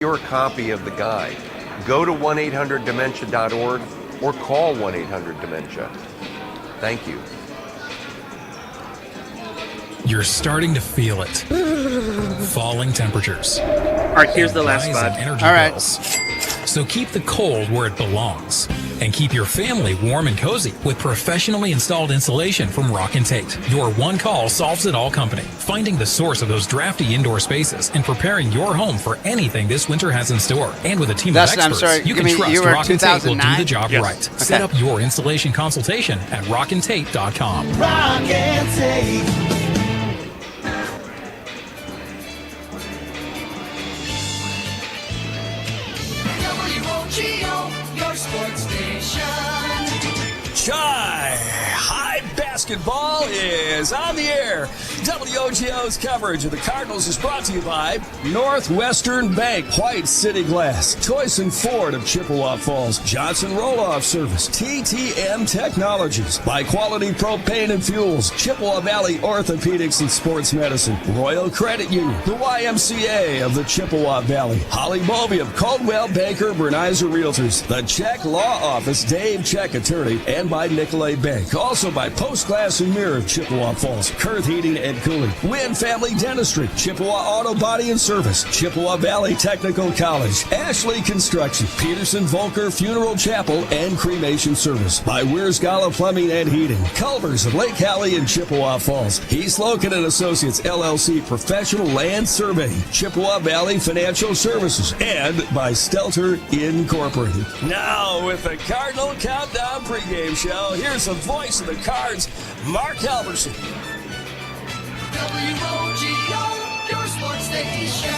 your copy of the guide. Go to 1-800-DEMENTIA.org or call 1-800-DEMENTIA. Thank you. You're starting to feel it. Falling temperatures. All right, here's the last spot. All right. So keep the cold where it belongs. And keep your family warm and cozy with professionally installed insulation from Rock and Tate. Your one call solves it all company. Finding the source of those drafty indoor spaces and preparing your home for anything this winter has in store. And with a team of experts, you can trust Rock and Tate will do the job right. Okay. Set up your installation consultation at rockandtate.com. Rock and Tate. WOGO, your sports station. Chai! High basketball is on the air. WOGO's coverage of the Cardinals is brought to you by Northwestern Bank, White City Glass, Toyson Ford of Chippewa Falls, Johnson Roll-Off Service, TTM Technologies, by Quality Propane and Fuels, Chippewa Valley Orthopedics and Sports Medicine, Royal Credit Union, the YMCA of the Chippewa Valley, Holly Bovey of Caldwell Banker Bernizer Realtors, the Check Law Office, Dave Check Attorney, and by Nicolay Bank. Also by Post Glass and Mirror of Chippewa Falls, Kurth Heating and Cooling, Wynn Family Dentistry, Chippewa Auto Body and Service, Chippewa Valley Technical College, Ashley Construction, Peterson Volker Funeral Chapel and Cremation Service, by Weersgala Plumbing and Heating, Culvers of Lake Hallie and Chippewa Falls, East Logan and Associates LLC Professional Land Surveying, Chippewa Valley Financial Services, and by Stelter Incorporated. Now with the Cardinal Countdown pregame show, here's the voice of the Cards, Mark Halverson. WOGO, your sports station.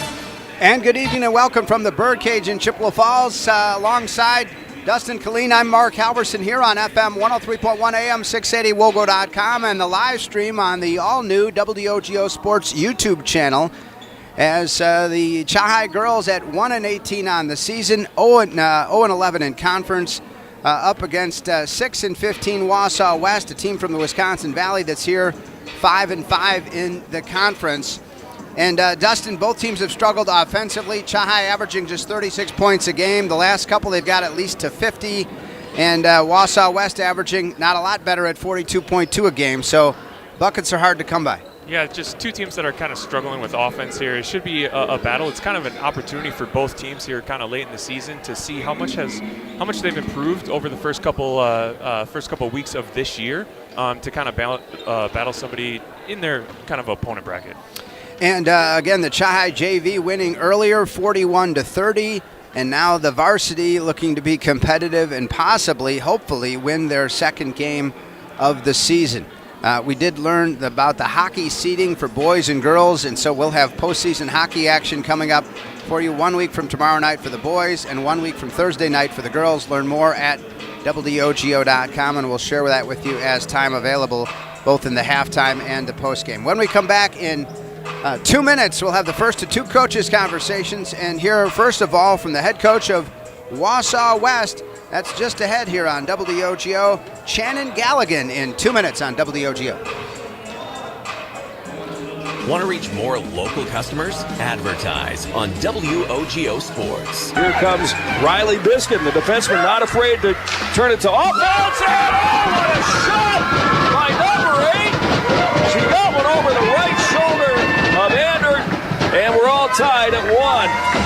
And good evening and welcome from the Birdcage in Chippewa Falls. Alongside Dustin Killeen, I'm Mark Halverson here on FM 103.1 AM 680 WOGO.com and the live stream on the all-new WOGO Sports YouTube channel. As the Chahai girls at 1-18 on the season, 0-11 in conference, up against 6-15 Wausau West, a team from the Wisconsin Valley that's here 5-5 in the conference. And Dustin, both teams have struggled offensively. Chahai averaging just 36 points a game. The last couple they've got at least to 50. And Wausau West averaging not a lot better at 42.2 a game. So buckets are hard to come by. Yeah, just two teams that are kind of struggling with offense here. It should be a battle. It's kind of an opportunity for both teams here, kind of late in the season, to see how much they've improved over the first couple weeks of this year, to kind of battle somebody in their kind of opponent bracket. And again, the Chahai JV winning earlier, 41-30, and now the varsity looking to be competitive and possibly, hopefully, win their second game of the season. We did learn about the hockey seeding for boys and girls, and so we'll have postseason hockey action coming up for you 1 week from tomorrow night for the boys and 1 week from Thursday night for the girls. Learn more at WOGO.com, and we'll share that with you as time available, both in the halftime and the postgame. When we come back in 2 minutes, we'll have the first of two coaches' conversations, and hear first of all from the head coach of Wausau West. That's just ahead here on WOGO. Shannon Galligan in 2 minutes on WOGO. Want to reach more local customers? Advertise on WOGO Sports. Here comes Riley Biskin, the defenseman, not afraid to turn it to offense. And what a shot by number 8. She got one over the right shoulder of Andrew. And we're all tied at 1.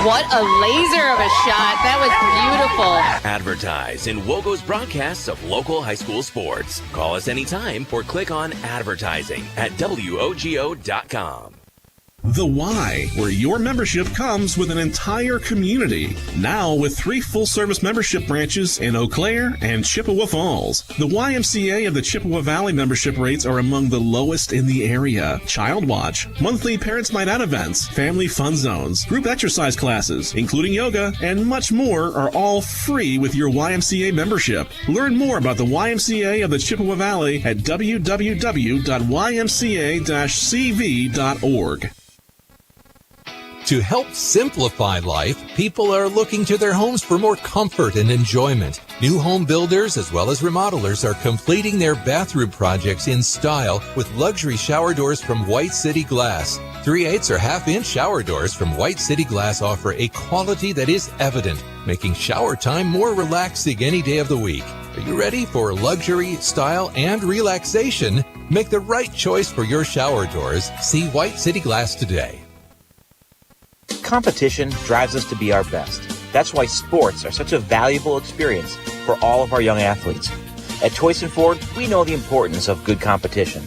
What a laser of a shot. That was beautiful. Advertise in WOGO's broadcasts of local high school sports. Call us anytime or click on advertising at WOGO.com. The Y, where your membership comes with an entire community. Now with 3 full-service membership branches in Eau Claire and Chippewa Falls. The YMCA of the Chippewa Valley membership rates are among the lowest in the area. Child Watch, monthly Parents Night Out events, family fun zones, group exercise classes, including yoga, and much more are all free with your YMCA membership. Learn more about the YMCA of the Chippewa Valley at www.ymca-cv.org. To help simplify life, people are looking to their homes for more comfort and enjoyment. New home builders as well as remodelers are completing their bathroom projects in style with luxury shower doors from White City Glass. 3/8 or half-inch shower doors from White City Glass offer a quality that is evident, making shower time more relaxing any day of the week. Are you ready for luxury, style, and relaxation? Make the right choice for your shower doors. See White City Glass today. Competition drives us to be our best. That's why sports are such a valuable experience for all of our young athletes. At Toyson Ford, we know the importance of good competition.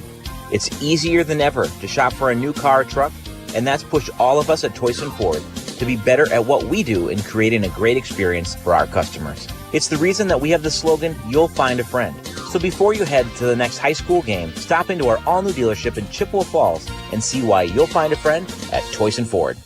It's easier than ever to shop for a new car or truck, and that's pushed all of us at Toyson Ford to be better at what we do in creating a great experience for our customers. It's the reason that we have the slogan, "You'll find a friend." So before you head to the next high school game, stop into our all-new dealership in Chippewa Falls and see why you'll find a friend at Toyson Ford.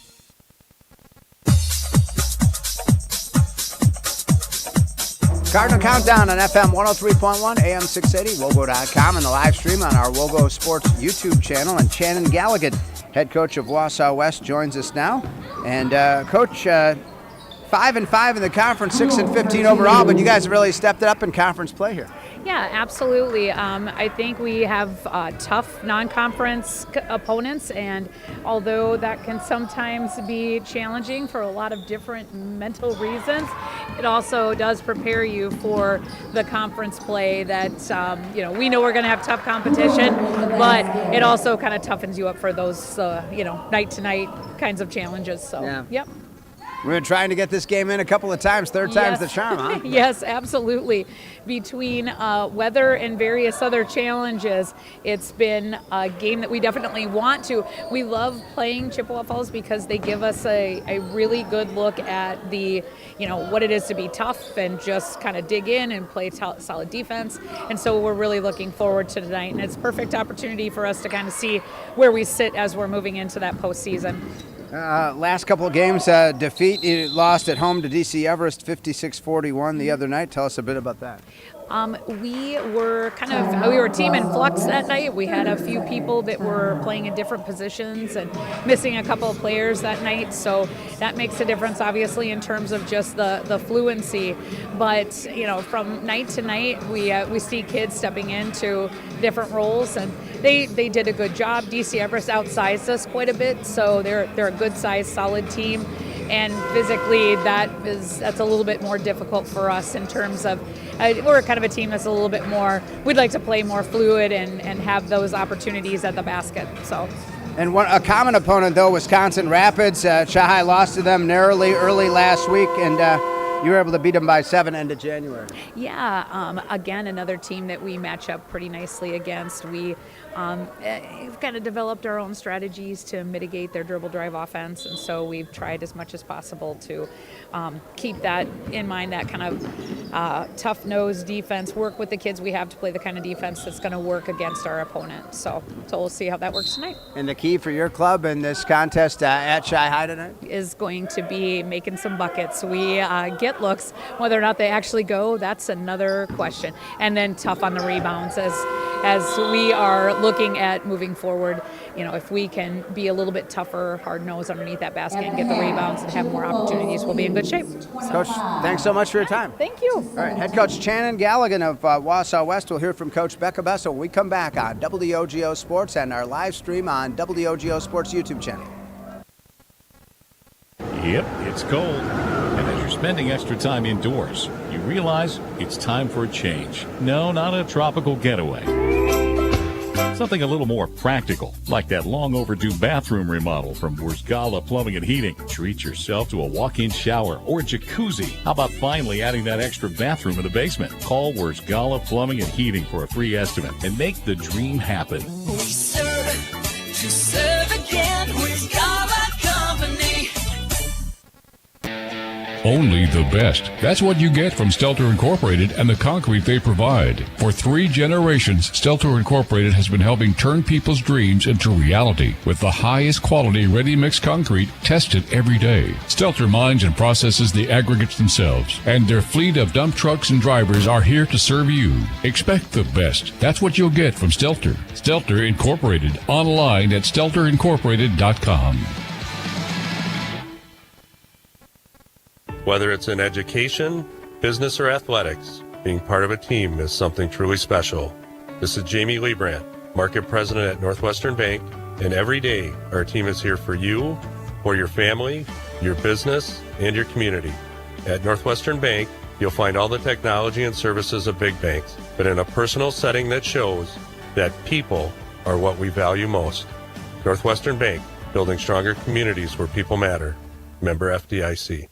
Cardinal Countdown on FM 103.1, AM 680, WOGO.com, and the live stream on our WOGO Sports YouTube channel. And Shannon Gallagher, head coach of Wausau West, joins us now. And Coach, 5-5 in the conference, 6-15 overall, but you guys have really stepped it up in conference play here. Yeah, absolutely. I think we have tough non-conference opponents, and although that can sometimes be challenging for a lot of different mental reasons, it also does prepare you for the conference play that, we know we're going to have tough competition, but it also kind of toughens you up for those, night-to-night kinds of challenges. So, yeah. Yep. We've been trying to get this game in a couple of times. Third time's the charm, huh? Yes, absolutely. Between weather and various other challenges, it's been a game that we definitely want to. We love playing Chippewa Falls because they give us a really good look at the, what it is to be tough and just kind of dig in and play solid defense. And so we're really looking forward to tonight. And it's a perfect opportunity for us to kind of see where we sit as we're moving into that postseason. Last couple of games, defeat. You lost at home to DC Everest 56-41 the other night. Tell us a bit about that. We were a team in flux that night. We had a few people that were playing in different positions and missing a couple of players that night. So that makes a difference, obviously, in terms of just the fluency. But, from night to night, we see kids stepping into different roles, and they did a good job. DC Everest outsized us quite a bit, so they're a good-sized, solid team. And physically, that's a little bit more difficult for us in terms of we're kind of a team that's a little bit more, we'd like to play more fluid and have those opportunities at the basket. So. And a common opponent, though, Wisconsin Rapids. Chahai lost to them narrowly early last week, and you were able to beat them by 7 end of January. Yeah, again, another team that we match up pretty nicely against. We've kind of developed our own strategies to mitigate their dribble drive offense, and so we've tried as much as possible to keep that in mind, that kind of tough-nosed defense, work with the kids we have to play the kind of defense that's going to work against our opponent. So we'll see how that works tonight. And the key for your club in this contest at Chahai tonight? Is going to be making some buckets. We get looks. Whether or not they actually go, that's another question. And then tough on the rebounds as we are looking at moving forward. If we can be a little bit tougher, hard-nosed underneath that basket and get the rebounds and have more opportunities, we'll be in good shape. So. Coach, thanks so much for your time. Thank you. All right, head coach Shannon Gallagher of Wausau West. We'll hear from Coach Becca Bessel when we come back on WOGO Sports and our live stream on WOGO Sports YouTube channel. Yep, it's cold. And as you're spending extra time indoors, you realize it's time for a change. No, not a tropical getaway. Something a little more practical, like that long overdue bathroom remodel from Wurzgala Plumbing and Heating. Treat yourself to a walk-in shower or jacuzzi. How about finally adding that extra bathroom in the basement? Call Wurzgala Plumbing and Heating for a free estimate and make the dream happen. We serve to serve again. Wurzgala Company. Only the best. That's what you get from Stelter Incorporated and the concrete they provide. For 3 generations, Stelter Incorporated has been helping turn people's dreams into reality with the highest quality ready-mix concrete tested every day. Stelter mines and processes the aggregates themselves, and their fleet of dump trucks and drivers are here to serve you. Expect the best. That's what you'll get from Stelter. Stelter Incorporated, online at stelterincorporated.com. Whether it's in education, business, or athletics, being part of a team is something truly special. This is Jamie Liebrandt, Market President at Northwestern Bank, and every day our team is here for you, for your family, your business, and your community. At Northwestern Bank, you'll find all the technology and services of big banks, but in a personal setting that shows that people are what we value most. Northwestern Bank, building stronger communities where people matter. Member FDIC.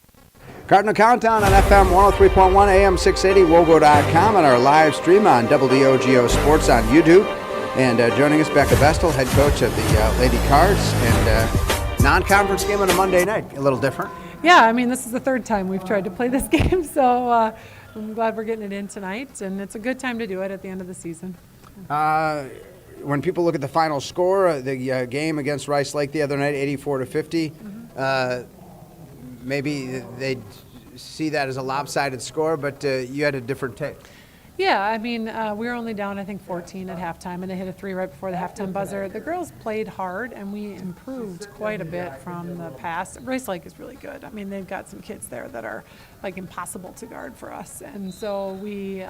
Cardinal Countdown on FM 103.1 AM 680, WOGO.com, and our live stream on WOGO Sports on YouTube. And joining us, Becca Vestal, head coach of the Lady Cards, and non-conference game on a Monday night. A little different. Yeah, I mean, this is the third time we've tried to play this game, so I'm glad we're getting it in tonight, and it's a good time to do it at the end of the season. When people look at the final score, the game against Rice Lake the other night, 84-50, maybe they'd see that as a lopsided score, but you had a different take. Yeah, I mean, we were only down, I think, 14 at halftime, and they hit a 3 right before the halftime buzzer. The girls played hard, and we improved quite a bit from the past. Rice Lake is really good. I mean, they've got some kids there that are, like, impossible to guard for us. And so we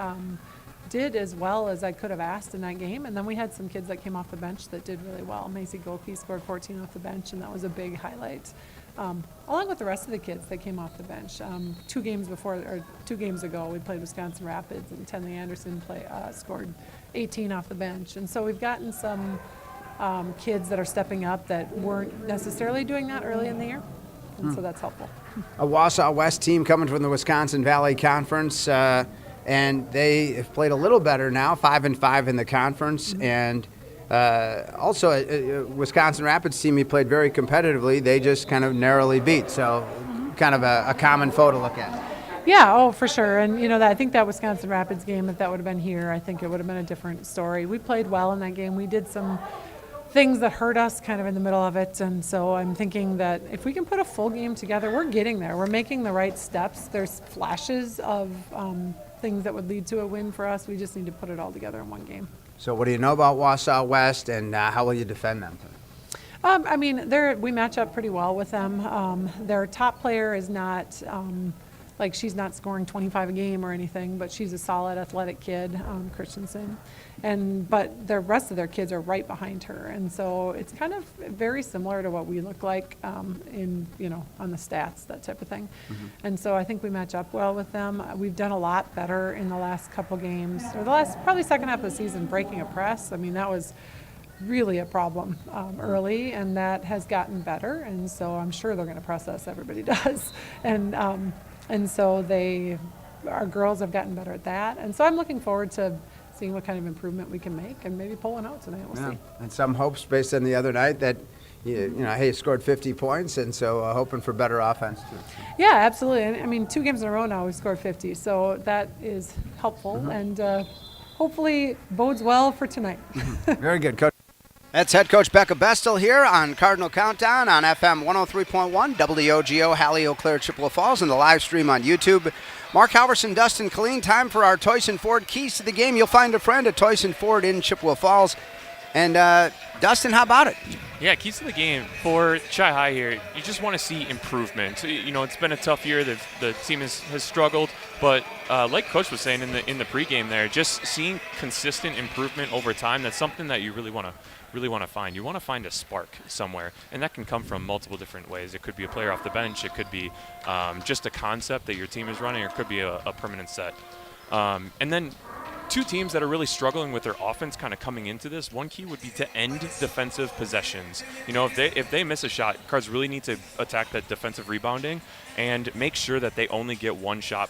did as well as I could have asked in that game. And then we had some kids that came off the bench that did really well. Macy Golke scored 14 off the bench, and that was a big highlight. Along with the rest of the kids that came off the bench. 2 games ago, we played Wisconsin Rapids, and Tenley Anderson scored 18 off the bench. And so we've gotten some kids that are stepping up that weren't necessarily doing that early in the year, and so that's helpful. A Wausau West team coming from the Wisconsin Valley Conference, and they have played a little better now, 5-5 in the conference, and also, Wisconsin Rapids team, he played very competitively. They just kind of narrowly beat, so kind of a common foe to look at. Yeah, oh, for sure. And, you know, I think that Wisconsin Rapids game, if that would have been here, I think it would have been a different story. We played well in that game. We did some things that hurt us kind of in the middle of it, and so I'm thinking that if we can put a full game together, we're getting there. We're making the right steps. There's flashes of things that would lead to a win for us. We just need to put it all together in one game. So what do you know about Wausau West, and how will you defend them? I mean, we match up pretty well with them. Their top player is not, she's not scoring 25 a game or anything, but she's a solid athletic kid, Christensen. But the rest of their kids are right behind her. And so it's kind of very similar to what we look like on the stats, that type of thing. Mm-hmm. And so I think we match up well with them. We've done a lot better in the last couple games, or the last probably second half of the season, breaking a press. I mean, that was really a problem early, and that has gotten better. And so I'm sure they're going to press us. Everybody does. And so our girls have gotten better at that. And so I'm looking forward to seeing what kind of improvement we can make and maybe pull one out tonight. We'll see. And some hopes based on the other night that, you scored 50 points, and so hoping for better offense too. Yeah, absolutely. And I mean, 2 games in a row now we've scored 50, so that is helpful and hopefully bodes well for tonight. Very good, Coach. That's head coach Becca Vestal here on Cardinal Countdown on FM 103.1, WOGO, Halle, Eau Claire, Chippewa Falls, and the live stream on YouTube. Mark Halverson, Dustin Killeen, time for our Toyson Ford Keys to the Game. You'll find a friend at Toyson Ford in Chippewa Falls. And Dustin, how about it? Yeah, keys to the game for Chi High here. You just want to see improvement. It's been a tough year. The team has struggled, but like Coach was saying in the pregame there, just seeing consistent improvement over time. That's something that you really want to find. You want to find a spark somewhere, and that can come from multiple different ways. It could be a player off the bench. It could be just a concept that your team is running, or it could be a permanent set. And then 2 teams that are really struggling with their offense kind of coming into this, one key would be to end defensive possessions. If they miss a shot, Cards really need to attack that defensive rebounding and make sure that they only get 1 shot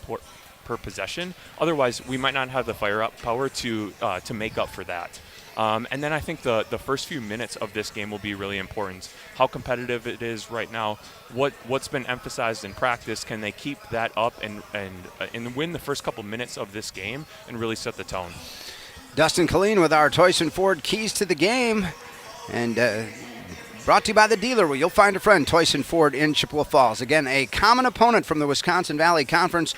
per possession. Otherwise, we might not have the firepower to make up for that. And then I think the first few minutes of this game will be really important. How competitive it is right now, what's been emphasized in practice, can they keep that up and win the first couple minutes of this game and really set the tone? Dustin Killeen with our Toyson Ford Keys to the Game, and brought to you by the dealer where you'll find a friend, Toyson Ford in Chippewa Falls. Again, a common opponent from the Wisconsin Valley Conference,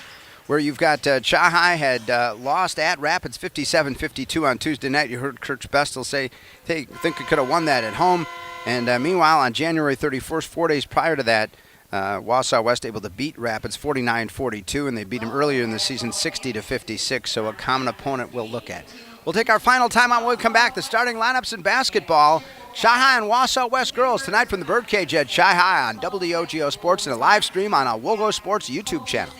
where you've got Chi High had lost at Rapids 57-52 on Tuesday night. You heard Coach Bestel say they think we could have won that at home. And meanwhile, on January 31st, 4 days prior to that, Wausau West able to beat Rapids 49-42, and they beat them earlier in the season 60-56, so a common opponent we'll look at. We'll take our final timeout when we come back. The starting lineups in basketball. Chi-High and Wausau West girls tonight from the Birdcage at Chi-High on WOGO Sports and a live stream on our WOGO Sports YouTube channel.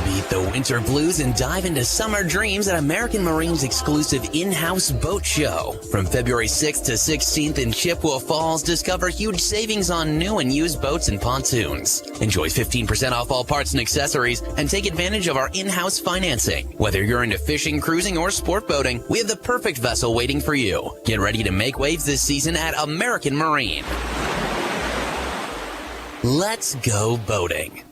Beat the winter blues and dive into summer dreams at American Marine's exclusive in-house boat show. From February 6th to 16th in Chippewa Falls, discover huge savings on new and used boats and pontoons. Enjoy 15% off all parts and accessories and take advantage of our in-house financing. Whether you're into fishing, cruising, or sport boating, we have the perfect vessel waiting for you. Get ready to make waves this season at American Marine. Let's go boating.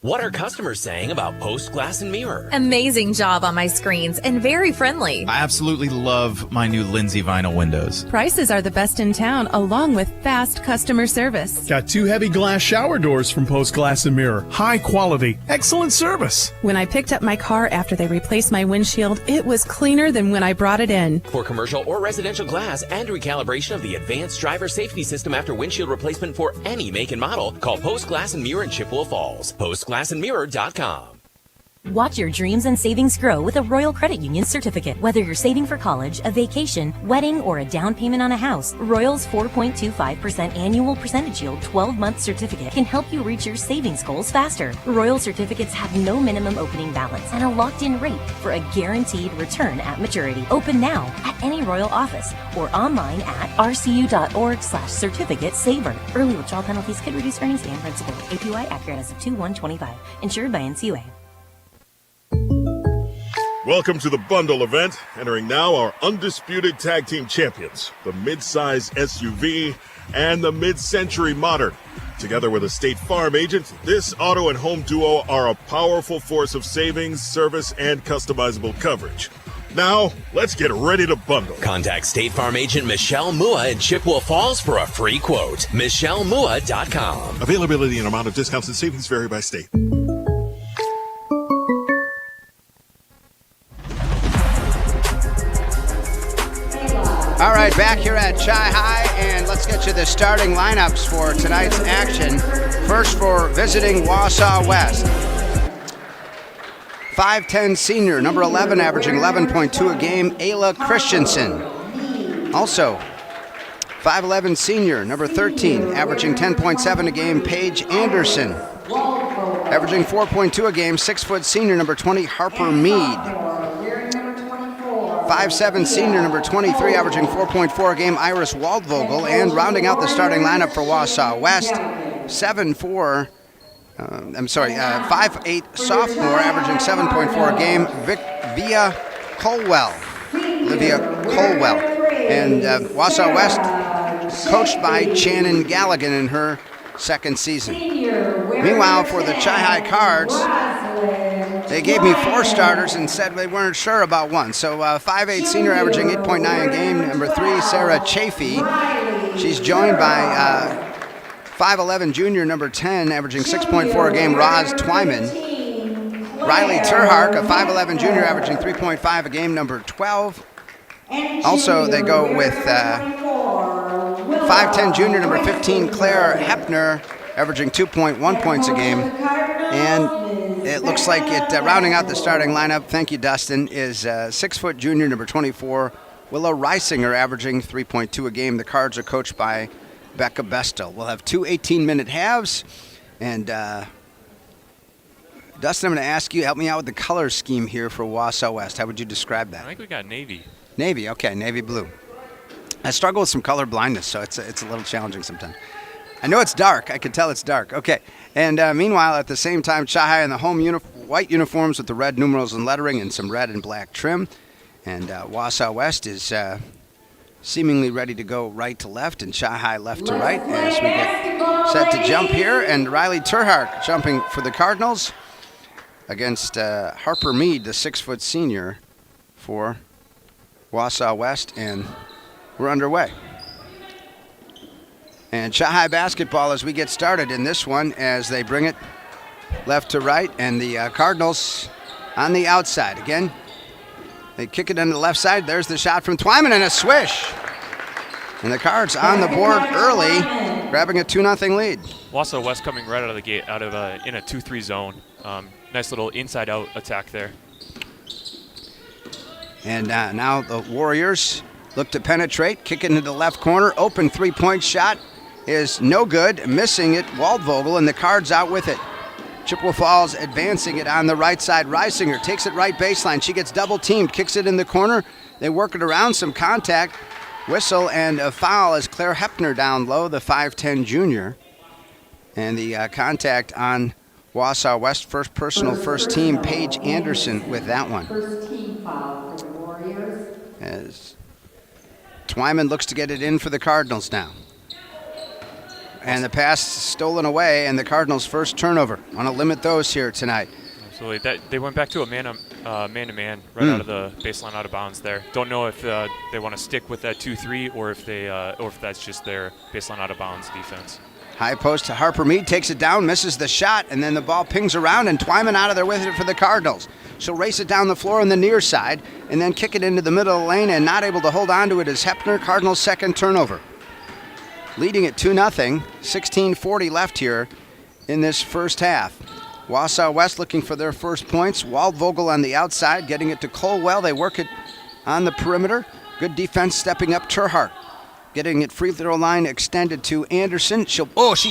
What are customers saying about Post Glass and Mirror? Amazing job on my screens and very friendly. I absolutely love my new Lindsay vinyl windows. Prices are the best in town, along with fast customer service. Got 2 heavy glass shower doors from Post Glass and Mirror. High quality, excellent service. When I picked up my car after they replaced my windshield, it was cleaner than when I brought it in. For commercial or residential glass and recalibration of the advanced driver safety system after windshield replacement for any make and model, call Post Glass and Mirror in Chippewa Falls. PostGlassandMirror.com. Watch your dreams and savings grow with a Royal Credit Union certificate. Whether you're saving for college, a vacation, wedding, or a down payment on a house, Royal's 4.25% annual percentage yield 12-month certificate can help you reach your savings goals faster. Royal certificates have no minimum opening balance and a locked-in rate for a guaranteed return at maturity. Open now at any Royal office or online at rcu.org/certificate saver. Early withdrawal penalties could reduce earnings and principal. APY accurate as of 2/1/25. Insured by NCUA. Welcome to the Bundle event. Entering now our undisputed tag team champions, the mid-size SUV and the mid-century modern. Together with a State Farm agent, this auto and home duo are a powerful force of savings, service, and customizable coverage. Now, let's get ready to bundle. Contact State Farm agent Michelle Mua in Chippewa Falls for a free quote. MichelleMua.com. Availability and amount of discounts and savings vary by state. All right, back here at Chi-High, and let's get you the starting lineups for tonight's action. First for visiting Wausau West. 5'10 senior, number 11, averaging 11.2 a game, Ayla Christensen. Also, 5'11 senior, number 13, averaging 10.7 a game, Paige Anderson. Averaging 4.2 a game, 6' senior, number 20, Harper Mead. 5'7 senior, number 23, averaging 4.4 a game, Iris Waldvogel. And rounding out the starting lineup for Wausau West, 5'8 sophomore, averaging 7.4 a game, Olivia Colwell. And Wausau West, coached by Shannon Galligan in her second season. Meanwhile, for the Chi-High Cards, they gave me 4 starters and said they weren't sure about one. So 5'8 senior, averaging 8.9 a game, number 3, Sarah Chafee. She's joined by 5'11 junior, number 10, averaging 6.4 a game, Roz Twyman. Riley Terhark, a 5'11 junior, averaging 3.5 a game, number 12. Also, they go with 5'10 junior, number 15, Claire Hepner, averaging 2.1 points a game. And it looks like it, rounding out the starting lineup, thank you, Dustin, is 6' junior, number 24, Willow Reisinger, averaging 3.2 a game. The Cards are coached by Becca Bestel. We'll have 2 18-minute halves. And Dustin, I'm going to ask you, help me out with the color scheme here for Wausau West. How would you describe that? I think we got navy. Navy, okay, navy blue. I struggle with some color blindness, so it's a little challenging sometimes. I know it's dark. I can tell it's dark. Okay. And meanwhile, at the same time, Chi-High in the home white uniforms with the red numerals and lettering and some red and black trim. And Wausau West is seemingly ready to go right to left and Chi-High left to right as we get set to jump here. And Riley Terhark jumping for the Cardinals against Harper Mead, the 6' senior for Wausau West. And we're underway. And Chi-High basketball as we get started in this one as they bring it left to right. And the Cardinals on the outside. Again, they kick it on the left side. There's the shot from Twyman and a swish. And the Cards on the board early, grabbing a 2-0 lead. Wausau West coming right out of the gate, in a 2-3 zone. Nice little inside-out attack there. And now the Warriors look to penetrate, kick it into the left corner. Open three-point shot is no good, missing it. Waldvogel, and the Cards out with it. Chippewa Falls advancing it on the right side. Reisinger takes it right baseline. She gets double-teamed, kicks it in the corner. They work it around, some contact. Whistle and a foul as Claire Hepner down low, the 5'10 junior. And the contact on Wausau West, first personal, first team, Paige Anderson with that one. First team foul for the Warriors. As Twyman looks to get it in for the Cardinals now. And the pass stolen away, and the Cardinals' first turnover. Want to limit those here tonight. Absolutely. They went back to a man-to-man right out of the baseline, out of bounds there. Don't know if they want to stick with that 2-3 or if that's just their baseline out of bounds defense. High post to Harper Mead, takes it down, misses the shot, and then the ball pings around, and Twyman out of there with it for the Cardinals. She'll race it down the floor on the near side, and then kick it into the middle of the lane, and not able to hold on to it is Hepner, Cardinals' second turnover. Leading at 2-0, 16:40 left here in this first half. Wausau West looking for their first points. Waldvogel on the outside, getting it to Colwell. They work it on the perimeter. Good defense stepping up. Terhart getting it free throw line extended to Anderson. She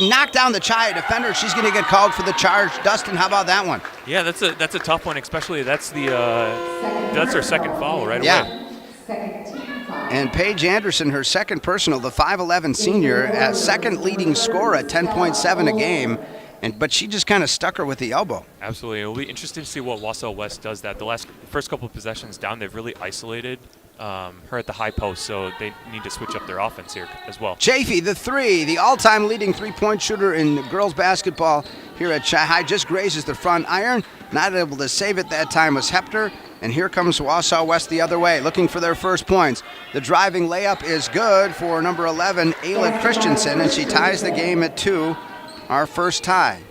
knocked down the Chaya defender. She's going to get called for the charge. Dustin, how about that one? Yeah, that's a tough one, especially that's her second foul right away. And Paige Anderson, her second personal, the 5'11 senior, second leading scorer at 10.7 a game. But she just kind of stuck her with the elbow. Absolutely. It'll be interesting to see what Wausau West does that. The first couple of possessions down, they've really isolated her at the high post, so they need to switch up their offense here as well. Chafee, the three, the all-time leading three-point shooter in girls basketball here at Chi-High, just grazes the front iron. Not able to save it that time was Hepner. And here comes Wausau West the other way, looking for their first points. The driving layup is good for number 11, Ayla Christensen, and she ties the game at 2. Our first tie.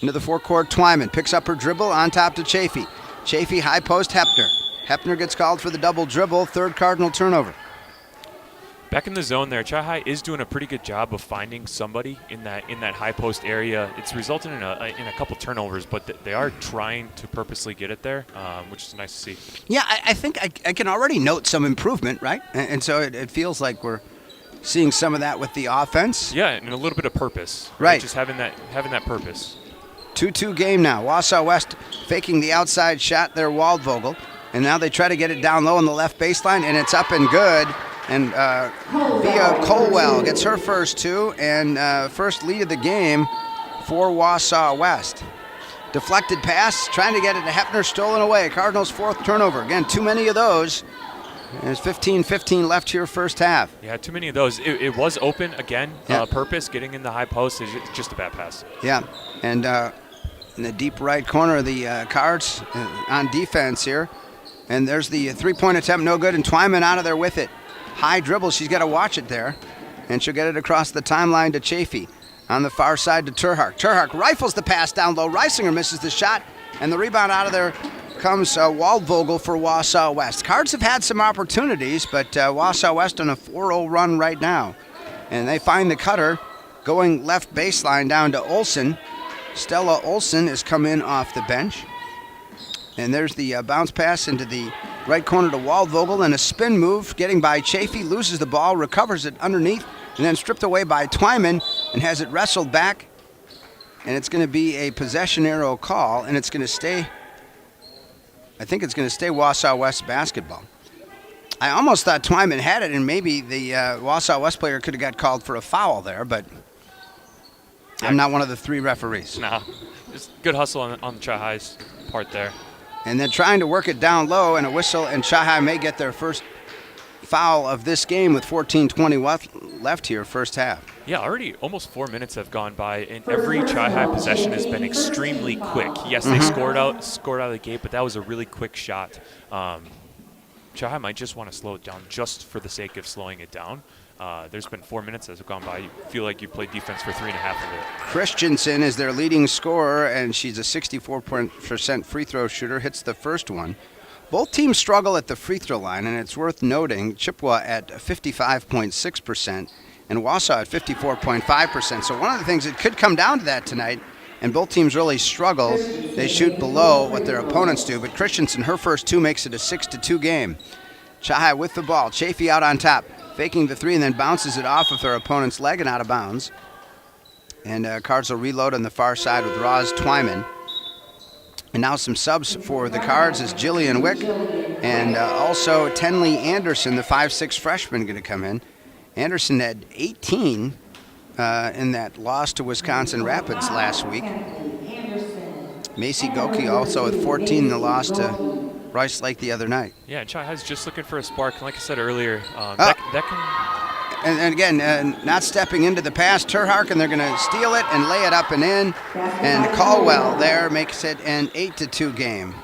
Into the forecourt, Twyman picks up her dribble on top to Chafee. Chafee high post, Hepner. Hepner gets called for the double dribble, third Cardinal turnover. Back in the zone there, Chi-High is doing a pretty good job of finding somebody in that high post area. It's resulted in a couple turnovers, but they are trying to purposely get it there, which is nice to see. Yeah, I think I can already note some improvement, right? And so it feels like we're seeing some of that with the offense. Yeah, and a little bit of purpose. Right. Just having that purpose. 2-2 game now. Wausau West faking the outside shot there, Waldvogel. And now they try to get it down low on the left baseline, and it's up and good. And Via Colwell gets her first two, and first lead of the game for Wausau West. Deflected pass, trying to get it to Hepner, stolen away. Cardinals' fourth turnover. Again, too many of those. There's 15-15 left here first half. Yeah, too many of those. It was open again. Yeah. Purpose, getting in the high post is just a bad pass. Yeah, and in the deep right corner of the Cards on defense here. And there's the three-point attempt, no good, and Twyman out of there with it. High dribble, she's got to watch it there. And she'll get it across the timeline to Chafee. On the far side to Terhart. Terhart rifles the pass down low. Reisinger misses the shot, and the rebound out of there comes Waldvogel for Wausau West. Cards have had some opportunities, but Wausau West on a 4-0 run right now. And they find the cutter going left baseline down to Olsen. Stella Olsen has come in off the bench. And there's the bounce pass into the right corner to Waldvogel, and a spin move getting by Chafee, loses the ball, recovers it underneath, and then stripped away by Twyman and has it wrestled back. And it's going to be a possession arrow call, and it's going to stay, I think it's going to stay Wausau West basketball. I almost thought Twyman had it, and maybe the Wausau West player could have got called for a foul there, but I'm not one of the three referees. No, it's good hustle on Chi-High's part there. And then trying to work it down low, and a whistle, and Chi-High may get their first foul of this game with 14:20 left here, first half. Yeah, already almost 4 minutes have gone by, and every Chi-High possession has been extremely quick. Yes, they scored out of the gate, but that was a really quick shot. Chi-High might just want to slow it down just for the sake of slowing it down. There's been 4 minutes that have gone by. You feel like you played defense for 3.5 of it. Christensen is their leading scorer, and she's a 64% free throw shooter, hits the first one. Both teams struggle at the free throw line, and it's worth noting Chippewa at 55.6% and Wausau at 54.5%. So one of the things, it could come down to that tonight, and both teams really struggle. They shoot below what their opponents do, but Christensen, her first two, makes it a 6-2 game. Chahai with the ball. Chafee out on top, faking the three and then bounces it off of their opponent's leg and out of bounds. And Cards will reload on the far side with Roz Twyman. And now some subs for the Cards is Jillian Wick and also Tenley Anderson, the 5'6 freshman, going to come in. Anderson had 18 in that loss to Wisconsin Rapids last week. Macy Goki also with 14 in the loss to Rice Lake the other night. Yeah, and Chahai's just looking for a spark. And like I said earlier, that can... And again, not stepping into the pass, Terhark, and they're going to steal it and lay it up and in. And Caldwell there makes it an 8-2 game.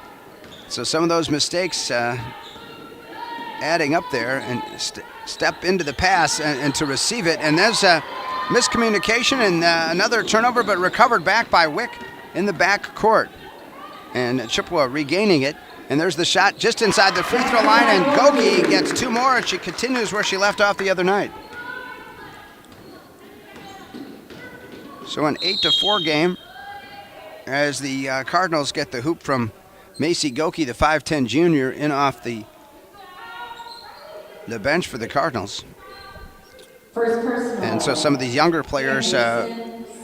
So some of those mistakes adding up there, and step into the pass and to receive it. And there's a miscommunication and another turnover, but recovered back by Wick in the back court. And Chippewa regaining it. And there's the shot just inside the free throw line, and Goki gets two more, and she continues where she left off the other night. So an 8-4 game as the Cardinals get the hoop from Macy Goki, the 5'10 junior, in off the bench for the Cardinals. And so some of these younger players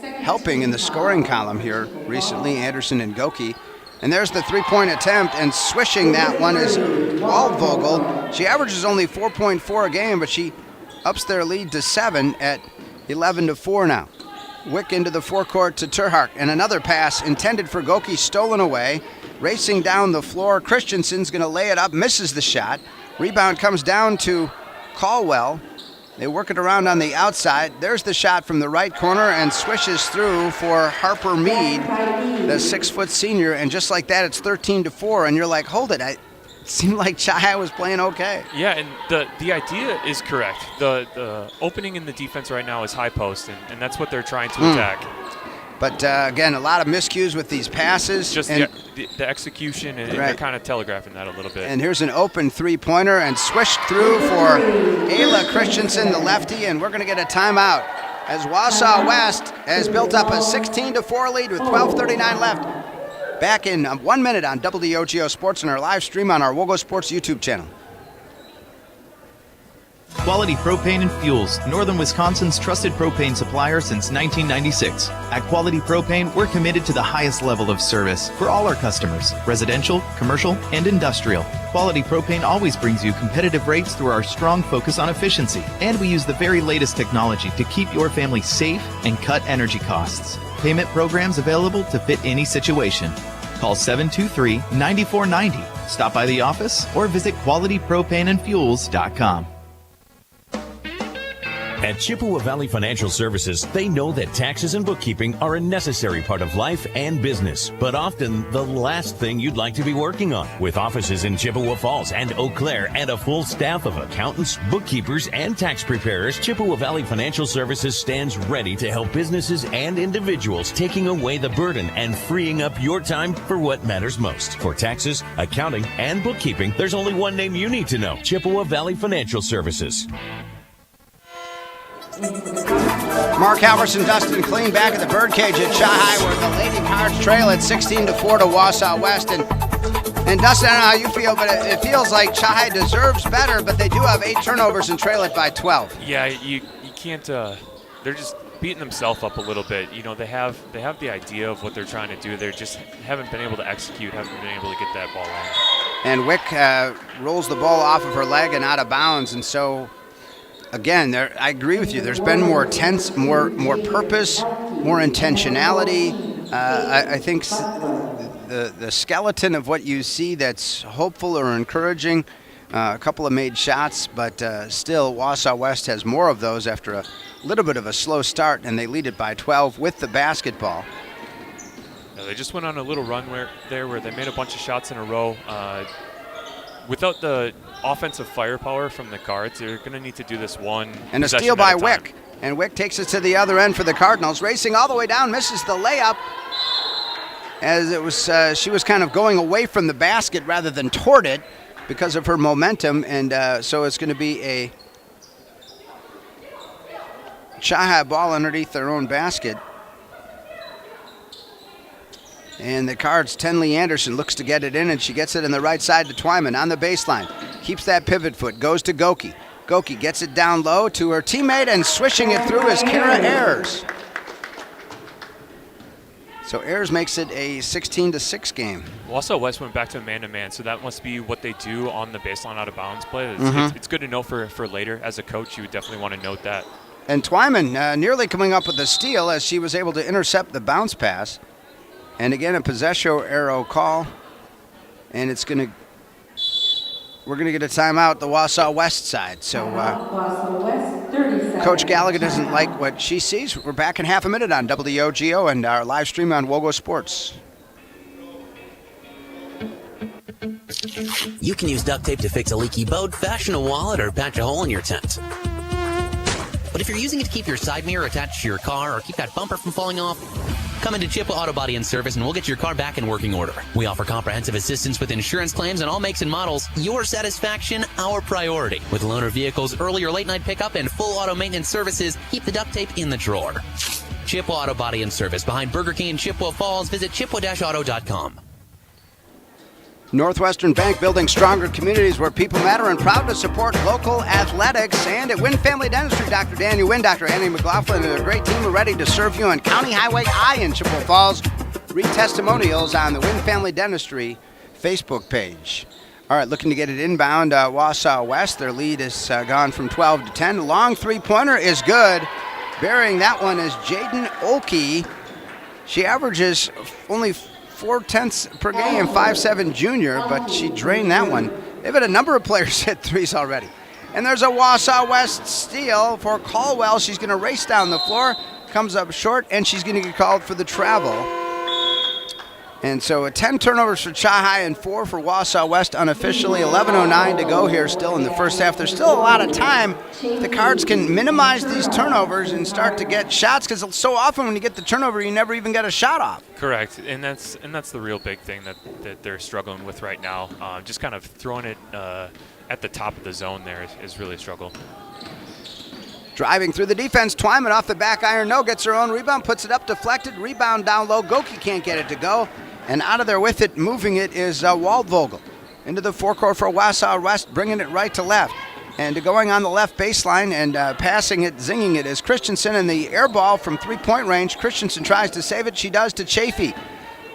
helping in the scoring column here recently, Anderson and Goki. And there's the three-point attempt, and swishing that one is Waldvogel. She averages only 4.4 a game, but she ups their lead to 7 at 11-4 now. Wick into the forecourt to Terhark, and another pass intended for Goki stolen away. Racing down the floor, Christensen's going to lay it up, misses the shot. Rebound comes down to Caldwell. They work it around on the outside. There's the shot from the right corner and swishes through for Harper Mead, the 6-foot senior. And just like that, it's 13-4. And you're like, hold it. It seemed like Chahai was playing okay. Yeah, and the idea is correct. The opening in the defense right now is high post, and that's what they're trying to attack. But again, a lot of miscues with these passes. Just the execution, and they're kind of telegraphing that a little bit. And here's an open three-pointer and swished through for Ayla Christensen, the lefty, and we're going to get a timeout as Wausau West has built up a 16-4 lead with 12:39 left. Back in 1 minute on WOGO Sports and our live stream on our WOGO Sports YouTube channel. Quality Propane and Fuels, Northern Wisconsin's trusted propane supplier since 1996. At Quality Propane, we're committed to the highest level of service for all our customers, residential, commercial, and industrial. Quality Propane always brings you competitive rates through our strong focus on efficiency, and we use the very latest technology to keep your family safe and cut energy costs. Payment programs available to fit any situation. Call 723-9490. Stop by the office or visit qualitypropaneandfuels.com. At Chippewa Valley Financial Services, they know that taxes and bookkeeping are a necessary part of life and business, but often the last thing you'd like to be working on. With offices in Chippewa Falls and Eau Claire and a full staff of accountants, bookkeepers, and tax preparers, Chippewa Valley Financial Services stands ready to help businesses and individuals, taking away the burden and freeing up your time for what matters most. For taxes, accounting, and bookkeeping, there's only one name you need to know: Chippewa Valley Financial Services. Mark Halverson, Dustin Clean back at the birdcage at Chahai, where the Lady Cards trail at 16-4 to Wausau West. And Dustin, I don't know how you feel, but it feels like Chahai deserves better, but they do have 8 turnovers and trail it by 12. Yeah, you can't. They're just beating themselves up a little bit. You know, they have the idea of what they're trying to do. They just haven't been able to execute, haven't been able to get that ball in. And Wick rolls the ball off of her leg and out of bounds, and so. Again, I agree with you. There's been more tense, more purpose, more intentionality. I think the skeleton of what you see that's hopeful or encouraging. A couple of made shots, but still, Wausau West has more of those after a little bit of a slow start, and they lead it by 12 with the basketball. They just went on a little run where they made a bunch of shots in a row. Without the offensive firepower from the Cards, they're going to need to do this one. And a steal by Wick. And Wick takes it to the other end for the Cardinals. Racing all the way down, misses the layup. as it was she was kind of going away from the basket rather than toward it because of her momentum, and so it's going to be a Chahai ball underneath their own basket. And the Cards, Tenley Anderson looks to get it in, and she gets it in the right side to Twyman on the baseline. Keeps that pivot foot, goes to Goki. Goki gets it down low to her teammate, and swishing it through is Kara Ayers. So Ayers makes it a 16-6 game. Wausau West went back to man-to-man, so that must be what they do on the baseline out-of-bounds play. It's good to know for later. As a coach, you would definitely want to note that. And Twyman nearly coming up with a steal as she was able to intercept the bounce pass. And again, a possession arrow call. And we're going to get a timeout the Wausau West side. So Coach Gallagher doesn't like what she sees. We're back in half a minute on WOGO and our live stream on WOGO Sports. You can use duct tape to fix a leaky boat, fashion a wallet, or patch a hole in your tent. But if you're using it to keep your side mirror attached to your car or keep that bumper from falling off, come into Chippewa Auto Body and Service and we'll get your car back in working order. We offer comprehensive assistance with insurance claims on all makes and models. Your satisfaction, our priority. With loaner vehicles, early or late night pickup, and full auto maintenance services, keep the duct tape in the drawer. Chippewa Auto Body and Service behind Burger King in Chippewa Falls. Visit chippewa-auto.com. Northwestern Bank, building stronger communities where people matter, and proud to support local athletics. And at Wynn Family Dentistry, Dr. Daniel Wynn, Dr. Annie McLaughlin, and a great team are ready to serve you on County Highway I in Chippewa Falls. Read testimonials on the Wynn Family Dentistry Facebook page. All right, looking to get it inbound, Wausau West. Their lead has gone from 12 to 10. Long three-pointer is good. Burying that one is Jaden Olkey. She averages only 0.4 per game, 5'7" junior, but she drained that one. They've had a number of players hit threes already. And there's a Wausau West steal for Caldwell. She's going to race down the floor, comes up short, and she's going to get called for the travel. And so 10 turnovers for Chahai and 4 for Wausau West unofficially. 11:09 to go here still in the first half. There's still a lot of time. The Cards can minimize these turnovers and start to get shots, because so often when you get the turnover, you never even get a shot off. Correct, and that's the real big thing that they're struggling with right now. Just kind of throwing it at the top of the zone there is really a struggle. Driving through the defense, Twyman off the back iron, no, gets her own rebound, puts it up, deflected, rebound down low. Goki can't get it to go. And out of there with it, moving it, is Waldvogel. Into the forecourt for Wausau West, bringing it right to left. And going on the left baseline and passing it, zinging it, is Christensen, in the air ball from three-point range. Christensen tries to save it. She does to Chafee.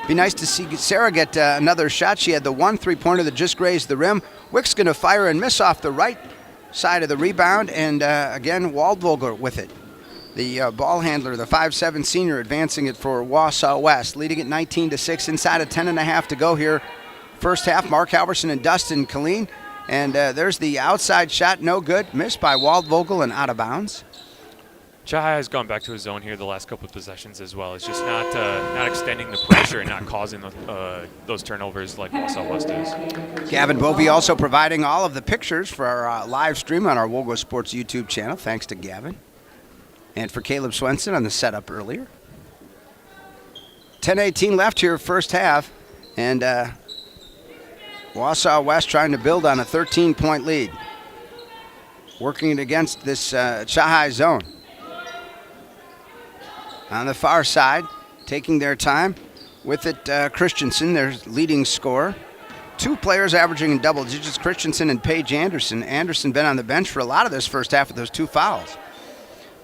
Be nice to see Sarah get another shot. She had the one three-pointer that just grazed the rim. Wick's going to fire and miss off the right side of the rebound. And again, Waldvogel with it. The ball handler, the 5'7" senior, advancing it for Wausau West, leading it 19-6, inside of 10.5 to go here. First half, Mark Halverson and Dustin Killeen. And there's the outside shot, no good, missed by Waldvogel and out of bounds. Chahai has gone back to his zone here the last couple of possessions as well. It's just not extending the pressure and not causing those turnovers like Wausau West is. Gavin Bovey also providing all of the pictures for our live stream on our WOGO Sports YouTube channel. Thanks to Gavin. And for Caleb Swenson on the setup earlier. 10:18 left here, first half. And Wausau West trying to build on a 13-point lead. Working it against this Chahai zone. On the far side, taking their time. With it, Christensen, their leading scorer. Two players averaging in double digits, Christensen and Paige Anderson. Anderson been on the bench for a lot of this first half with those two fouls.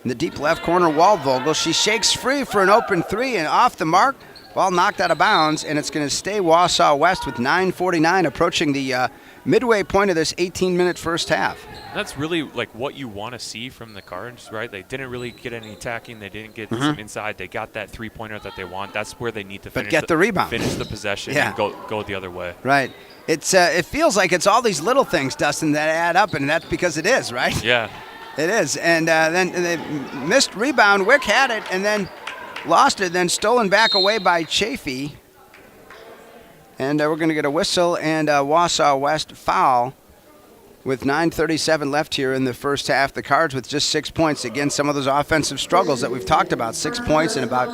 In the deep left corner, Waldvogel. She shakes free for an open three and off the mark. Ball knocked out of bounds, and it's going to stay Wausau West with 9:49 approaching the midway point of this 18-minute first half. That's really like what you want to see from the Cards, right? They didn't really get any attacking. They didn't get some inside. They got that three-pointer that they want. That's where they need to finish. But get the rebound. Finish the possession and go the other way. Right. It's it feels like it's all these little things, Dustin, that add up, and that's because it is, right? Yeah. It is. And then they missed rebound. Wick had it and then lost it, then stolen back away by Chafee. And we're going to get a whistle and a Wausau West foul with 9:37 left here in the first half. The Cards with just 6 points. Again, some of those offensive struggles that we've talked about. 6 points in about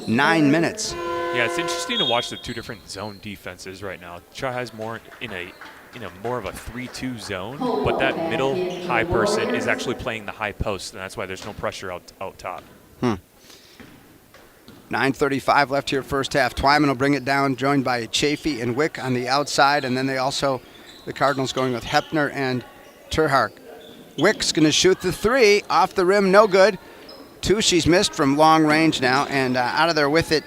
9 minutes. Yeah, it's interesting to watch the two different zone defenses right now. Chi-High's more in a more of a 3-2 zone, but that middle high person is actually playing the high post, and that's why there's no pressure out top. 9:35 left here first half. Twyman will bring it down, joined by Chafee and Wick on the outside, and then the Cardinals going with Hepner and Terhark. Wick's going to shoot the three off the rim, no good. Two she's missed from long range now, and out of there with it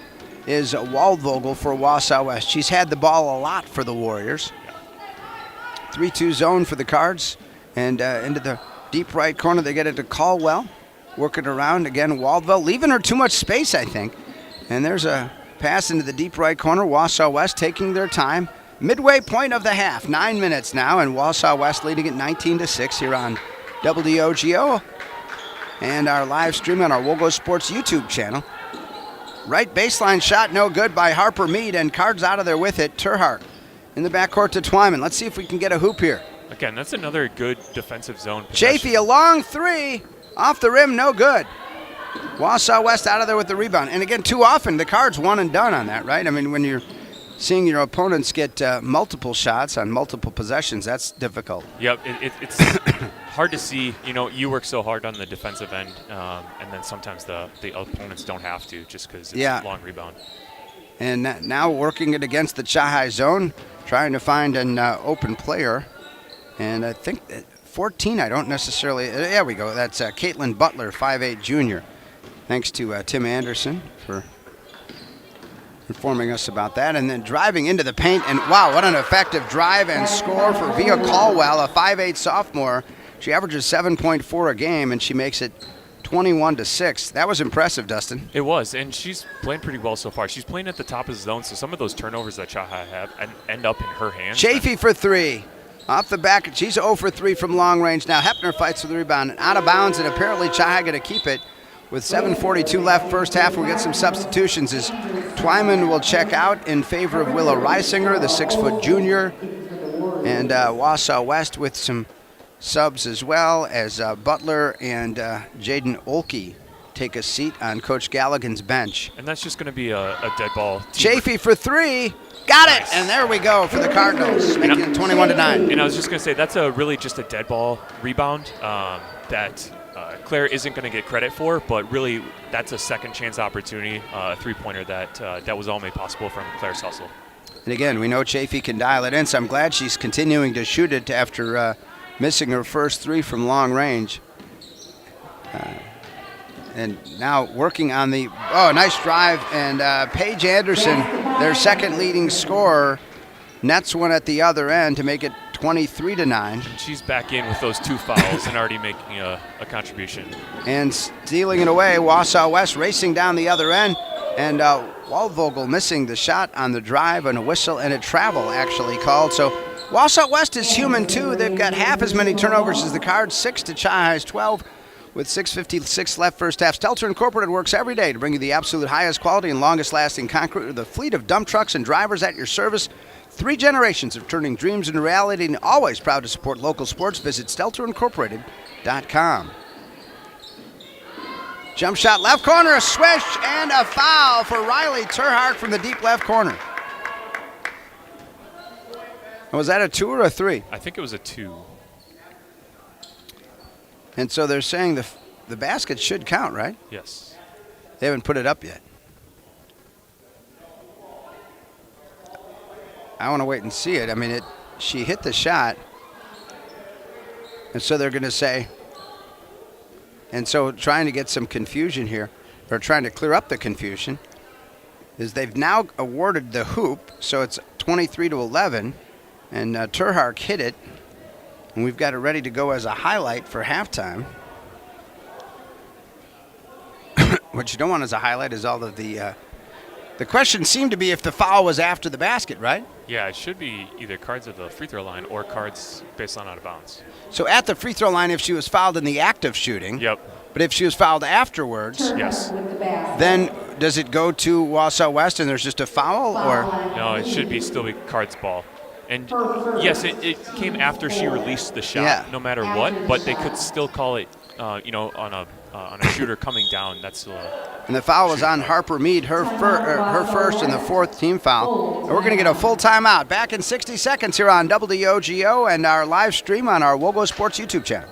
is Waldvogel for Wausau West. She's had the ball a lot for the Warriors. 3-2 zone for the Cards, and into the deep right corner they get it to Caldwell. Working around again, Waldville, leaving her too much space, I think. And there's a pass into the deep right corner. Wausau West taking their time. Midway point of the half, 9 minutes now, and Wausau West leading it 19-6 here on WOGO and our live stream on our WOGO Sports YouTube channel. Right baseline shot, no good by Harper Mead, and Cards out of there with it. Terhark in the backcourt to Twyman. Let's see if we can get a hoop here. Again, that's another good defensive zone possession. Chafee, a long three, off the rim, no good. Wausau West out of there with the rebound. And again, too often, the Cards one and done on that, right? I mean, when you're seeing your opponents get multiple shots on multiple possessions, that's difficult. Yep, it's hard to see. You work so hard on the defensive end, and then sometimes the opponents don't have to just because it's a long rebound. And now working it against the Chi-High zone, trying to find an open player. And I think 14, I don't necessarily, there we go. That's Caitlin Butler, 5'8", junior. Thanks to Tim Anderson for informing us about that. And then driving into the paint, and wow, what an effective drive and score for Via Caldwell, a 5'8" sophomore. She averages 7.4 a game, and she makes it 21-6. That was impressive, Dustin. It was, and she's playing pretty well so far. She's playing at the top of the zone, so some of those turnovers that Chi-High have end up in her hands. Chafee for three. Off the back, she's 0 for 3 from long range. Now Hepner fights for the rebound, and out of bounds, and apparently Chi-High going to keep it. With 7:42 left first half, we'll get some substitutions as Twyman will check out in favor of Willow Reisinger, the 6-foot junior, and Wausau West with some subs as well as Butler and Jaden Olkey take a seat on Coach Galligan's bench. And that's just going to be a dead ball. Chafee for three. Got it! And there we go for the Cardinals, making it 21-9. And I was just going to say, that's really just a dead ball rebound that Claire isn't going to get credit for, but really that's a second chance opportunity, a three-pointer that was all made possible from Claire's hustle. And again, we know Chafee can dial it in, so I'm glad she's continuing to shoot it after missing her first three from long range. And now working on the, nice drive, and Paige Anderson, their second leading scorer, nets one at the other end to make it 23-9. She's back in with those two fouls and already making a contribution. And stealing it away, Wausau West racing down the other end, and Waldvogel missing the shot on the drive, and a whistle and a travel actually called. So Wausau West is human too. They've got half as many turnovers as the Cards, 6 to Chi-High's 12. With 6:56 left first half, Stelter Incorporated works every day to bring you the absolute highest quality and longest lasting concrete with a fleet of dump trucks and drivers at your service. 3 generations of turning dreams into reality, and always proud to support local sports. Visit StelterIncorporated.com. Jump shot left corner, a swish, and a foul for Riley Terhark from the deep left corner. Was that a 2 or a 3? I think it was a 2. And so they're saying the basket should count, right? Yes. They haven't put it up yet. I want to wait and see it. I mean, she hit the shot. And so they're going to say, and so trying to get some confusion here, or trying to clear up the confusion, is they've now awarded the hoop, so it's 23-11, and Terhark hit it. And we've got it ready to go as a highlight for halftime. What you don't want as a highlight is all of the question seemed to be if the foul was after the basket, right? Yeah, it should be either Cards at the free throw line or Cards based on out of bounds. So at the free throw line, if she was fouled in the act of shooting. Yep. But if she was fouled afterwards. Yes. Then does it go to Wausau West and there's just a foul, or? No, it should still be Cards ball. And yes, it came after she released the shot, no matter what, but they could still call it, on a on a shooter coming down. That's and the foul was on Harper Mead, her first and the fourth team foul. And we're going to get a full timeout. Back in 60 seconds here on WOGO and our live stream on our WOGO Sports YouTube channel.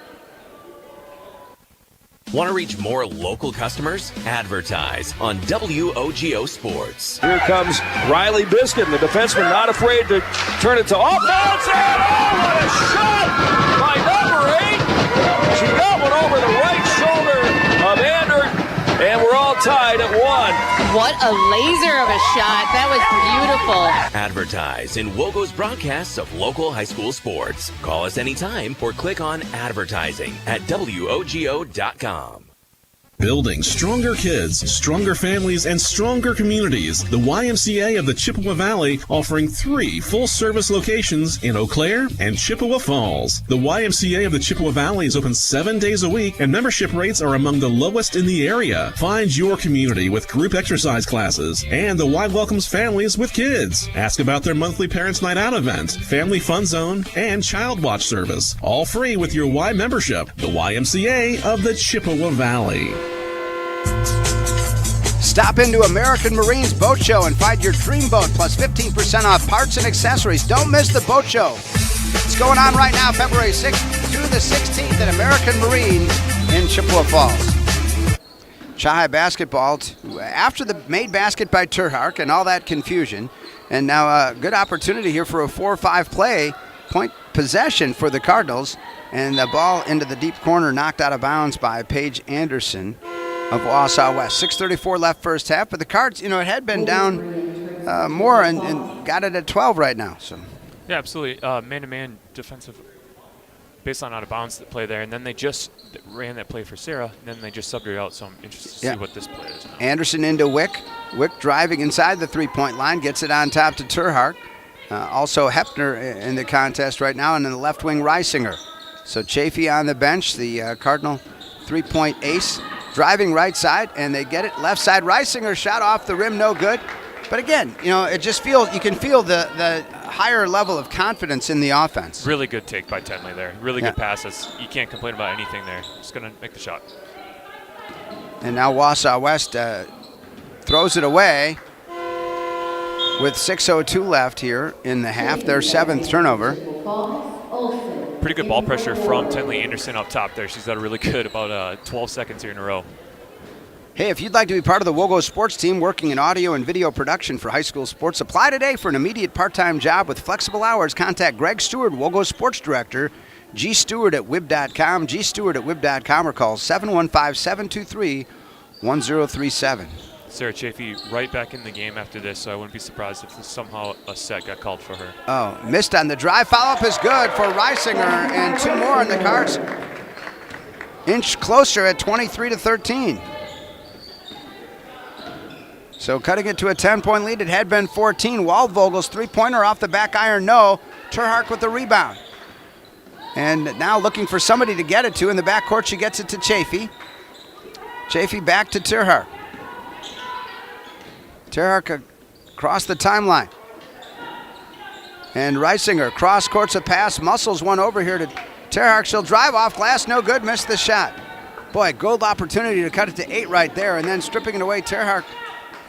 Want to reach more local customers? Advertise on WOGO Sports. Here comes Riley Biscuit, and the defenseman not afraid to turn it to offense. And what a shot by number 8. She got one over the right shoulder of Ander, and we're all tied at 1. What a laser of a shot. That was beautiful. Advertise in WOGO's broadcasts of local high school sports. Call us anytime or click on advertising at WOGO.com. Building stronger kids, stronger families, and stronger communities. The YMCA of the Chippewa Valley offering 3 full-service locations in Eau Claire and Chippewa Falls. The YMCA of the Chippewa Valley is open 7 days a week, and membership rates are among the lowest in the area. Find your community with group exercise classes, and the Y welcomes families with kids. Ask about their monthly Parents' Night Out event, Family Fun Zone, and Child Watch service. All free with your Y membership. The YMCA of the Chippewa Valley. Stop into American Marine's Boat Show and find your dream boat plus 15% off parts and accessories. Don't miss the boat show. It's going on right now, February 6th through the 16th at American Marine in Chippewa Falls. Chi basketball after the made basket by Terhark and all that confusion. And now a good opportunity here for a 4-5 play, point possession for the Cardinals. And the ball into the deep corner knocked out of bounds by Paige Anderson of Wausau West. 6:34 left first half, but the Cards, it had been down more and got it at 12 right now. So, yeah, absolutely. Man-to-man defensive based on out of bounds play there, and then they just ran that play for Sarah, and then they just subbed her out, so I'm interested to see what this play is now. Anderson into Wick. Wick driving inside the three-point line, gets it on top to Terhark. Also Hepner in the contest right now, and in the left wing, Reisinger. So Chafee on the bench, the Cardinal three-point ace. Driving right side, and they get it left side. Reisinger shot off the rim, no good. But again, it just feels, you can feel the higher level of confidence in the offense. Really good take by Tenley there. Really good passes. You can't complain about anything there. Just going to make the shot. And now Wausau West throws it away with 6:02 left here in the half. Their 7th turnover. Pretty good ball pressure from Tenley Anderson up top there. She's got a really good about 12 seconds here in a row. Hey, if you'd like to be part of the WOGO Sports team working in audio and video production for high school sports, apply today for an immediate part-time job with flexible hours. Contact Greg Stewart, WOGO Sports Director, gstewart@wib.com, gstewart@wib.com, or call 715-723-1037. Sarah Chafee right back in the game after this, so I wouldn't be surprised if somehow a set got called for her. Oh, missed on the drive. Follow-up is good for Reisinger, and 2 more, and the Cards inch closer at 23-13. So cutting it to a 10-point lead. It had been 14. Waldvogel's three-pointer off the back iron, no. Terhark with the rebound. And now looking for somebody to get it to. In the backcourt, she gets it to Chafee. Chafee back to Terhark. Terhark across the timeline. And Reisinger cross courts a pass, muscles one over here to Terhark. She'll drive off glass, no good, missed the shot. Boy, gold opportunity to cut it to 8 right there, and then stripping it away, Terhark,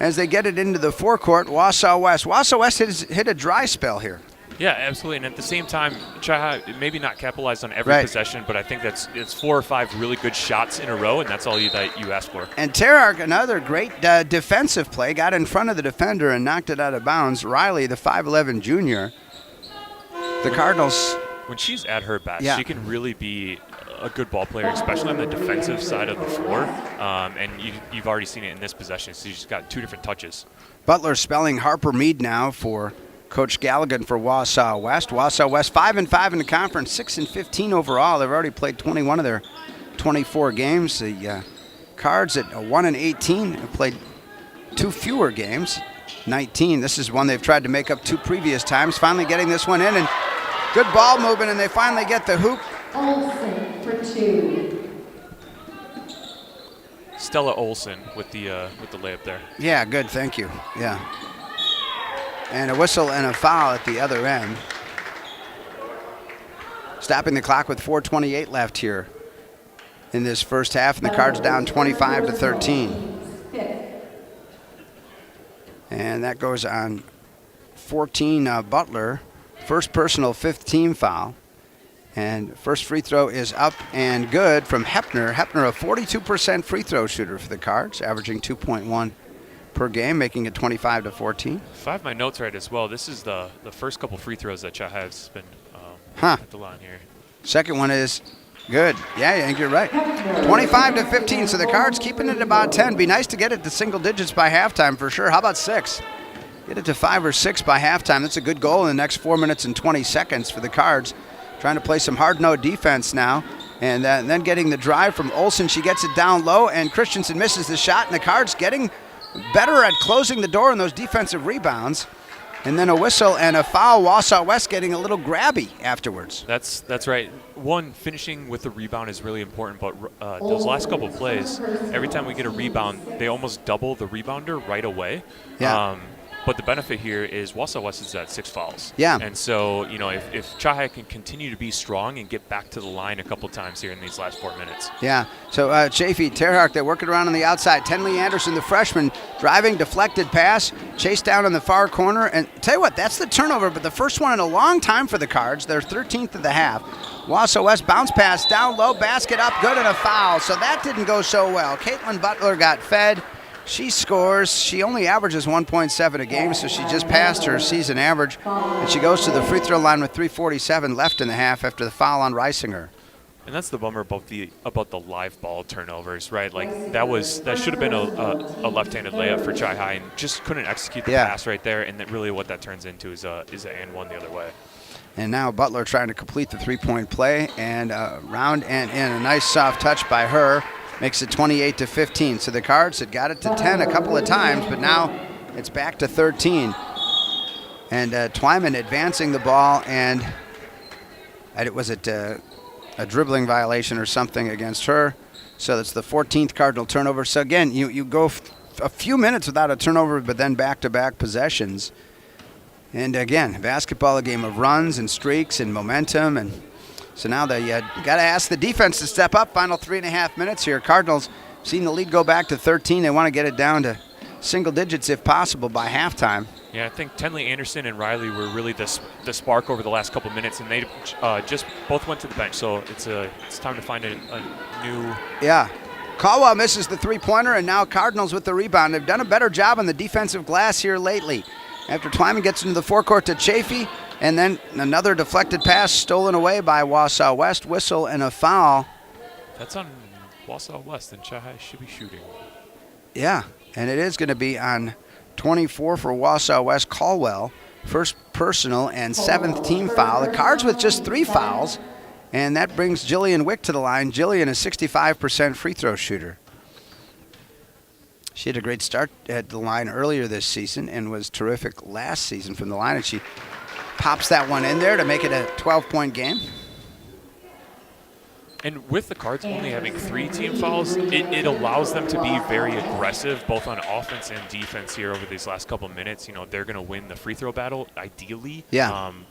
as they get it into the forecourt. Wausau West. Wausau West hit a dry spell here. Yeah, absolutely. And at the same time, Chai maybe not capitalized on every possession, but I think it's 4 or 5 really good shots in a row, and that's all that you ask for. And Terhark, another great defensive play, got in front of the defender and knocked it out of bounds. Riley, the 5'11 junior, the Cardinals. When she's at her best, she can really be a good ball player, especially on the defensive side of the floor. And you've already seen it in this possession. So she's got 2 different touches. Butler spelling Harper Mead now for Coach Galligan for Wausau West. Wausau West 5-5 in the conference, 6-15 overall. They've already played 21 of their 24 games. The Cards at 1-18 have played 2 fewer games, 19. This is one they've tried to make up 2 previous times. Finally getting this one in, and good ball movement, and they finally get the hoop. Olsen for 2. Stella Olsen with the layup there. Yeah, good, thank you. Yeah. And a whistle and a foul at the other end. Stopping the clock with 4:28 left here in this first half, and the Cards down 25-13. And that goes on 14 Butler. First personal, 5th team foul. And first free throw is up and good from Hepner. Hepner, a 42% free throw shooter for the Cards, averaging 2.1 per game, making it 25-14. If I have my notes right as well, this is the first couple free throws that Chahaiv's been at the line here. Second one is good. Yeah, I think you're right. 25-15, so the Cards keeping it about 10. Be nice to get it to single digits by halftime for sure. How about 6? Get it to 5 or 6 by halftime. That's a good goal in the next 4 minutes and 20 seconds for the Cards. Trying to play some hard-no defense now. And then getting the drive from Olsen. She gets it down low, and Christensen misses the shot, and the Cards getting better at closing the door on those defensive rebounds. And then a whistle and a foul. Wausau West getting a little grabby afterwards. That's right. One, finishing with the rebound is really important, but those last couple of plays, every time we get a rebound, they almost double the rebounder right away. Yeah. But the benefit here is Wausau West is at 6 fouls. Yeah. And so, if Chahai can continue to be strong and get back to the line a couple times here in these last 4 minutes. Yeah. So Chafee, Terhart, they're working around on the outside. Tenley Anderson, the freshman, driving, deflected pass, chased down in the far corner. And tell you what, that's the turnover, but the first one in a long time for the Cards. They're 13th of the half. Wausau West bounce pass down low, basket up, good, and a foul. So that didn't go so well. Caitlin Butler got fed. She scores. She only averages 1.7 a game, so she just passed her season average. And she goes to the free throw line with 3:47 left in the half after the foul on Reisinger. And that's the bummer about the live ball turnovers, right? Like that should have been a left-handed layup for Chai and just couldn't execute the pass right there. And that really what that turns into is an and one the other way. And now Butler trying to complete the three-point play and round and in. A nice soft touch by her. Makes it 28-15. So the Cards had got it to 10 a couple of times, but now it's back to 13. And Twyman advancing the ball, and was it a dribbling violation or something against her? So that's the 14th Cardinal turnover. So again, you go a few minutes without a turnover, but then back-to-back possessions. And again, basketball, a game of runs and streaks and momentum, and so now they got to ask the defense to step up. Final 3.5 minutes here. Cardinals seen the lead go back to 13. They want to get it down to single digits if possible by halftime. Yeah, I think Tenley Anderson and Riley were really the spark over the last couple minutes, and they just both went to the bench. So it's time to find a new. Yeah. Caldwell misses the three-pointer, and now Cardinals with the rebound. They've done a better job on the defensive glass here lately. After Twyman gets into the forecourt to Chafee, and then another deflected pass stolen away by Wausau West. Whistle and a foul. That's on Wausau West, and Chahai should be shooting. Yeah, and it is going to be on 24 for Wausau West. Caldwell, first personal and 7th team foul. The Cards with just 3 fouls, and that brings Jillian Wick to the line. Jillian, a 65% free throw shooter. She had a great start at the line earlier this season and was terrific last season from the line, and she pops that one in there to make it a 12-point game. And with the Cards only having 3 team fouls, it allows them to be very aggressive, both on offense and defense here over these last couple minutes. They're going to win the free throw battle, ideally,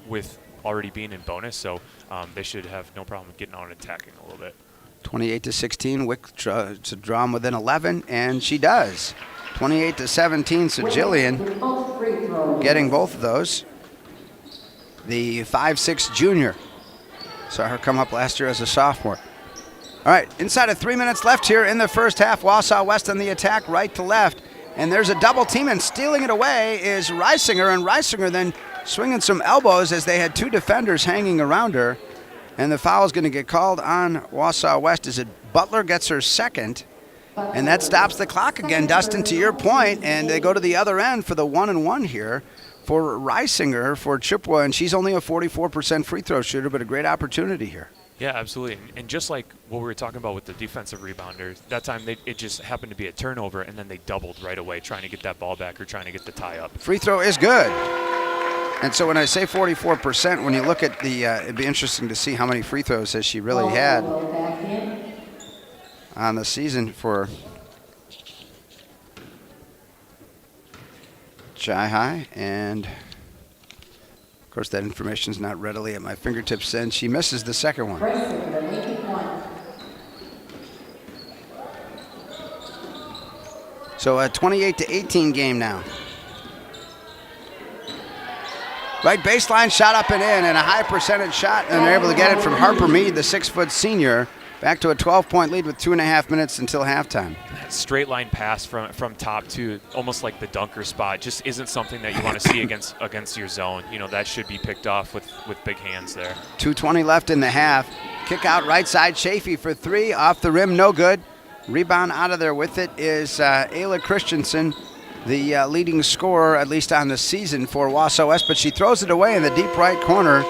with already being in bonus. So they should have no problem getting on and attacking a little bit. 28-16, Wick to draw them within 11, and she does. 28-17, so Jillian getting both of those. The 5'6" junior. Saw her come up last year as a sophomore. All right, inside of 3 minutes left here in the first half. Wausau West on the attack, right to left. And there's a double team, and stealing it away is Reisinger. And Reisinger then swinging some elbows as they had 2 defenders hanging around her. And the foul is going to get called on Wausau West as Butler gets her second. And that stops the clock again, Dustin, to your point. And they go to the other end for the 1-and-1 here for Reisinger for Chippewa. And she's only a 44% free throw shooter, but a great opportunity here. Yeah, absolutely. And just like what we were talking about with the defensive rebounder, that time it just happened to be a turnover, and then they doubled right away trying to get that ball back or trying to get the tie up. Free throw is good. And so when I say 44%, when you look at the, it'd be interesting to see how many free throws has she really had on the season for Chai. And of course that information is not readily at my fingertips, and she misses the second one. So a 28-18 game now. Right baseline, shot up and in, and a high percentage shot, and they're able to get it from Harper Mead, the 6-foot senior, back to a 12-point lead with 2.5 minutes until halftime. That straight line pass from top to almost like the dunker spot just isn't something that you want to see against your zone. You know, that should be picked off with big hands there. 2:20 left in the half. Kick out right side, Chafee for three, off the rim, no good. Rebound out of there with it is Ayla Christensen, the leading scorer, at least on the season for Wausau West, but she throws it away in the deep right corner,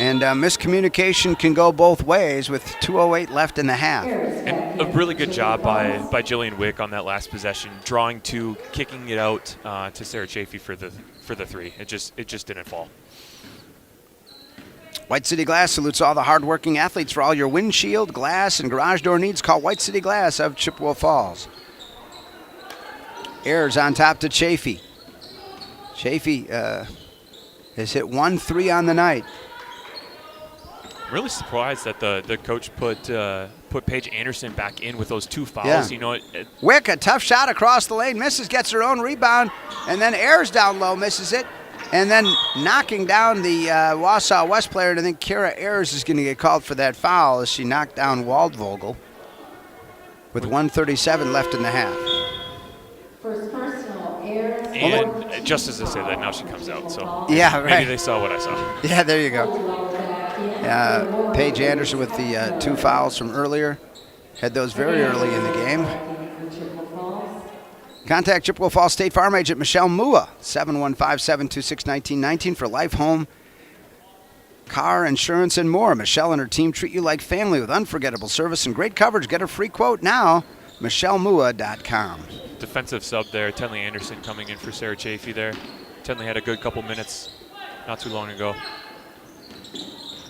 and miscommunication can go both ways with 2:08 left in the half. And a really good job by Jillian Wick on that last possession, drawing two, kicking it out to Sarah Chafee for the three. It just didn't fall. White City Glass salutes all the hardworking athletes. For all your windshield, glass, and garage door needs, call White City Glass of Chippewa Falls. Ayers on top to Chafee. Chafee has hit 1 3 on the night. I'm really surprised that the coach put Paige Anderson back in with those 2 fouls. Yeah. You know, Wick, a tough shot across the lane, misses, gets her own rebound, and then Ayers down low, misses it. And then knocking down the Wausau West player, and I think Kara Ayers is going to get called for that foul as she knocked down Waldvogel with 1:37 left in the half. First personal, Ayers. And just as I say that, now she comes out. So yeah, right. Maybe they saw what I saw. Yeah, there you go. Paige Anderson with the 2 fouls from earlier. Had those very early in the game. Contact Chippewa Falls State Farm agent Michelle Mua, 715-726-1919 for life, home, car, insurance, and more. Michelle and her team treat you like family with unforgettable service and great coverage. Get a free quote now, michellemua.com. Defensive sub there, Tenley Anderson coming in for Sarah Chafee there. Tenley had a good couple minutes not too long ago.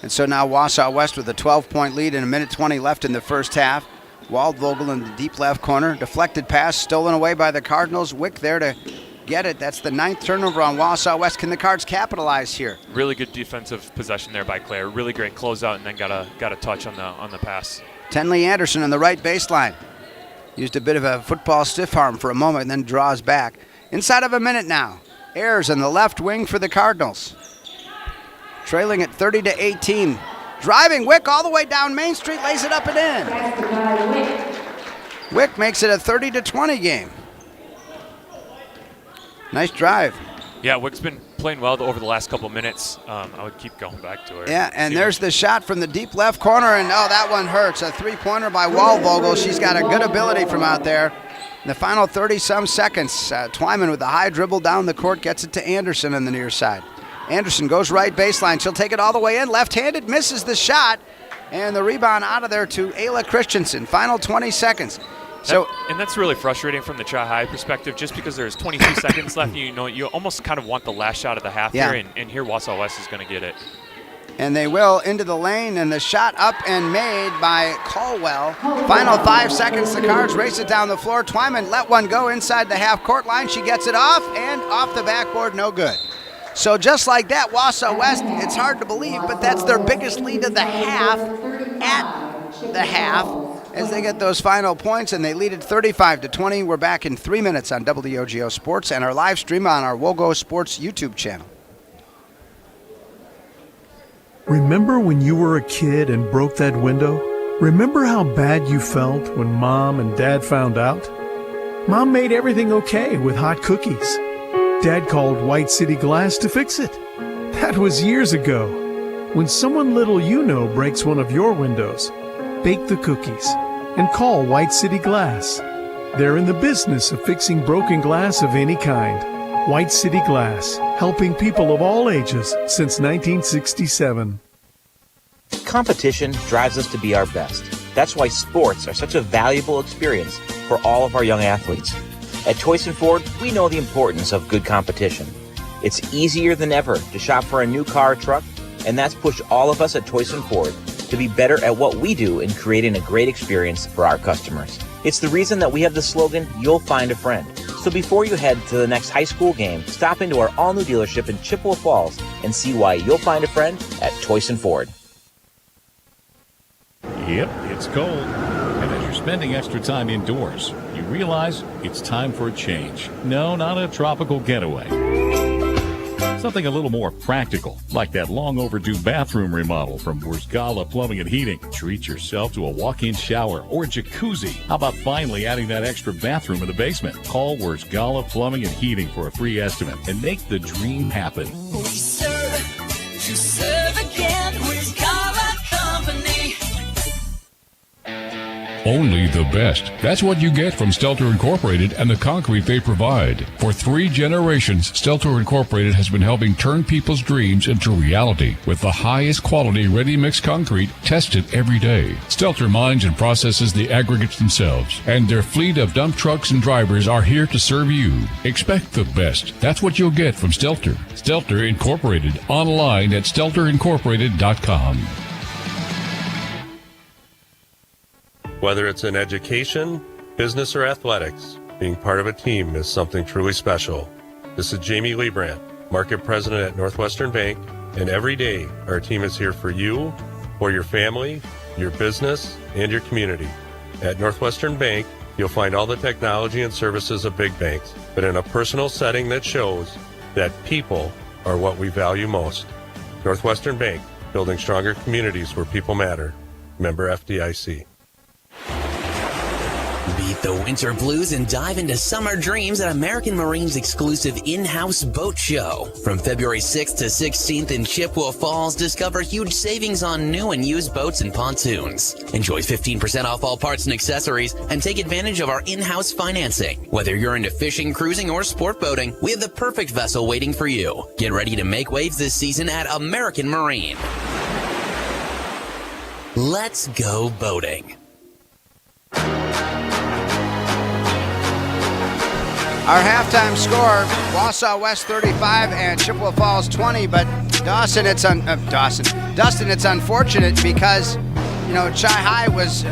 And so now Wausau West with a 12-point lead and 1:20 left in the first half. Waldvogel in the deep left corner. Deflected pass stolen away by the Cardinals. Wick there to get it. That's the 9th turnover on Wausau West. Can the Cards capitalize here? Really good defensive possession there by Claire. Really great closeout, and then got a touch on the pass. Tenley Anderson on the right baseline. Used a bit of a football stiff arm for a moment and then draws back. Inside of a minute now. Ayers on the left wing for the Cardinals. Trailing at 30-18. Driving Wick all the way down Main Street, lays it up and in. Wick makes it a 30-20 game. Nice drive. Yeah, Wick's been playing well over the last couple minutes. I would keep going back to her. Yeah, and there's the shot from the deep left corner, and oh, that one hurts. A 3-pointer by Waldvogel. She's got a good ability from out there. In the final 30-some seconds, Twyman with a high dribble down the court gets it to Anderson on the near side. Anderson goes right baseline. She'll take it all the way in. Left-handed, misses the shot. And the rebound out of there to Ayla Christensen. Final 20 seconds. And that's really frustrating from the Chi-High perspective, just because there's 22 seconds left. You know, you almost kind of want the last shot of the half here, and here Wausau West is going to get it. And they will into the lane, and the shot up and made by Caldwell. Final 5 seconds, the Cards race it down the floor. Twyman let one go inside the half-court line. She gets it off, and off the backboard, no good. So just like that, Wausau West, it's hard to believe, but that's their biggest lead of the half at the half as they get those final points, and they lead it 35-20. We're back in 3 minutes on WOGO Sports and our live stream on our WOGO Sports YouTube channel. Remember when you were a kid and broke that window? Remember how bad you felt when Mom and Dad found out? Mom made everything okay with hot cookies. Dad called White City Glass to fix it. That was years ago. When someone little you know breaks one of your windows, bake the cookies and call White City Glass. They're in the business of fixing broken glass of any kind. White City Glass, helping people of all ages since 1967. Competition drives us to be our best. That's why sports are such a valuable experience for all of our young athletes. At Toyson Ford, we know the importance of good competition. It's easier than ever to shop for a new car or truck, and that's pushed all of us at Toyson Ford to be better at what we do in creating a great experience for our customers. It's the reason that we have the slogan, "You'll find a friend." So before you head to the next high school game, stop into our all-new dealership in Chippewa Falls and see why you'll find a friend at Toyson Ford. Yep, it's cold. And as you're spending extra time indoors, you realize it's time for a change. No, not a tropical getaway. Something a little more practical, like that long overdue bathroom remodel from Wurzgala Plumbing and Heating. Treat yourself to a walk-in shower or a jacuzzi. How about finally adding that extra bathroom in the basement? Call Wurzgala Plumbing and Heating for a free estimate and make the dream happen. We serve to serve again. We've got a company. Only the best. That's what you get from Stelter Incorporated and the concrete they provide. For 3 generations, Stelter Incorporated has been helping turn people's dreams into reality with the highest quality ready-mix concrete tested every day. Stelter mines and processes the aggregates themselves, and their fleet of dump trucks and drivers are here to serve you. Expect the best. That's what you'll get from Stelter. Stelter Incorporated, online at stelterincorporated.com. Whether it's in education, business, or athletics, being part of a team is something truly special. This is Jamie Leibrandt, Market President at Northwestern Bank, and every day our team is here for you, for your family, your business, and your community. At Northwestern Bank, you'll find all the technology and services of big banks, but in a personal setting that shows that people are what we value most. Northwestern Bank, building stronger communities where people matter. Member FDIC. Beat the winter blues and dive into summer dreams at American Marine's exclusive in-house boat show. From February 6th to 16th in Chippewa Falls, discover huge savings on new and used boats and pontoons. Enjoy 15% off all parts and accessories and take advantage of our in-house financing. Whether you're into fishing, cruising, or sport boating, we have the perfect vessel waiting for you. Get ready to make waves this season at American Marine. Let's go boating. Our halftime score, Wausau West 35 and Chippewa Falls 20, but Dustin, it's unfortunate because, Chi High was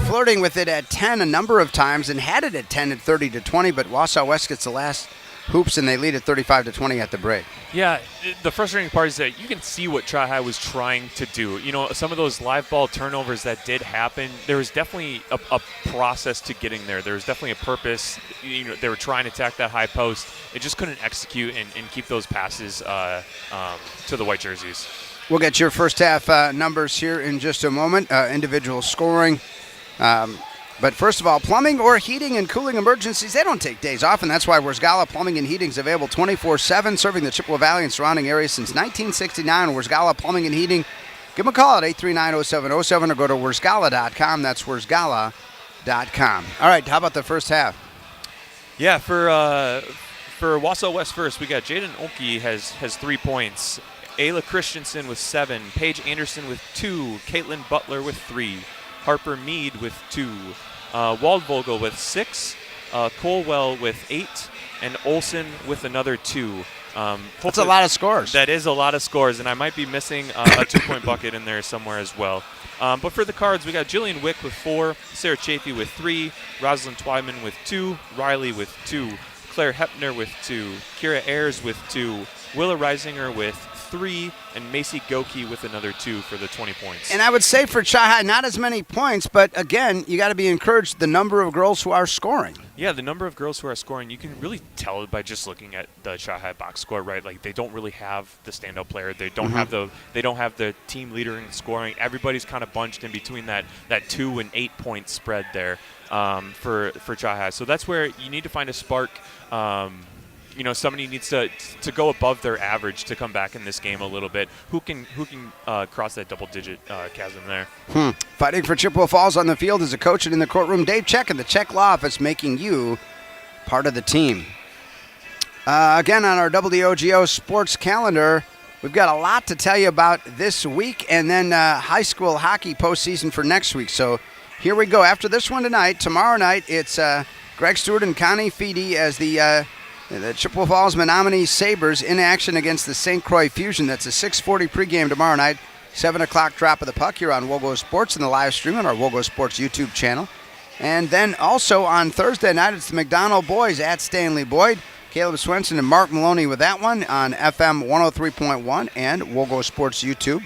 flirting with it at 10 a number of times and had it at 10 at 30-20, but Wausau West gets the last hoops and they lead at 35-20 at the break. Yeah, the frustrating part is that you can see what Tri-High was trying to do. Some of those live ball turnovers that did happen, there was definitely a process to getting there. There was definitely a purpose. They were trying to attack that high post. They just couldn't execute and keep those passes to the white jerseys. We'll get your first half numbers here in just a moment, individual scoring. But first of all, plumbing or heating and cooling emergencies, they don't take days off, and that's why Wurzgala Plumbing and Heating is available 24/7, serving the Chippewa Valley and surrounding areas since 1969. Wurzgala Plumbing and Heating. Give them a call at 839-0707 or go to wurzgala.com. That's wurzgala.com. All right, how about the first half? Yeah, for Wausau West first, we got Jaden Oki has 3 points. Ayla Christensen with 7, Paige Anderson with 2, Caitlin Butler with 3, Harper Mead with 2, Waldvogel with 6, Colwell with 8, and Olson with another 2. That's a lot of scores. That is a lot of scores, and I might be missing a 2-point bucket in there somewhere as well. But for the Cards, we got Jillian Wick with 4, Sarah Chafee with 3, Rosalind Twyman with 2, Riley with 2, Claire Hepner with 2, Kira Ayers with 2, Willa Reisinger with 3, and Macy Goki with another 2 for the 20 points. And I would say for Chi-High, not as many points, but again, you got to be encouraged the number of girls who are scoring. Yeah, the number of girls who are scoring, you can really tell by just looking at the Chi-High box score, right? Like they don't really have the standout player. They don't have the team leader in scoring. Everybody's kind of bunched in between that 2 and 8 point spread there for Chi-High. So that's where you need to find a spark. Somebody needs to go above their average to come back in this game a little bit. Who can cross that double-digit chasm there? Fighting for Chippewa Falls on the field is a coach and in the courtroom, Dave Check in the Check Law Office, making you part of the team. Again, on our WOGO Sports calendar, we've got a lot to tell you about this week and then high school hockey postseason for next week. So here we go. After this one tonight, tomorrow night, it's Greg Stewart and Connie Feedy as the Chippewa Falls Menominee Sabres in action against the St. Croix Fusion. That's a 6:40 pregame tomorrow night, 7 o'clock drop of the puck here on WOGO Sports and the live stream on our WOGO Sports YouTube channel. And then also on Thursday night, it's the McDonald boys at Stanley Boyd. Caleb Swenson and Mark Maloney with that one on FM 103.1 and WOGO Sports YouTube.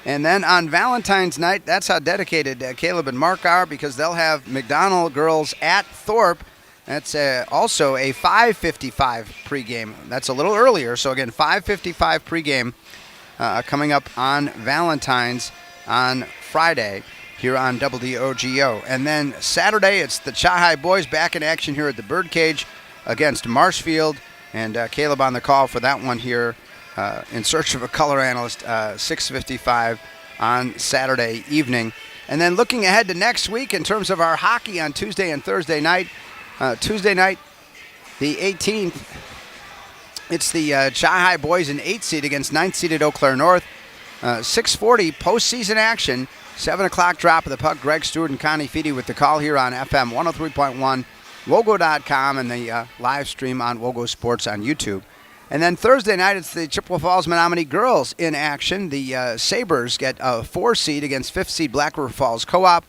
And then on Valentine's night, that's how dedicated Caleb and Mark are, because they'll have McDonald girls at Thorpe That's also a 5:55 pregame. That's a little earlier. So again, 5:55 pregame coming up on Valentine's on Friday here on WOGO. And then Saturday, it's the Chahai boys back in action here at the Birdcage against Marshfield. And Caleb on the call for that one here in search of a color analyst, 6:55 on Saturday evening. And then looking ahead to next week in terms of our hockey on Tuesday and Thursday night. Tuesday night, the 18th, it's the Chahai boys in 8th seed against 9th seeded Eau Claire North. 6:40 postseason action, 7 o'clock drop of the puck. Greg Stewart and Connie Feedy with the call here on FM 103.1, WOGO.com, and the live stream on WOGO Sports on YouTube. And then Thursday night, it's the Chippewa Falls Menominee girls in action. The Sabres get a 4 seed against 5th seed Black River Falls Co-op.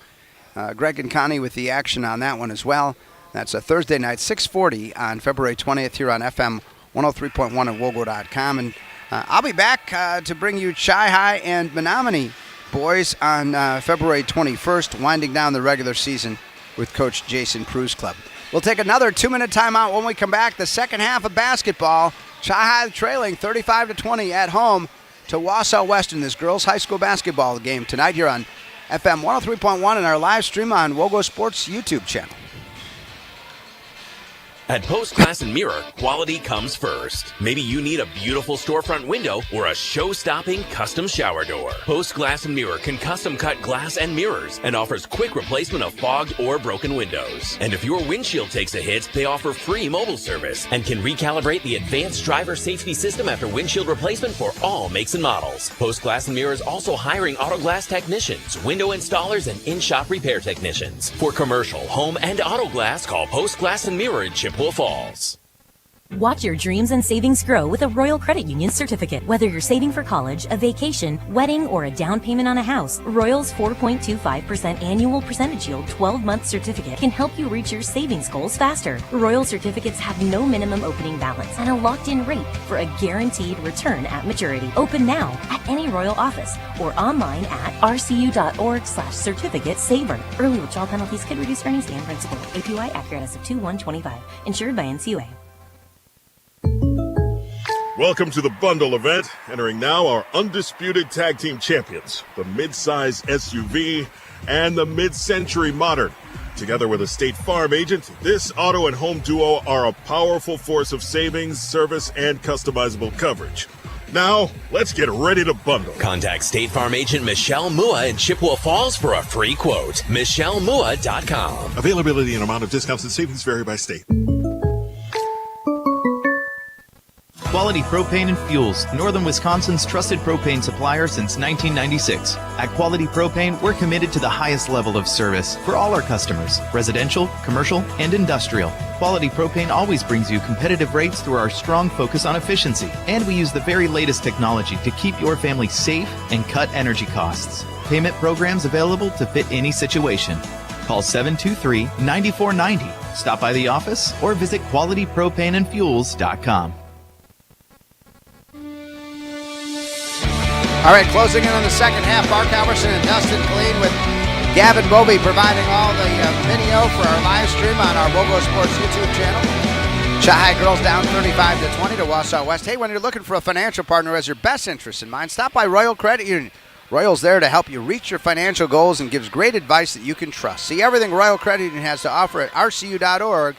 Greg and Connie with the action on that one as well. That's a Thursday night, 6:40 on February 20th here on FM 103.1 and WOGO.com. And I'll be back to bring you Chahai and Menominee boys on February 21st, winding down the regular season with Coach Jason Cruz Club. We'll take another 2-minute timeout when we come back. The second half of basketball, Chahai trailing 35-20 at home to Wausau West in this girls' high school basketball game tonight here on FM 103.1 and our live stream on WOGO Sports YouTube channel. At Post Glass and Mirror, quality comes first. Maybe you need a beautiful storefront window or a show-stopping custom shower door. Post Glass and Mirror can custom cut glass and mirrors and offers quick replacement of fogged or broken windows. And if your windshield takes a hit, they offer free mobile service and can recalibrate the advanced driver safety system after windshield replacement for all makes and models. Post Glass and Mirror is also hiring auto glass technicians, window installers, and in-shop repair technicians. For commercial, home, and auto glass, call Post Glass and Mirror in Chippewa Falls. Watch your dreams and savings grow with a Royal Credit Union certificate. Whether you're saving for college, a vacation, wedding, or a down payment on a house, Royal's 4.25% annual percentage yield 12-month certificate can help you reach your savings goals faster. Royal certificates have no minimum opening balance and a locked-in rate for a guaranteed return at maturity. Open now at any Royal office or online at rcu.org/certificate saver. Early withdrawal penalties could reduce earnings and principal. APY accurate as of 2/1/25. Insured by NCUA. Welcome to the bundle event. Entering now our undisputed tag team champions, the mid-size SUV and the mid-century modern. Together with a State Farm agent, this auto and home duo are a powerful force of savings, service, and customizable coverage. Now, let's get ready to bundle. Contact State Farm agent Michelle Mua in Chippewa Falls for a free quote. MichelleMua.com. Availability and amount of discounts and savings vary by state. Quality Propane and Fuels, Northern Wisconsin's trusted propane supplier since 1996. At Quality Propane, we're committed to the highest level of service for all our customers, residential, commercial, and industrial. Quality Propane always brings you competitive rates through our strong focus on efficiency, and we use the very latest technology to keep your family safe and cut energy costs. Payment programs available to fit any situation. Call 723-9490. Stop by the office or visit qualitypropaneandfuels.com. All right, closing in on the second half, Mark Alverson and Dustin Killeen with Gavin Bovey providing all the video for our live stream on our WOGO Sports YouTube channel. Chahai girls down 35-20 to Wausau West. Hey, when you're looking for a financial partner who has your best interests in mind, stop by Royal Credit Union. Royal's there to help you reach your financial goals and gives great advice that you can trust. See everything Royal Credit Union has to offer at rcu.org.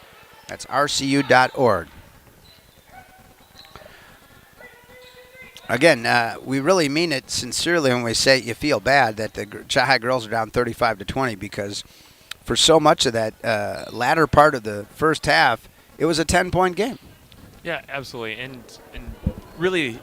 That's rcu.org. Again, we really mean it sincerely when we say you feel bad that the Chahai girls are down 35-20 because for so much of that latter part of the first half, it was a 10-point game. Yeah, absolutely. And really,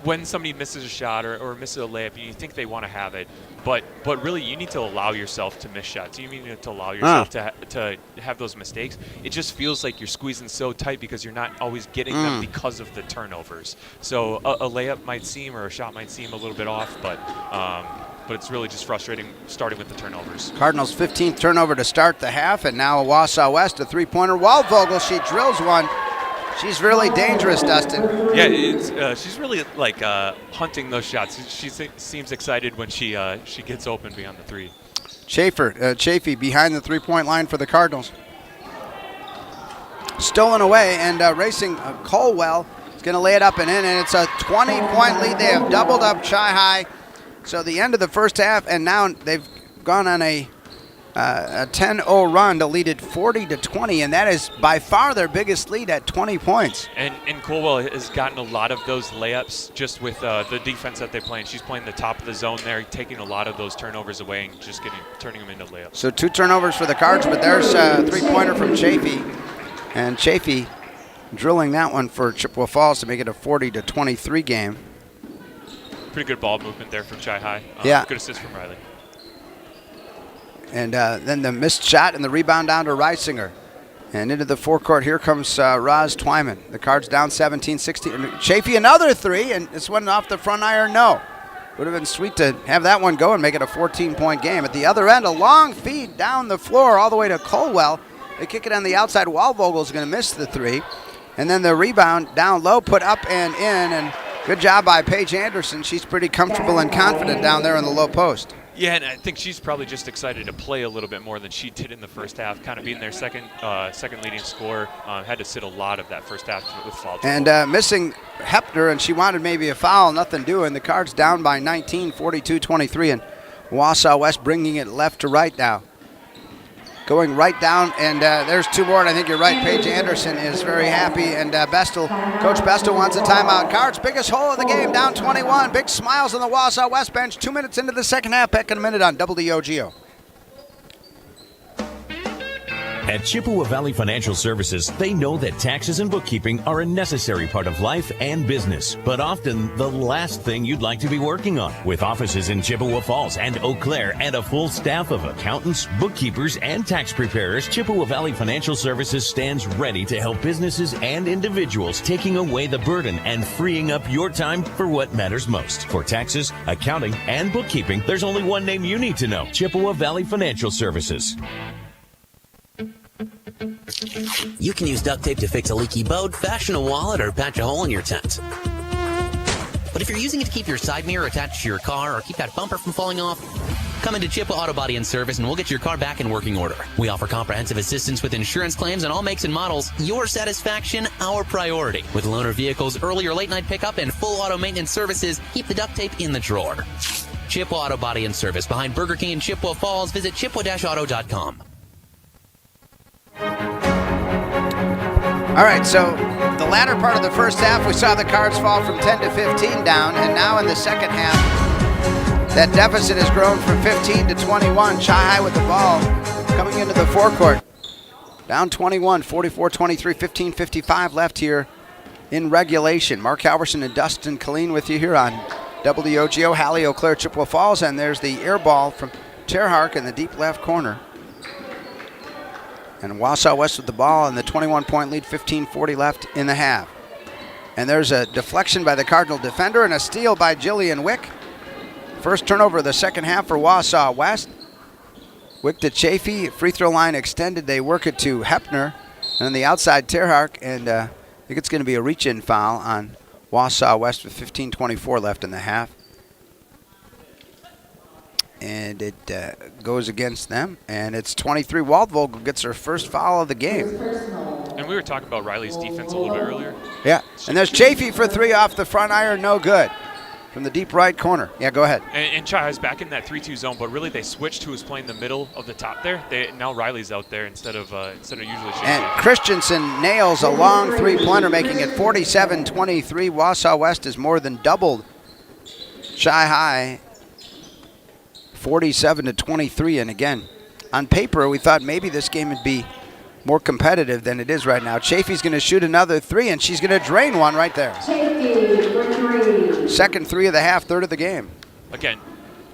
when somebody misses a shot or misses a layup, you think they want to have it. But really, you need to allow yourself to miss shots. You need to allow yourself to have those mistakes. It just feels like you're squeezing so tight because you're not always getting them because of the turnovers. So a layup might seem or a shot might seem a little bit off, but it's really just frustrating starting with the turnovers. Cardinals' 15th turnover to start the half, and now Wausau West, a three-pointer. Waldvogel, she drills one. She's really dangerous, Dustin. Yeah, she's really like hunting those shots. She seems excited when she gets open beyond the three. Chafee behind the three-point line for the Cardinals. stolen away, and racing Colwell is going to lay it up and in, and it's a 20-point lead. They have doubled up Chi-High. So the end of the first half, and now they've gone on a 10-0 run to lead it 40-20, and that is by far their biggest lead at 20 points. And Colwell has gotten a lot of those layups just with the defense that they play. And she's playing the top of the zone there, taking a lot of those turnovers away and just turning them into layups. So 2 turnovers for the Cards, but there's a 3-pointer from Chafee, and Chafee drilling that one for Chippewa Falls to make it a 40-23 game. Pretty good ball movement there from Chi-High. Yeah. Good assist from Riley. And then the missed shot and the rebound down to Reisinger. And into the forecourt, here comes Roz Twyman. The Cards down 17-16. Chafee another 3, and this one off the front iron, no. Would have been sweet to have that one go and make it a 14-point game. At the other end, a long feed down the floor all the way to Colwell. They kick it on the outside. Waldvogel's going to miss the 3. And then the rebound down low, put up and in. And good job by Paige Anderson. She's pretty comfortable and confident down there in the low post. Yeah, and I think she's probably just excited to play a little bit more than she did in the first half, kind of being their second leading scorer. Had to sit a lot of that first half with foul trouble. And missing Hepner, and she wanted maybe a foul, nothing doing. The Cards down by 19, 42-23, and Wausau West bringing it left to right now. Going right down, and there's 2 more, and I think you're right. Paige Anderson is very happy, and Coach Bestel wants a timeout. Cards, biggest hole of the game, down 21. Big smiles on the Wausau West bench. 2 minutes into the second half, back in a minute on WOGO. At Chippewa Valley Financial Services, they know that taxes and bookkeeping are a necessary part of life and business, but often the last thing you'd like to be working on. With offices in Chippewa Falls and Eau Claire and a full staff of accountants, bookkeepers, and tax preparers, Chippewa Valley Financial Services stands ready to help businesses and individuals, taking away the burden and freeing up your time for what matters most. For taxes, accounting, and bookkeeping, there's only one name you need to know: Chippewa Valley Financial Services. You can use duct tape to fix a leaky boat, fashion a wallet, or patch a hole in your tent. But if you're using it to keep your side mirror attached to your car or keep that bumper from falling off, come into Chippewa Auto Body and Service and we'll get your car back in working order. We offer comprehensive assistance with insurance claims on all makes and models. Your satisfaction, our priority. With loaner vehicles, early or late night pickup, and full auto maintenance services, keep the duct tape in the drawer. Chippewa Auto Body and Service behind Burger King in Chippewa Falls. Visit chippewa-auto.com. All right, so the latter part of the first half, we saw the Cards fall from 10 to 15 down, and now in the second half, that deficit has grown from 15 to 21. Chi-High with the ball coming into the forecourt. Down 21, 44-23, 15:55 left here in regulation. Mark Halverson and Dustin Killeen with you here on WOGO, Hallie, Eau Claire, Chippewa Falls, and there's the air ball from Terhark in the deep left corner. And Wausau West with the ball and the 21-point lead, 15:40 left in the half. And there's a deflection by the Cardinal defender and a steal by Jillian Wick. First turnover of the second half for Wausau West. Wick to Chafee, free throw line extended. They work it to Hepner. And on the outside, Terhark, and I think it's going to be a reach-in foul on Wausau West with 15:24 left in the half. And it goes against them, and it's 23. Waldvogel gets her first foul of the game. And we were talking about Riley's defense a little bit earlier. Yeah, and there's Chafee for 3 off the front iron, no good. From the deep right corner. Yeah, go ahead. And Chi-High's back in that 3-2 zone, but really they switched who was playing the middle of the top there. Now Riley's out there instead of usually Chafee. And Christensen nails a long three-pointer, making it 47-23. Wausau West has more than doubled Chi-High. 47-23, and again, on paper, we thought maybe this game would be more competitive than it is right now. Chafee's going to shoot another 3, and she's going to drain one right there. Second 3 of the half, third of the game. Again,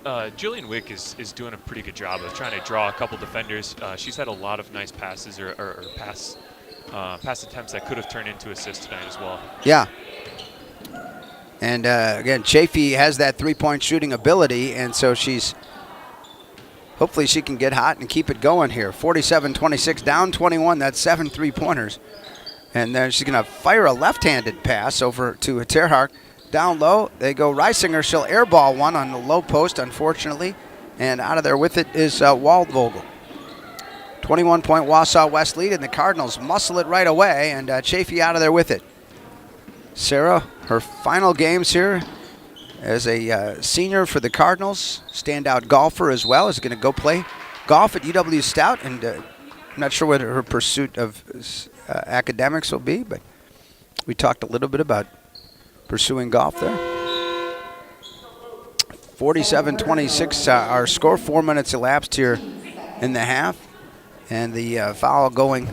Jillian Wick is doing a pretty good job of trying to draw a couple defenders. She's had a lot of nice passes or pass attempts that could have turned into assists tonight as well. Yeah. And again, Chafee has that three-point shooting ability, and so hopefully she can get hot and keep it going here. 47-26, down 21. That's 7 3-pointers. And then she's going to fire a left-handed pass over to Terhark. Down low, they go Reisinger. She'll airball one on the low post, unfortunately. And out of there with it is Waldvogel. 21-point Wausau West lead, and the Cardinals muscle it right away, and Chafee out of there with it. Sarah, her final games here as a senior for the Cardinals, standout golfer as well, is going to go play golf at UW Stout, and I'm not sure what her pursuit of academics will be, but we talked a little bit about pursuing golf there. 47-26 our score. 4 minutes elapsed here in the half, and the foul going.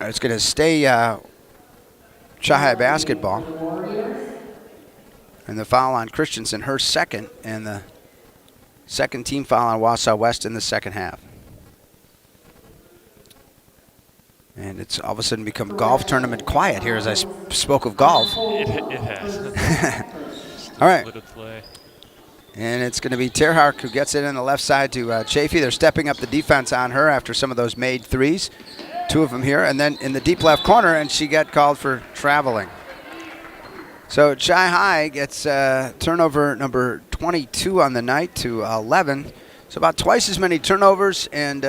It's going to stay Chai basketball. And the foul on Christensen, her second, and the second team foul on Wausau West in the second half. And it's all of a sudden become golf tournament quiet here as I spoke of golf. It has. All right. Little play. And it's going to be Terhark who gets it in the left side to Chafee. They're stepping up the defense on her after some of those made threes. 2 of them here. And then in the deep left corner, and she got called for traveling. So Chi High gets turnover number 22 on the night to 11. So about twice as many turnovers, and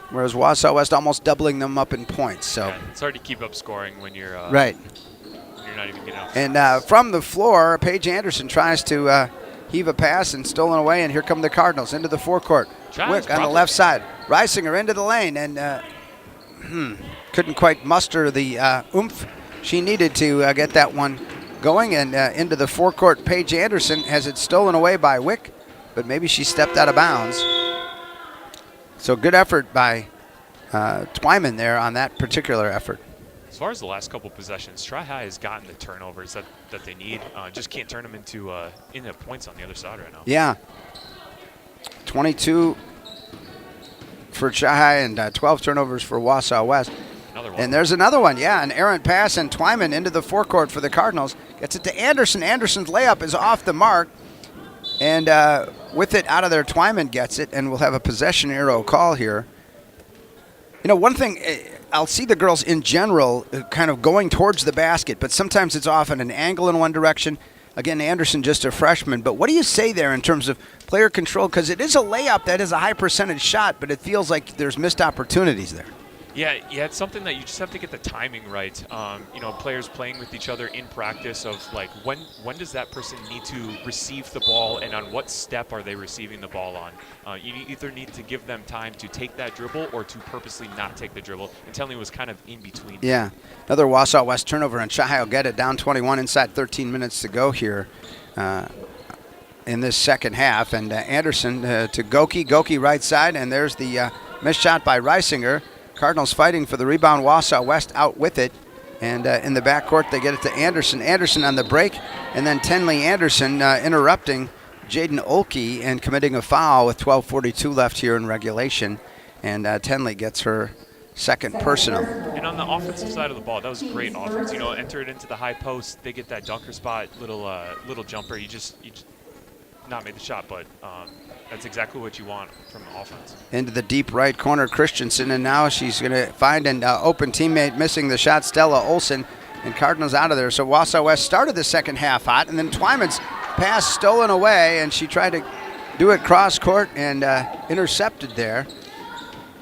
whereas Wausau West almost doubling them up in points. So yeah, it's hard to keep up scoring when you're right. When you're not even getting out. And from the floor, Paige Anderson tries to heave a pass and stolen away, and here come the Cardinals into the forecourt. Wick on the left side. Reisinger into the lane, and couldn't quite muster the oomph she needed to get that one going, and into the forecourt. Paige Anderson has it stolen away by Wick, but maybe she stepped out of bounds. So good effort by Twyman there on that particular effort. As far as the last couple possessions, Tri-High has gotten the turnovers that they need. Just can't turn them into points on the other side right now. Yeah. 22 for Tri-High and 12 turnovers for Wausau West. And there's another one, yeah, an errant pass, and Twyman into the forecourt for the Cardinals. Gets it to Anderson. Anderson's layup is off the mark. And with it out of there, Twyman gets it, and we'll have a possession arrow call here. You know, one thing, I'll see the girls in general kind of going towards the basket, but sometimes it's off at an angle in one direction. Again, Anderson just a freshman. But what do you say there in terms of player control? Because it is a layup that is a high percentage shot, but it feels like there's missed opportunities there. Yeah, it's something that you just have to get the timing right. Players playing with each other in practice of like when does that person need to receive the ball, and on what step are they receiving the ball on? You either need to give them time to take that dribble or to purposely not take the dribble. And Tenley was kind of in between. Yeah, another Wausau West turnover, and Chai will get it down 21 inside 13 minutes to go here in this second half. And Anderson to Goki. Goki right side, and there's the missed shot by Reisinger. Cardinals fighting for the rebound. Wausau West out with it. And in the backcourt, they get it to Anderson. Anderson on the break. And then Tenley Anderson interrupting Jaden Olkey and committing a foul with 12:42 left here in regulation. And Tenley gets her second personal. And on the offensive side of the ball, that was great offense. Enter it into the high post. They get that dunker spot, little jumper. You just not made the shot, but that's exactly what you want from offense. Into the deep right corner, Christensen, and now she's going to find an open teammate missing the shot, Stella Olsen, and Cardinals out of there. So Wausau West started the second half hot, and then Twyman's pass stolen away, and she tried to do it cross court and intercepted there.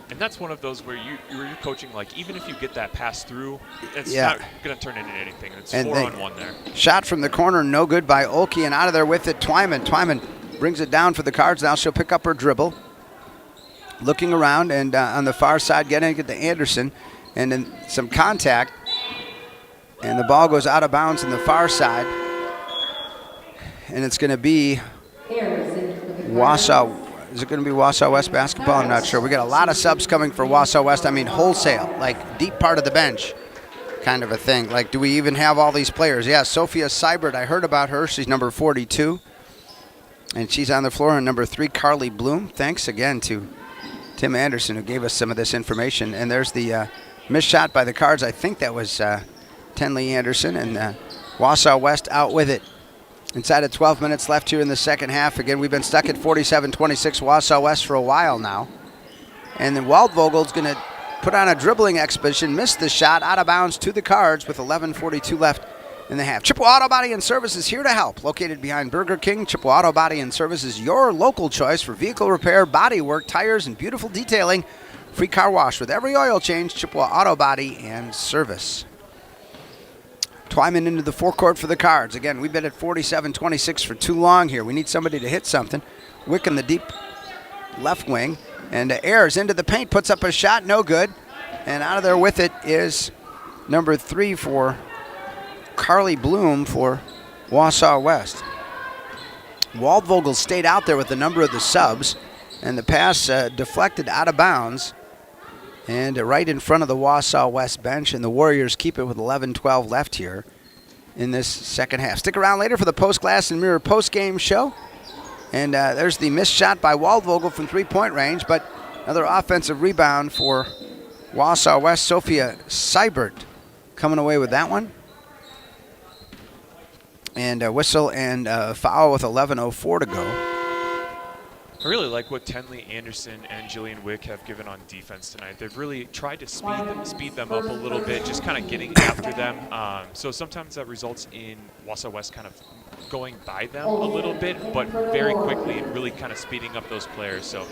And that's one of those where you're coaching, like, even if you get that pass through, it's not going to turn into anything. It's 4-on-1 there. Shot from the corner, no good by Olkey, and out of there with it, Twyman. Twyman brings it down for the Cards. Now she'll pick up her dribble. Looking around, and on the far side, getting it to Anderson, and then some contact. And the ball goes out of bounds on the far side. And it's going to be Wausau. Is it going to be Wausau West basketball? I'm not sure. We got a lot of subs coming for Wausau West. I mean, wholesale, like deep part of the bench kind of a thing. Like, do we even have all these players? Yeah, Sophia Seibert, I heard about her. She's number 42. And she's on the floor. And number 3, Carly Bloom. Thanks again to Tim Anderson, who gave us some of this information. And there's the missed shot by the Cards. I think that was Tenley Anderson. And Wausau West out with it. Inside of 12 minutes left here in the second half. Again, we've been stuck at 47-26 Wausau West for a while now. And then Waldvogel's going to put on a dribbling expedition, missed the shot, out of bounds to the Cards with 11:42 left in the half. Chippewa Auto Body and Service is here to help. Located behind Burger King, Chippewa Auto Body and Service is your local choice for vehicle repair, body work, tires, and beautiful detailing. Free car wash with every oil change. Chippewa Auto Body and Service. Twyman into the forecourt for the Cards. Again, we've been at 47-26 for too long here. We need somebody to hit something. Wick in the deep left wing. And Ayers into the paint, puts up a shot, no good. And out of there with it is number 3 for Carly Bloom for Wausau West. Waldvogel stayed out there with a number of the subs, and the pass deflected out of bounds and right in front of the Wausau West bench, and the Warriors keep it with 11-12 left here in this second half. Stick around later for the Post Glass and Mirror post-game show. And there's the missed shot by Waldvogel from three-point range, but another offensive rebound for Wausau West. Sophia Seibert coming away with that one. And a whistle and a foul with 11:04 to go. I really like what Tenley Anderson and Jillian Wick have given on defense tonight. They've really tried to speed them up a little bit, just kind of getting after them. So sometimes that results in Wausau West kind of going by them a little bit, but very quickly and really kind of speeding up those players. So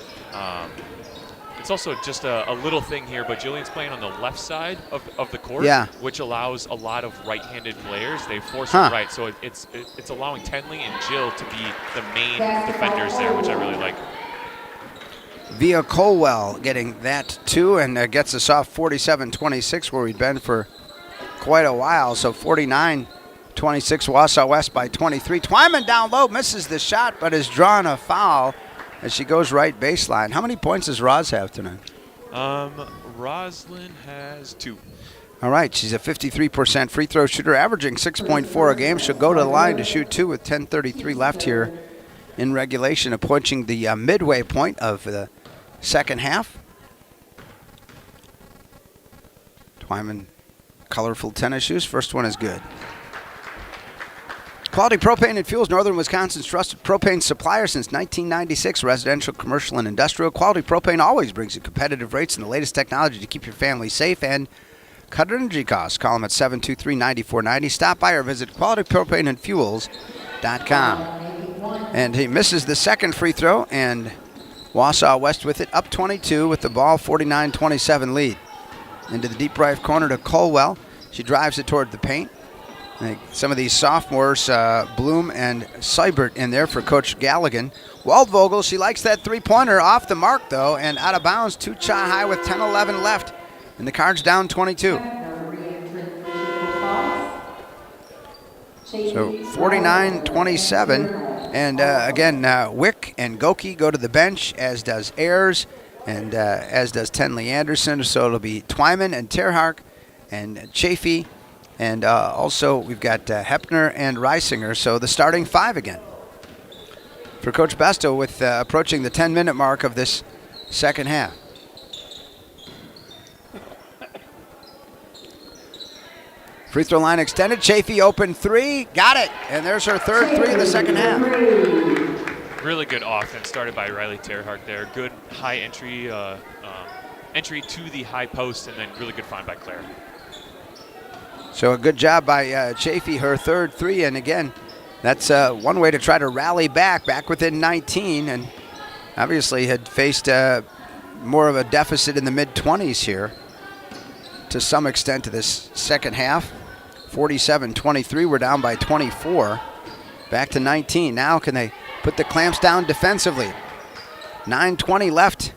it's also just a little thing here, but Jillian's playing on the left side of the court, which allows a lot of right-handed players. They force it right, so it's allowing Tenley and Jill to be the main defenders there, which I really like. Via Colwell getting that too, and gets us off 47-26, where we've been for quite a while. So 49-26, Wausau West by 23. Twyman down low, misses the shot, but has drawn a foul as she goes right baseline. How many points does Roz have tonight? Roslyn has 2. All right, she's a 53% free throw shooter, averaging 6.4 a game. She'll go to the line to shoot 2 with 10:33 left here in regulation, approaching the midway point of the second half. Twyman, colorful tennis shoes. First one is good. Quality Propane and Fuels, Northern Wisconsin's trusted propane supplier since 1996, residential, commercial, and industrial. Quality Propane always brings you competitive rates and the latest technology to keep your family safe and cut energy costs. Call them at 723-9490. Stop by or visit qualitypropaneandfuels.com. And he misses the second free throw, and Wausau West with it, up 22 with the ball, 49-27 lead. Into the deep right corner to Colwell. She drives it toward the paint. Some of these sophomores, Bloom and Seibert in there for Coach Galligan. Waldvogel, she likes that three-pointer, off the mark though, and out of bounds to Chahai with 10-11 left. And the Cards down 22. So 49-27. And again, Wick and Goki go to the bench, as does Ayers, and as does Tenley Anderson. So it'll be Twyman and Terhark and Chafee. And also we've got Hepner and Reisinger. So the starting 5 again for Coach Besto, with approaching the 10-minute mark of this second half. Free throw line extended. Chafee open 3. Got it. And there's her third 3 in the second half. Really good offense started by Riley Terhark there. Good high entry entry to the high post, and then really good find by Claire. So a good job by Chafee, her third 3. And again, that's one way to try to rally back within 19. And obviously had faced more of a deficit in the mid-20s here to some extent to this second half. 47-23, we're down by 24. Back to 19. Now can they put the clamps down defensively? 9:20 left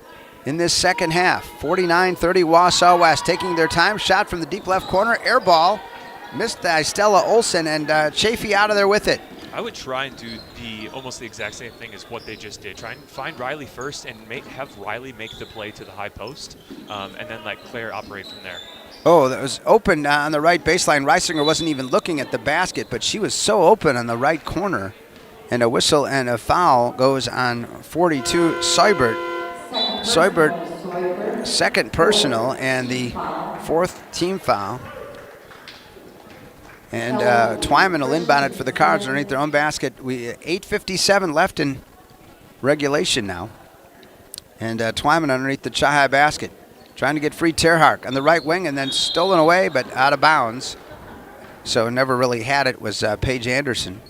in this second half. 49-30 Wausau West, taking their time. Shot from the deep left corner, air ball. Missed by Stella Olsen, and Chafee out of there with it. I would try and do almost the exact same thing as what they just did. Try and find Riley first and have Riley make the play to the high post, and then let Claire operate from there. Oh, that was open on the right baseline. Reisinger wasn't even looking at the basket, but she was so open on the right corner. And a whistle and a foul goes on 42, Seibert. Seibert, second personal, and the 4th team foul. And Twyman will inbound it for the Cards underneath their own basket. 8:57 left in regulation now. And Twyman underneath the Chahai basket. Trying to get free. Terhark on the right wing, and then stolen away, but out of bounds. so never really had it, was Paige Anderson.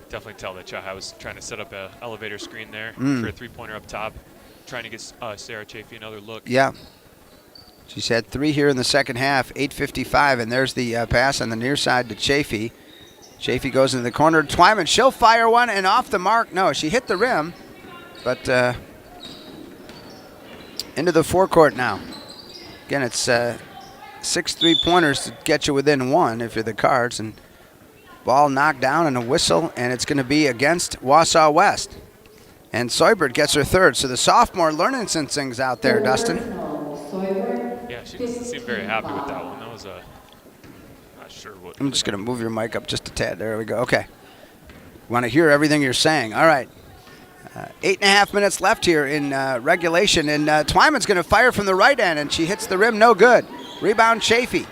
Definitely tell that Chai was trying to set up an elevator screen there Mm. for a three-pointer up top, trying to get Sarah Chafee another look. Yeah. She's had 3 here in the second half, 8:55, and there's the pass on the near side to Chafee. Chafee goes into the corner. Twyman, she'll fire one, and off the mark. No, she hit the rim, but into the forecourt now. Again, it's 6 3-pointers to get you within 1 if you're the Cards, and ball knocked down and a whistle, and it's going to be against Wausau West. And Soibert gets her third, so the sophomore learning some things out there, Dustin. Yeah, she doesn't seem very happy with that one. That was not sure what. I'm just going to move your mic up just a tad. There we go. Okay. Want to hear everything you're saying. All right. 8.5 minutes left here in regulation, and Twyman's going to fire from the right end, and she hits the rim. No good. Rebound, Chafee.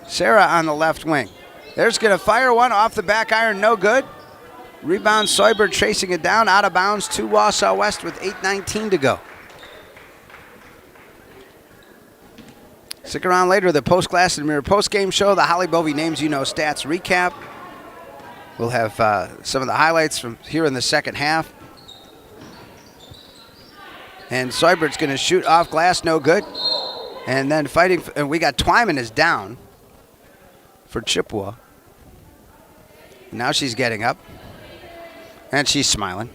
Sarah on the left wing. There's going to fire one off the back iron. No good. Rebound, Soibert chasing it down. Out of bounds to Wausau West with 8:19 to go. Stick around later, the Post-Glass and Mirror post-game show, the Holly Bovey Names You Know Stats recap. We'll have some of the highlights from here in the second half. And Soibert's going to shoot off glass, no good. And then fighting, and we got Twyman is down for Chippewa. Now she's getting up, and she's smiling.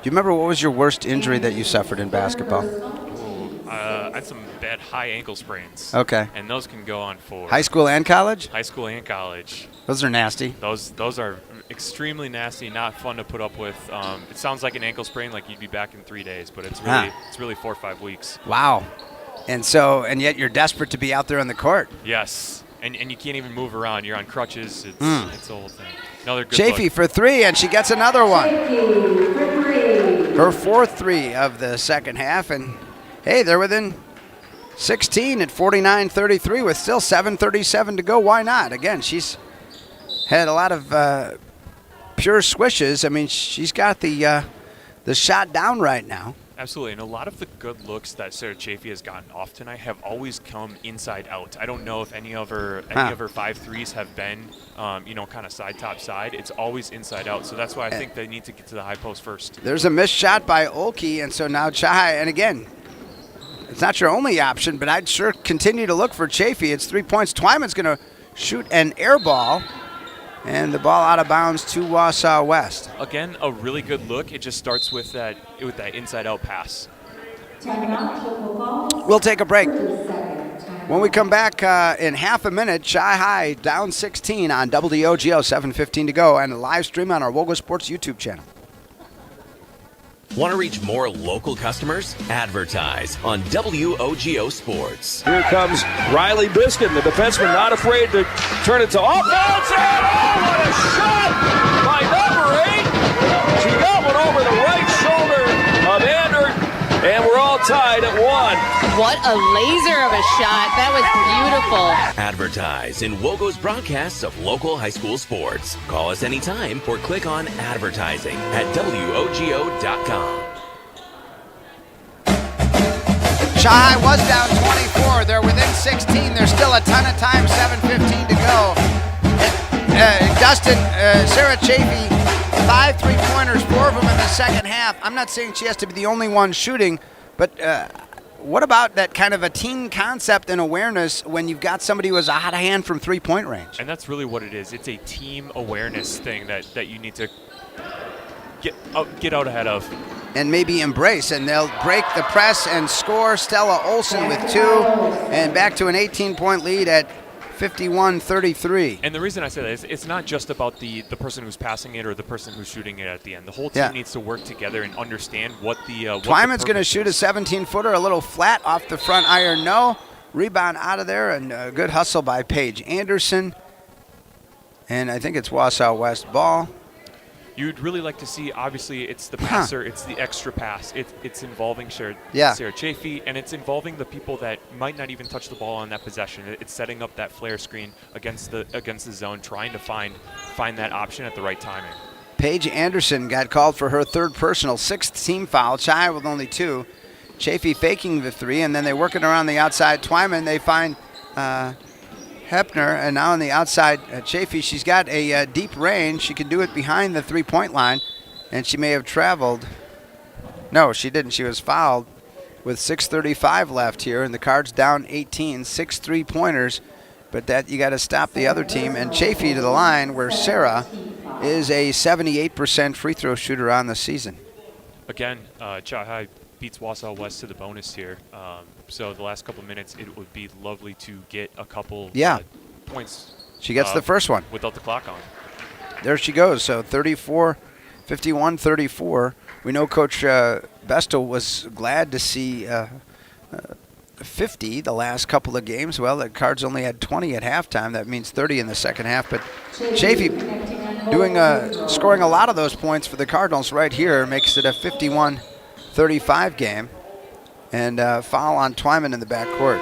Do you remember what was your worst injury that you suffered in basketball? I had some bad high ankle sprains. Okay. And those can go on for High school and college? High school and college. Those are nasty. Those are extremely nasty, not fun to put up with. It sounds like an ankle sprain, like you'd be back in 3 days, but it's really 4 or 5 weeks. Wow. And yet you're desperate to be out there on the court. Yes. And you can't even move around. You're on crutches. It's the whole thing. Another good Chafee look. for 3, and she gets another one. Her 4th 3 of the second half, and hey, they're within 16 at 49-33 with still 7:37 to go. Why not? Again, she's had a lot of pure swishes. I mean, she's got the shot down right now. Absolutely, and a lot of the good looks that Sarah Chafee has gotten off tonight have always come inside out. I don't know if any of her 5 threes have been, kind of side top side. It's always inside out, so that's why I think they need to get to the high post first. There's a missed shot by Olkey, and so now Chai, and again, it's not your only option, but I'd sure continue to look for Chafee. It's 3 points. Twyman's going to shoot an air ball, and the ball out of bounds to Wausau West. Again, a really good look. It just starts with that inside-out pass. We'll take a break. When we come back in half a minute, Chi High down 16 on WOGO, 7:15 to go, and a live stream on our WOGO Sports YouTube channel. Want to reach more local customers? Advertise on WOGO Sports. Here comes Riley Biscuit, the defenseman, not afraid to turn it to offense. And what a shot by number 8. She got one over the right shoulder of Ander, and we're all tied at 1. What a laser of a shot. That was beautiful. Advertise in WOGO's broadcasts of local high school sports. Call us anytime or click on advertising at WOGO.com. Chi was down 24. They're within 16. There's still a ton of time, 7:15 to go. Dustin, Sarah Chafee, 5 3-pointers, 4 of them in the second half. I'm not saying she has to be the only one shooting, but what about that kind of a team concept and awareness when you've got somebody who has a hot hand from 3-point range? And that's really what it is. It's a team awareness thing that you need to get out ahead of. And maybe embrace, and they'll break the press and score. Stella Olson with 2, and back to an 18-point lead at 51-33. And the reason I say that is it's not just about the person who's passing it or the person who's shooting it at the end. The whole team needs to work together and understand what the Twyman's going to shoot a 17-footer, a little flat off the front iron. No. Rebound out of there, and a good hustle by Paige Anderson. And I think it's Wausau West ball. You'd really like to see, obviously, it's the passer, it's the extra pass. It's involving Sarah Chafee, and it's involving the people that might not even touch the ball on that possession. It's setting up that flare screen against the zone, trying to find that option at the right timing. Paige Anderson got called for her 3rd personal, 6th team foul. Chi with only 2. Chafee faking the three, and then they work it around the outside. Twyman, they find Hepner, and now on the outside, Chafee, she's got a deep range. She can do it behind the three-point line, and she may have traveled. No, she didn't. She was fouled with 6:35 left here, and the Cards down 18, 6 3-pointers, but that you got to stop the other team. And Chafee to the line, where Sarah is a 78% free throw shooter on the season. Again, Chai beats Wausau West to the bonus here. So the last couple minutes, it would be lovely to get a couple points. She gets the first one. Without the clock on. There she goes. So 34, 51, 34. We know Coach Bestel was glad to see 50 the last couple of games. Well, the Cards only had 20 at halftime. That means 30 in the second half. But Chafee scoring a lot of those points for the Cardinals right here makes it a 51-35 game. And foul on Twyman in the backcourt.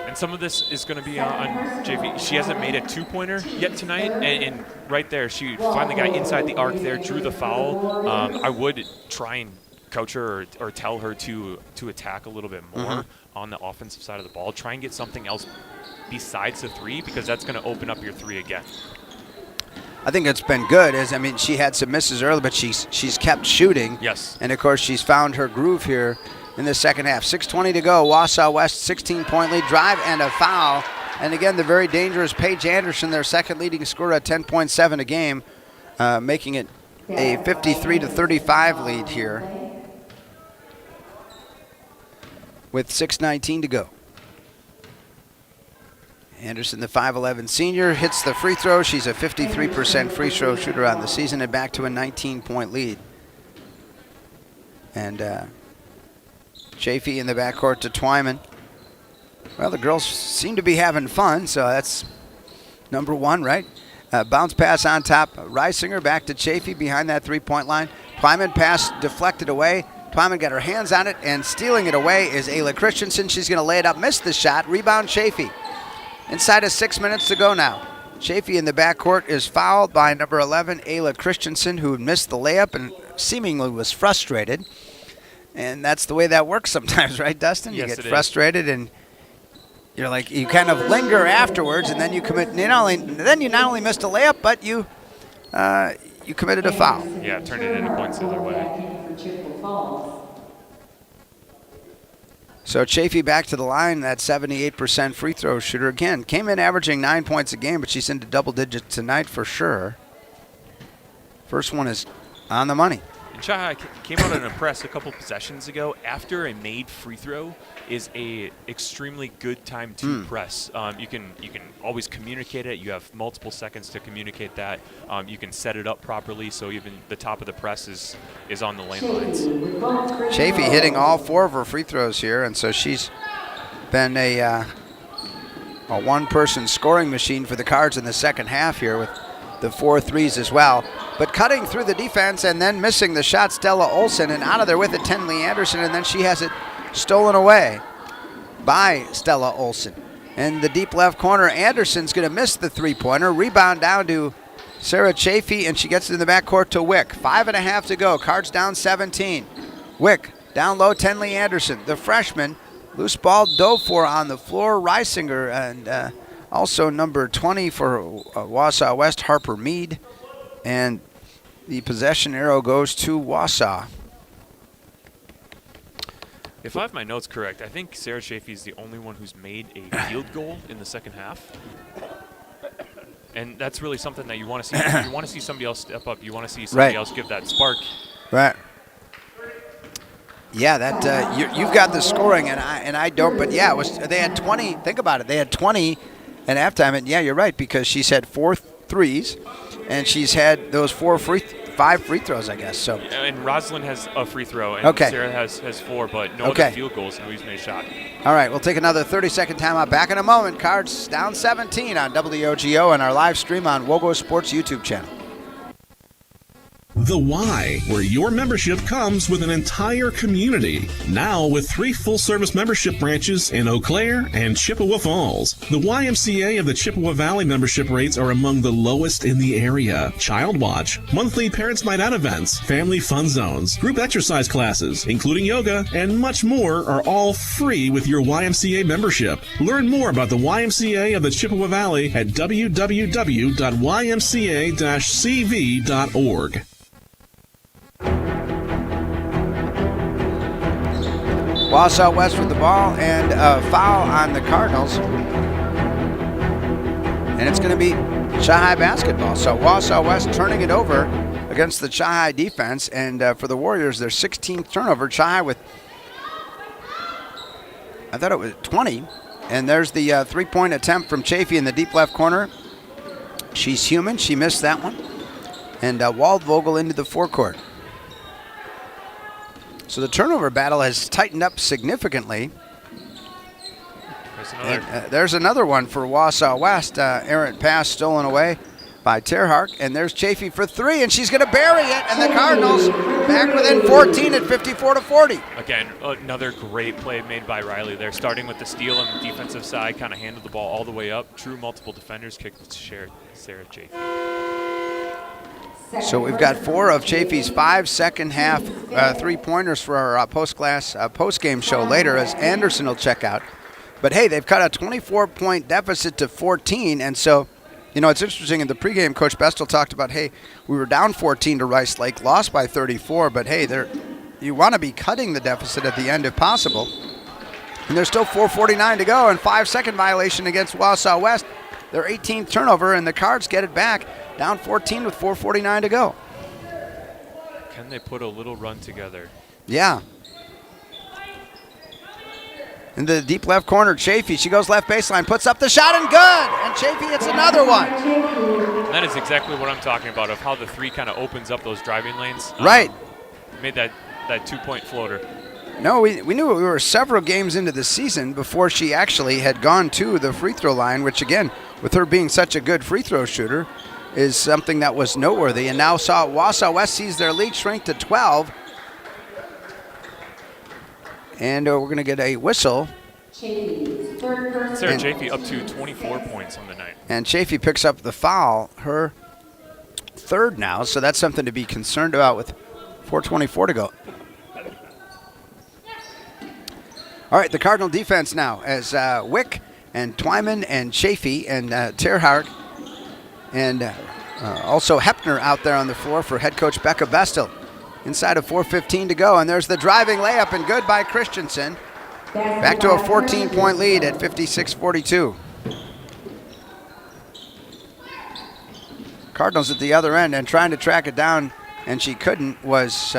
And some of this is going to be on Chafee. She hasn't made a two-pointer yet tonight, and right there, she finally got inside the arc there, drew the foul. I would try and coach her or tell her to attack a little bit more on the offensive side of the ball. Try and get something else besides the three, because that's going to open up your three again. I think it's been good. She had some misses early, but she's kept shooting. Yes. And, of course, she's found her groove here in the second half. 6:20 to go. Wausau West 16-point lead. Drive and a foul. And, again, the very dangerous Paige Anderson, their second leading scorer at 10.7 a game, making it a 53-35 lead here with 6:19 to go. Anderson, the 5'11 senior, hits the free throw. She's a 53% free throw shooter on the season and back to a 19-point lead. And Chafee in the backcourt to Twyman. Well, the girls seem to be having fun, so that's number one, right? Bounce pass on top. Reisinger back to Chafee behind that three-point line. Twyman pass deflected away. Twyman got her hands on it, and stealing it away is Ayla Christensen. She's going to lay it up, miss the shot. Rebound Chafee. Inside of 6 minutes to go now. Chafee in the backcourt is fouled by number 11, Ayla Christensen, who missed the layup and seemingly was frustrated. And that's the way that works sometimes, right, Dustin? Yes, you get frustrated and you're like, you kind of linger afterwards, and then you commit. You not only missed a layup, but you committed a foul. Yeah, turned it into points the other way. So Chafee back to the line, that 78% free throw shooter. Again, came in averaging 9 points a game, but she's into double digits tonight for sure. First one is on the money. And Chai came out in a press a couple possessions ago. After a made free throw is a extremely good time to press. You can always communicate it. You have multiple seconds to communicate that. You can set it up properly, so even the top of the press is on the lane lines. Chafee hitting all 4 of her free throws here, and so she's been a one-person scoring machine for the Cards in the second half here with the 4 threes as well. But cutting through the defense and then missing the shot, Stella Olson, and out of there with it, Tenley Anderson, and then she has it stolen away by Stella Olson. In the deep left corner, Anderson's going to miss the three-pointer. Rebound down to Sarah Chafee, and she gets it in the backcourt to Wick. 5.5 to go. Cards down 17. Wick down low, Tenley Anderson, the freshman. Loose ball dove for on the floor. Reisinger, and also number 20 for Wausau West, Harper Mead. And the possession arrow goes to Wausau. If I have my notes correct, I think Sarah Chafee is the only one who's made a field goal in the second half. And that's really something that you want to see. You want to see somebody else step up. You want to see somebody else give that spark. Right. Yeah, that you've got the scoring, and I don't. But yeah, they had 20. Think about it. They had 20 at halftime, and yeah, you're right, because she's had 4 threes, and she's had those 5 free throws, I guess. So. And Rosalind has a free throw, and Sarah has 4, but no other field goals, and nobody's made a shot. All right, we'll take another 30-second timeout. Back in a moment. Cards down 17 on WOGO and our live stream on WOGO Sports YouTube channel. The Y, where your membership comes with an entire community. Now with 3 full-service membership branches in Eau Claire and Chippewa Falls. The YMCA of the Chippewa Valley membership rates are among the lowest in the area. Child Watch, monthly Parents Night Out events, family fun zones, group exercise classes, including yoga, and much more are all free with your YMCA membership. Learn more about the YMCA of the Chippewa Valley at www.ymca-cv.org. Wausau West with the ball and a foul on the Cardinals. And it's going to be Chi-High basketball. So Wausau West turning it over against the Chi-High defense. And for the Warriors, their 16th turnover. Chi-High with, I thought it was 20. And there's the three-point attempt from Chafee in the deep left corner. She's human. She missed that one. And Waldvogel into the forecourt. So the turnover battle has tightened up significantly. There's another one for Wausau West. Errant pass stolen away by Terhark. And there's Chafee for 3, and she's going to bury it. And the Cardinals back within 14 at 54-40. Again, another great play made by Riley there, starting with the steal on the defensive side, kind of handled the ball all the way up. True multiple defenders, kicked to Sarah Chafee. So we've got 4 of Chafee's 5 second-half three-pointers for our post-game show later as Anderson will check out. But, hey, they've cut a 24-point deficit to 14, and so, you know, it's interesting. In the pregame, Coach Bestel talked about, hey, we were down 14 to Rice Lake, lost by 34, but, hey, you want to be cutting the deficit at the end if possible. And there's still 4:49 to go, and 5-second violation against Wausau West. Their 18th turnover, and the Cards get it back. Down 14 with 4:49 to go. Can they put a little run together? Yeah. In the deep left corner, Chafee. She goes left baseline, puts up the shot, and good. And Chafee hits another one. And that is exactly what I'm talking about, of how the 3 kind of opens up those driving lanes. Right. Made that 2-point floater. No, we knew we were several games into the season before she actually had gone to the free throw line, which, again, with her being such a good free throw shooter, is something that was noteworthy. And now Wausau West sees their lead shrink to 12. And we're going to get a whistle. Sarah Chafee up to 24 points on the night. And Chafee picks up the foul, her 3rd now, so that's something to be concerned about with 4:24 to go. All right, the Cardinal defense now as Wick and Twyman and Chafee and Terhark and also Hepner out there on the floor for head coach Becca Bestel. Inside of 4:15 to go, and there's the driving layup, and good by Christensen. Back to a 14-point lead at 56-42. Cardinals at the other end, and trying to track it down, and she couldn't, was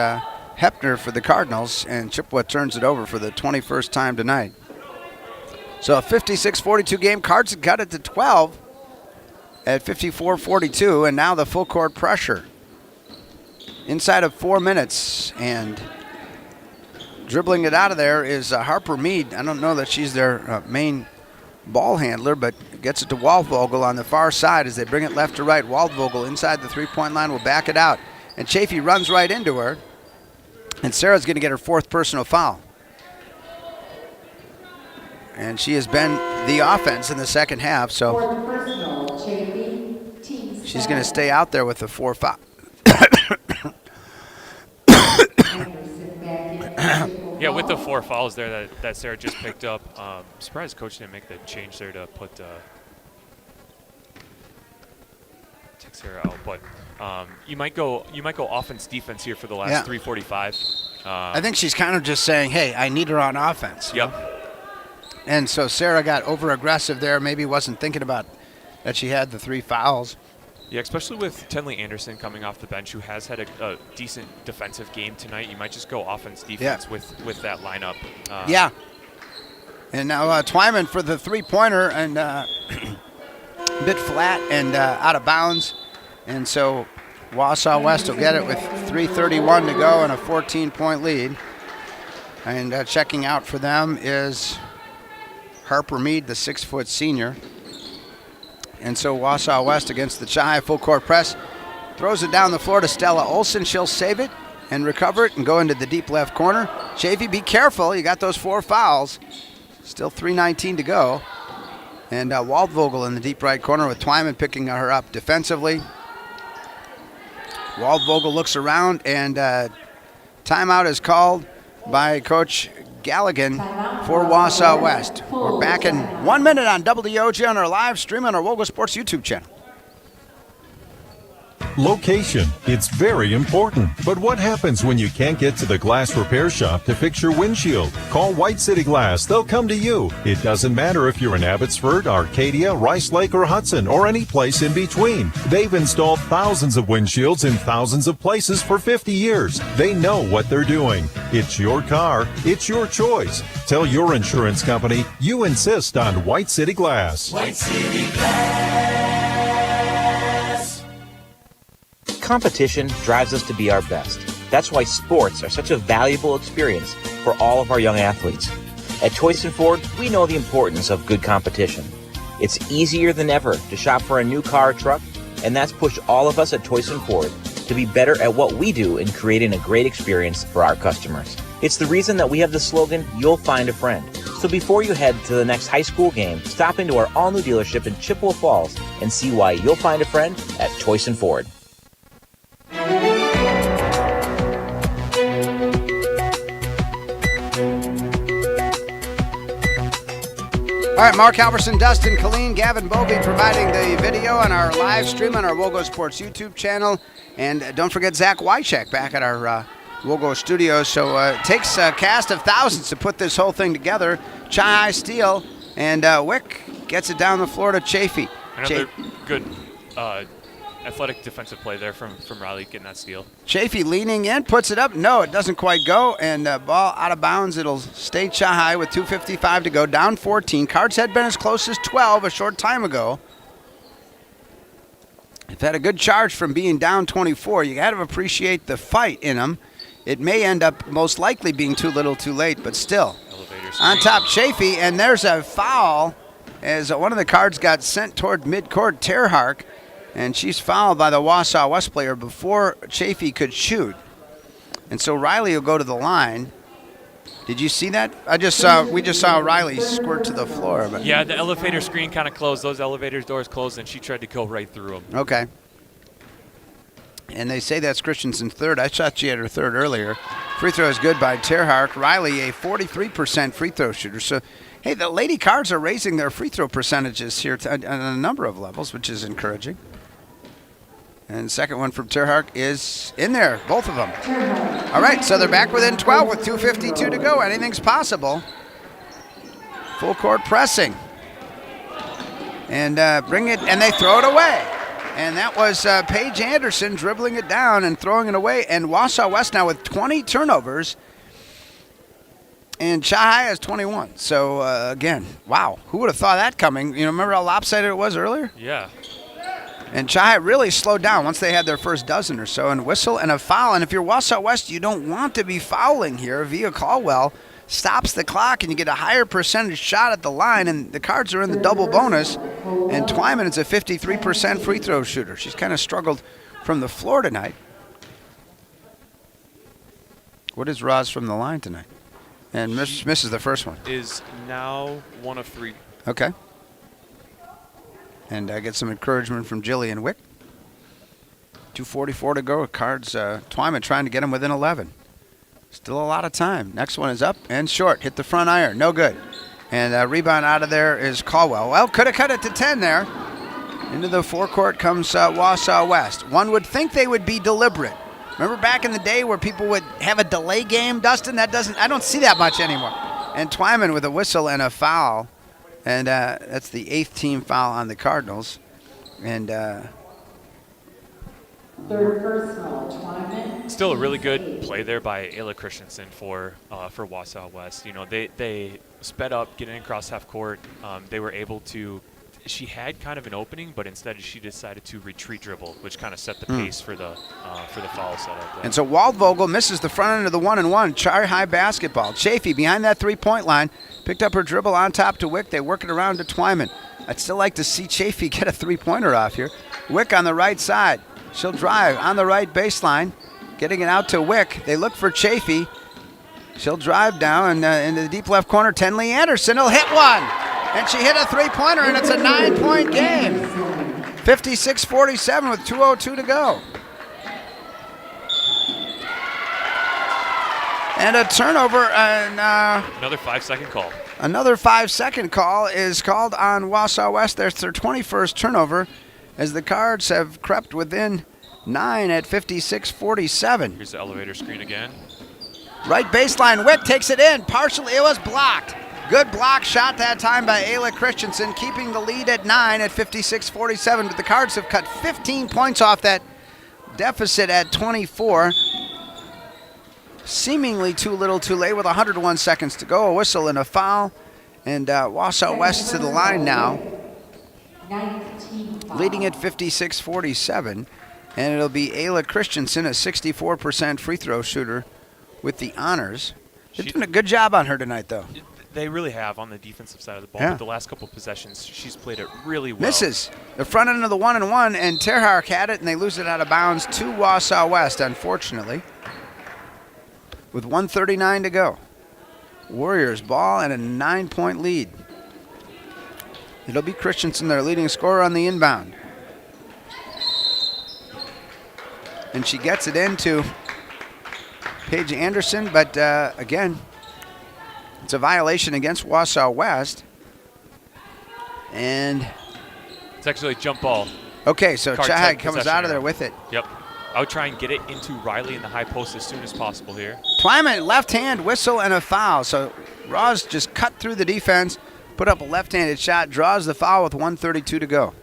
Hepner for the Cardinals, and Chippewa turns it over for the 21st time tonight. So a 56-42 game. Cards got it to 12 at 54-42, and now the full court pressure. Inside of 4 minutes, and dribbling it out of there is Harper Mead. I don't know that she's their main ball handler, but gets it to Waldvogel on the far side as they bring it left to right. Waldvogel inside the three-point line will back it out, and Chafee runs right into her, and Sarah's going to get her 4th personal foul. And she has been the offense in the second half, so she's going to stay out there with the 4 foul. Yeah, with the 4 fouls there that Sarah just picked up, surprised coach didn't make the change there to put take Sarah out. But you might go offense defense here for the last 3:45. I think she's kind of just saying, hey, I need her on offense. Yep. And so Sarah got over aggressive there. Maybe wasn't thinking about that she had the 3 fouls. Yeah, especially with Tenley Anderson coming off the bench, who has had a decent defensive game tonight. You might just go offense-defense with that lineup. Yeah. And now Twyman for the three-pointer, and a bit flat and out of bounds. And so Wausau West will get it with 3:31 to go and a 14-point lead. And checking out for them is Harper Mead, the 6-foot senior. And so Wausau West against the Chi full court press. Throws it down the floor to Stella Olson. She'll save it and recover it and go into the deep left corner. Chafee, be careful. You got those 4 fouls. Still 3:19 to go. And Waldvogel in the deep right corner with Twyman picking her up defensively. Waldvogel looks around, and timeout is called by Coach Galligan for Wausau West. We're back in 1 minute on WOG on our live stream on our WOGO Sports YouTube channel. Location. It's very important. But what happens when you can't get to the glass repair shop to fix your windshield? Call White City Glass. They'll come to you. It doesn't matter if you're in Abbotsford, Arcadia, Rice Lake, or Hudson, or any place in between. They've installed thousands of windshields in thousands of places for 50 years. They know what they're doing. It's your car. It's your choice. Tell your insurance company you insist on White City Glass. White City Glass. Competition drives us to be our best. That's why sports are such a valuable experience for all of our young athletes. At Toyson Ford, we know the importance of good competition. It's easier than ever to shop for a new car or truck, and that's pushed all of us at Toyson Ford to be better at what we do in creating a great experience for our customers. It's the reason that we have the slogan, "You'll find a friend." So before you head to the next high school game, stop into our all-new dealership in Chippewa Falls and see why you'll find a friend at Toyson Ford. All right, Mark Halverson, Dustin Colleen, Gavin Bovey providing the video on our live stream on our WOGO Sports YouTube channel. And don't forget Zach Wycheck back at our WOGO studios. So it takes a cast of thousands to put this whole thing together. Chai steal, and Wick gets it down the floor to Chafee. Another good athletic defensive play there from Riley getting that steal. Chafee leaning in, puts it up. No, it doesn't quite go, and ball out of bounds. It'll stay Chai with 2:55 to go, down 14. Cards had been as close as 12 a short time ago. They've had a good charge from being down 24. You got to appreciate the fight in them. It may end up most likely being too little too late, but still. On top, Chafee, and there's a foul as one of the cards got sent toward midcourt, Terhark. And she's fouled by the Wausau West player before Chafee could shoot. And so Riley will go to the line. Did you see that? We just saw Riley squirt to the floor. But. Yeah, the elevator screen kind of closed. Those elevator doors closed, and she tried to go right through them. Okay. And they say that's Christensen's third. I thought she had her third earlier. Free throw is good by Terhark. Riley, a 43% free throw shooter. So, hey, the Lady Cards are raising their free throw percentages here on a number of levels, which is encouraging. And the second one from Terhark is in there, both of them. All right, so they're back within 12 with 2:52 to go. Anything's possible. Full court pressing. And bring it, and they throw it away. And that was Paige Anderson dribbling it down and throwing it away. And Wausau West now with 20 turnovers. And Chai has 21. So, again, wow. Who would have thought that coming? You know, remember how lopsided it was earlier? Yeah. And Chai really slowed down once they had their first dozen or so. And whistle and a foul. And if you're Wausau West, you don't want to be fouling here. Via Caldwell stops the clock, and you get a higher percentage shot at the line. And the Cards are in the double bonus. And Twyman is a 53% free throw shooter. She's kind of struggled from the floor tonight. What is Roz from the line tonight? And misses the first one. Is now 1 of 3. Okay. And I get some encouragement from Jillian Wick. 2:44 to go. Cards, Twyman trying to get him within 11. Still a lot of time. Next one is up and short. Hit the front iron. No good. And rebound out of there is Caldwell. Well, could have cut it to 10 there. Into the forecourt comes Wausau West. One would think they would be deliberate. Remember back in the day where people would have a delay game, Dustin? I don't see that much anymore. And Twyman with a whistle and a foul. And that's the 8th team foul on the Cardinals. And third personal, Twyman. Still a really good play there by Ayla Christensen for Wausau West. You know, they sped up, getting across half court. They were able to. She had kind of an opening, but instead she decided to retreat dribble, which kind of set the pace for the foul setup there. And so Waldvogel misses the front end of the 1-and-1. Chai high basketball. Chafee behind that three-point line. Picked up her dribble on top to Wick. They work it around to Twyman. I'd still like to see Chafee get a three-pointer off here. Wick on the right side. She'll drive on the right baseline, getting it out to Wick. They look for Chafee. She'll drive down into the deep left corner. Tenley Anderson will hit one. And she hit a three-pointer, and it's a 9-point game. 56-47 with 2:02 to go. And a turnover. Another 5-second call. Another 5-second call is called on Wausau West. There's their 21st turnover as the Cards have crept within 9 at 56-47. Here's the elevator screen again. Right baseline, Wick takes it in. Partially, it was blocked. Good block shot that time by Ayla Christensen, keeping the lead at 9 at 56-47. But the Cards have cut 15 points off that deficit at 24. Seemingly too little too late with 101 seconds to go. A whistle and a foul. And Wausau West to the line now, leading at 56-47. And it'll be Ayla Christensen, a 64% free throw shooter, with the honors. They're doing a good job on her tonight, though. They really have on the defensive side of the ball. Yeah. But the last couple possessions, she's played it really well. Misses the front end of the 1-and-1, and Terhark had it, and they lose it out of bounds to Wausau West, unfortunately, with 1:39 to go. Warriors ball and a 9-point lead. It'll be Christensen, their leading scorer on the inbound. And she gets it into Paige Anderson, but again, it's a violation against Wausau West. And it's actually a jump ball. Okay, so Cards Chahag have comes possession out of here. there with it. Yep. I would try and get it into Riley in the high post as soon as possible here. Twyman, left hand, whistle, and a foul. So Ross just cut through the defense, put up a left-handed shot, draws the foul with 1:32 to go.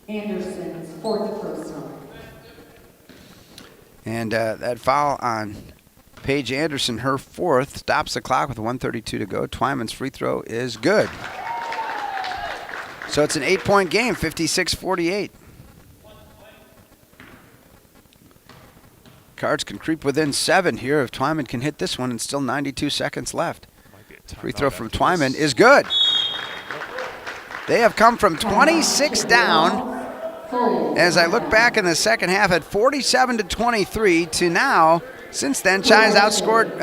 Anderson's fourth personal. And that foul on Paige Anderson, her fourth, stops the clock with 1:32 to go. Twyman's free throw is good. So it's an 8-point game, 56-48. Cards can creep within 7 here if Twyman can hit this one, and still 92 seconds left. Free throw from Twyman is good. They have come from 26 down, as I look back in the second half at 47-23 to now. Since then, Chai's outscored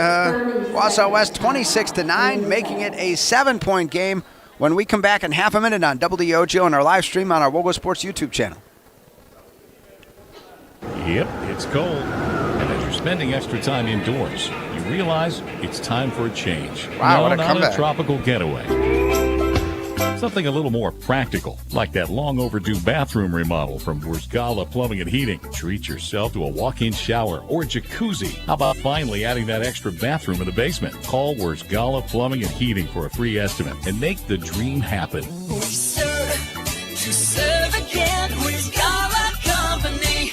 Wausau West 26-9, making it a 7-point game. When we come back in half a minute on WOGO and our live stream on our WOGO Sports YouTube channel. Yep, it's cold. And as you're spending extra time indoors, you realize it's time for a change. Wow, no, what a not comeback. a tropical getaway. Something a little more practical, like that long overdue bathroom remodel from Wurzgala Plumbing and Heating. Treat yourself to a walk-in shower or jacuzzi. How about finally adding that extra bathroom in the basement? Call Wurzgala Plumbing and Heating for a free estimate and make the dream happen. We serve to serve again with Gala Company.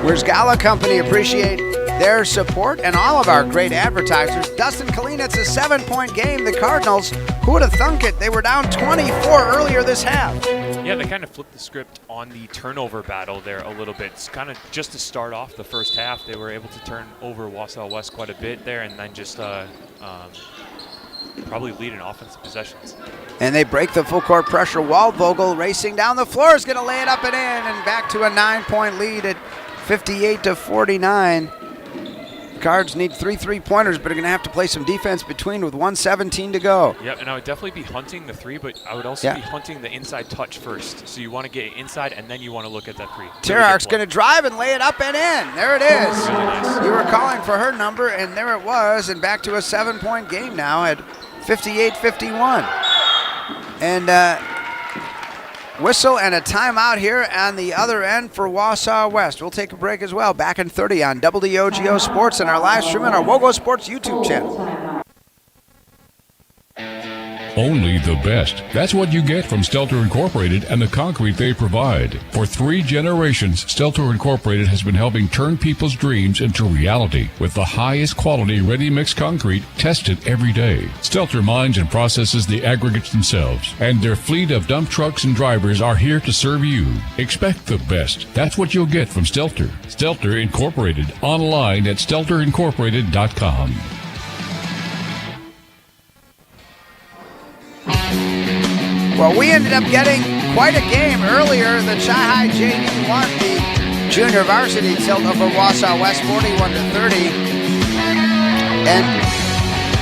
Where's Gala Company appreciate their support and all of our great advertisers. Dustin Killeen, it's a 7-point game. The Cardinals, who would have thunk it? They were down 24 earlier this half. Yeah, they kind of flipped the script on the turnover battle there a little bit. It's kind of just to start off the first half, they were able to turn over Wausau West quite a bit there, and then just probably lead in offensive possessions. And they break the full court pressure. Waldvogel racing down the floor is going to lay it up and in, and back to a 9-point lead at 58-49. Cards need 3 3-pointers, but are going to have to play some defense between with 1:17 to go. Yeah, and I would definitely be hunting the 3, but I would also be hunting the inside touch first. So you want to get it inside, and then you want to look at that 3. Terhark's going to drive and lay it up and in. There it is. Really nice. You were calling for her number, and there it was, and back to a 7-point game now at 58-51. And whistle and a timeout here on the other end for Wausau West. We'll take a break as well. Back in 30 on WOGO Sports and our live stream on our WOGO Sports YouTube channel. Only the best. That's what you get from Stelter Incorporated and the concrete they provide. For 3 generations, Stelter Incorporated has been helping turn people's dreams into reality with the highest quality ready-mix concrete tested every day. Stelter mines and processes the aggregates themselves, and their fleet of dump trucks and drivers are here to serve you. Expect the best. That's what you'll get from Stelter. Stelter Incorporated. Online at stelterincorporated.com. Well, we ended up getting quite a game earlier. The Chi-High JV won the junior varsity tilt over Wausau West 41-30. And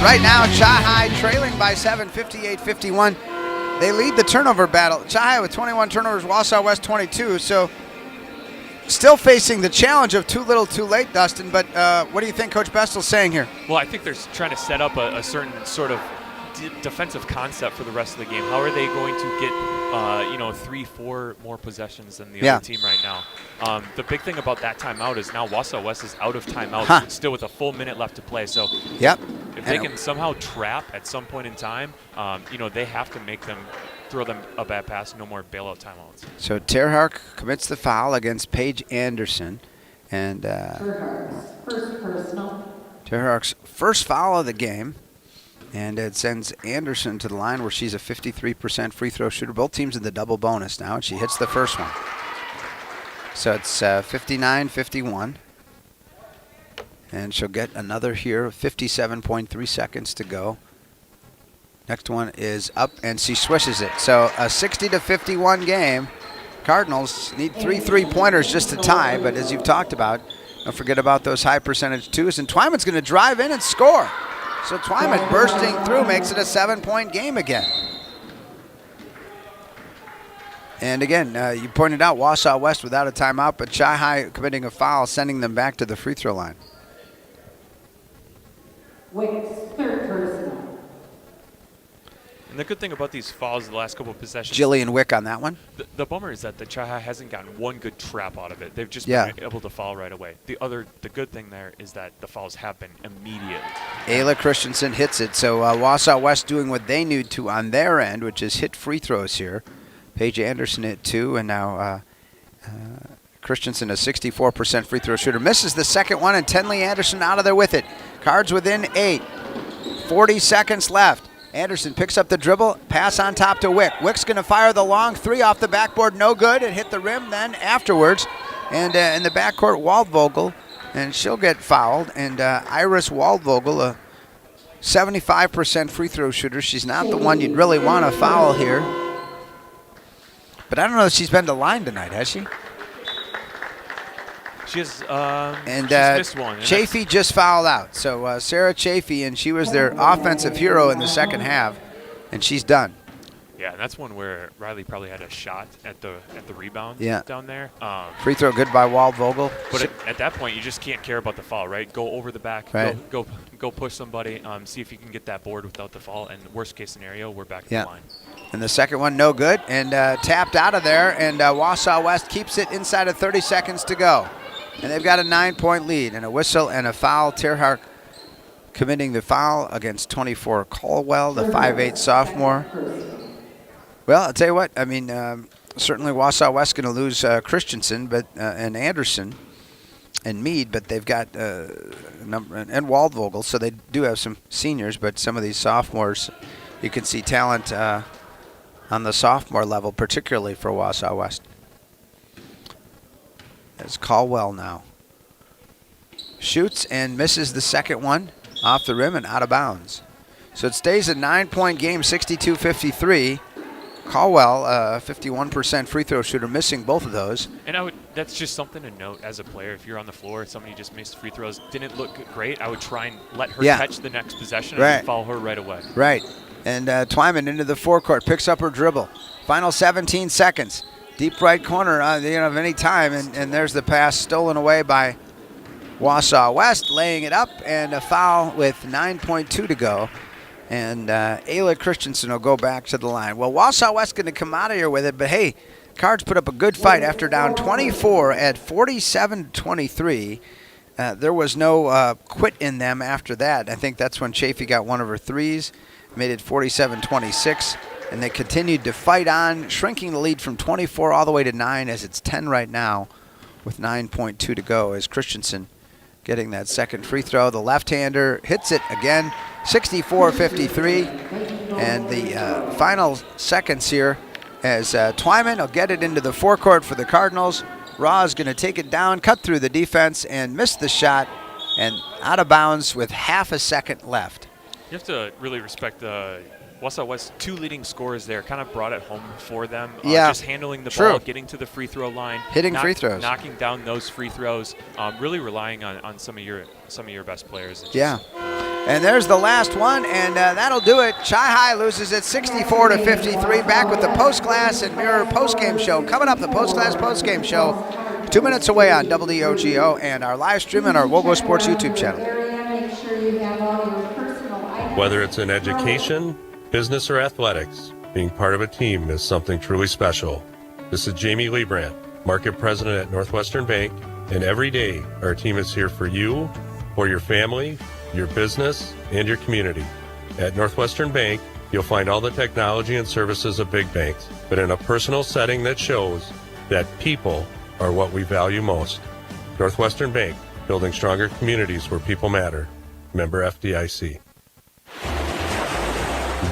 right now, Chi-High trailing by 7, 58-51. They lead the turnover battle. Chi-High with 21 turnovers, Wausau West 22. So still facing the challenge of too little too late, Dustin. But what do you think Coach Bestel's saying here? Well, I think they're trying to set up a certain sort of defensive concept for the rest of the game. How are they going to get 3-4 more possessions than the other team right now? The big thing about that timeout is now Wausau West is out of timeout, still with a full minute left to play. So if they can somehow trap at some point in time, they have to make them throw them a bad pass. No more bailout timeouts. So Terhark commits the foul against Paige Anderson, and First personal. Terhark's first foul of the game. And it sends Anderson to the line where she's a 53% free throw shooter. Both teams in the double bonus now, and she hits the first one. So it's 59-51. And she'll get another here, 57.3 seconds to go. Next one is up, and she swishes it. So a 60-51 game. Cardinals need 3 3-pointers just to tie, but as you've talked about, don't forget about those high percentage twos. And Twyman's going to drive in and score. So Twyman bursting through makes it a 7-point game again. And again, you pointed out Wausau West without a timeout, but Chi-High committing a foul, sending them back to the free throw line. Wicks, third personal. And the good thing about these fouls the last couple of possessions. Jillian Wick on that one. The bummer is that the Chi-High hasn't gotten one good trap out of it. They've just been able to foul right away. The good thing there is that the fouls happen immediately. Ayla Christensen hits it. So Wausau West doing what they need to on their end, which is hit free throws here. Paige Anderson hit 2, and now Christensen, a 64% free throw shooter, misses the second one, and Tenley Anderson out of there with it. Cards within 8. 40 seconds left. Anderson picks up the dribble, pass on top to Wick. Wick's going to fire the long 3 off the backboard, no good. It hit the rim then afterwards. And in the backcourt, Waldvogel, and she'll get fouled. And Iris Waldvogel, a 75% free throw shooter. She's not the one you'd really want to foul here. But I don't know if she's been to line tonight, has she? She's missed one. Chafee just fouled out. So Sarah Chafee, and she was their offensive hero in the second half, and she's done. Yeah, and that's one where Riley probably had a shot at the rebound down there. Free throw good by Waldvogel. But at that point, you just can't care about the foul, right? Go over the back, right. go push somebody, see if you can get that board without the foul, and worst case scenario, we're back to the line. And the second one, no good, and tapped out of there, and Wausau West keeps it inside of 30 seconds to go. And they've got a 9-point lead, and a whistle and a foul. Terhark committing the foul against 24 Caldwell, the 5'8 sophomore. Well, I'll tell you what, I mean, certainly Wausau West going to lose Christensen and Anderson and Mead, but they've got and Waldvogel, so they do have some seniors, but some of these sophomores, you can see talent on the sophomore level, particularly for Wausau West. As Caldwell now shoots and misses the second one off the rim and out of bounds. So it stays a 9-point game, 62-53. Caldwell, 51% free throw shooter, missing both of those. And that's just something to note as a player. If you're on the floor, somebody just missed free throws, didn't look great, I would try and let her catch the next possession and foul her right away. Right. And Twyman into the forecourt, picks up her dribble. Final 17 seconds. Deep right corner of any time, and there's the pass stolen away by Wausau West, laying it up, and a foul with 9.2 to go. And Ayla Christensen will go back to the line. Well, Wausau West going to come out of here with it, but hey, Cards put up a good fight after down 24 at 47-23. There was no quit in them after that. I think that's when Chafee got one of her threes, made it 47-26. And they continued to fight on, shrinking the lead from 24 all the way to 9 as it's 10 right now with 9.2 to go as Christensen getting that second free throw. The left-hander hits it again, 64-53. And the final seconds here as Twyman will get it into the forecourt for the Cardinals. Raw is going to take it down, cut through the defense, and miss the shot, and out of bounds with half a second left. You have to really respect the Wausau West 2 leading scorers there. Kind of brought it home for them. Yeah, just handling the ball, getting to the free throw line, hitting free throws, knocking down those free throws. Really relying on some of your best players. Yeah. And there's the last one, and that'll do it. Chi-Hi loses it 64-53. Back with the Post Glass and Mirror postgame show. Coming up, the Post Glass postgame show, 2 minutes away on WOGO and our live stream on our WOGO Sports YouTube channel. Whether it's in education, business, or athletics, being part of a team is something truly special. This is Jamie Liebrandt, Market President at Northwestern Bank, and every day our team is here for you, for your family, your business, and your community. At Northwestern Bank, you'll find all the technology and services of big banks, but in a personal setting that shows that people are what we value most. Northwestern Bank, building stronger communities where people matter. Member FDIC.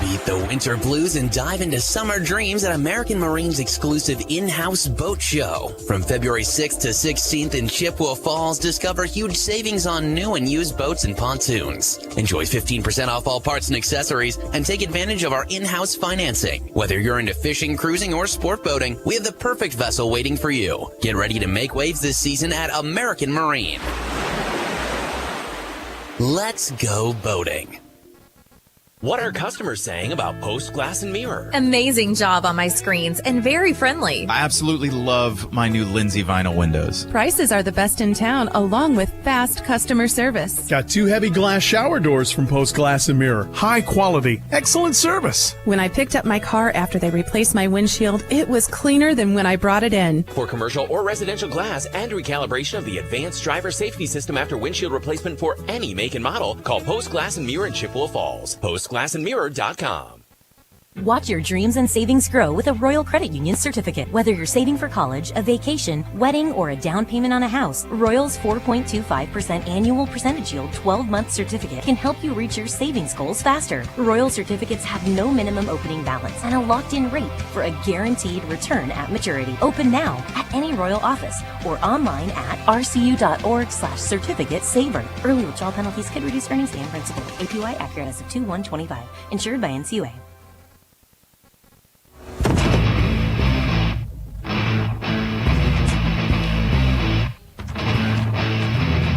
Beat the winter blues and dive into summer dreams at American Marine's exclusive in-house boat show. From February 6th to 16th in Chippewa Falls, discover huge savings on new and used boats and pontoons. Enjoy 15% off all parts and accessories and take advantage of our in-house financing. Whether you're into fishing, cruising, or sport boating, we have the perfect vessel waiting for you. Get ready to make waves this season at American Marine. Let's go boating. What are customers saying about Post Glass and Mirror? Amazing job on my screens and very friendly. I absolutely love my new Lindsay vinyl windows. Prices are the best in town, along with fast customer service. Got 2 heavy glass shower doors from Post Glass and Mirror. High quality, excellent service. When I picked up my car after they replaced my windshield, it was cleaner than when I brought it in. For commercial or residential glass and recalibration of the advanced driver safety system after windshield replacement for any make and model, call Post Glass and Mirror in Chippewa Falls. PostGlassandMirror.com. Watch your dreams and savings grow with a Royal Credit Union certificate. Whether you're saving for college, a vacation, wedding, or a down payment on a house, Royal's 4.25% annual percentage yield 12-month certificate can help you reach your savings goals faster. Royal certificates have no minimum opening balance and a locked-in rate for a guaranteed return at maturity. Open now at any Royal office or online at rcu.org/certificate saver. Early withdrawal penalties could reduce earnings and principal. APY accurate as of 2/1/25. Insured by NCUA.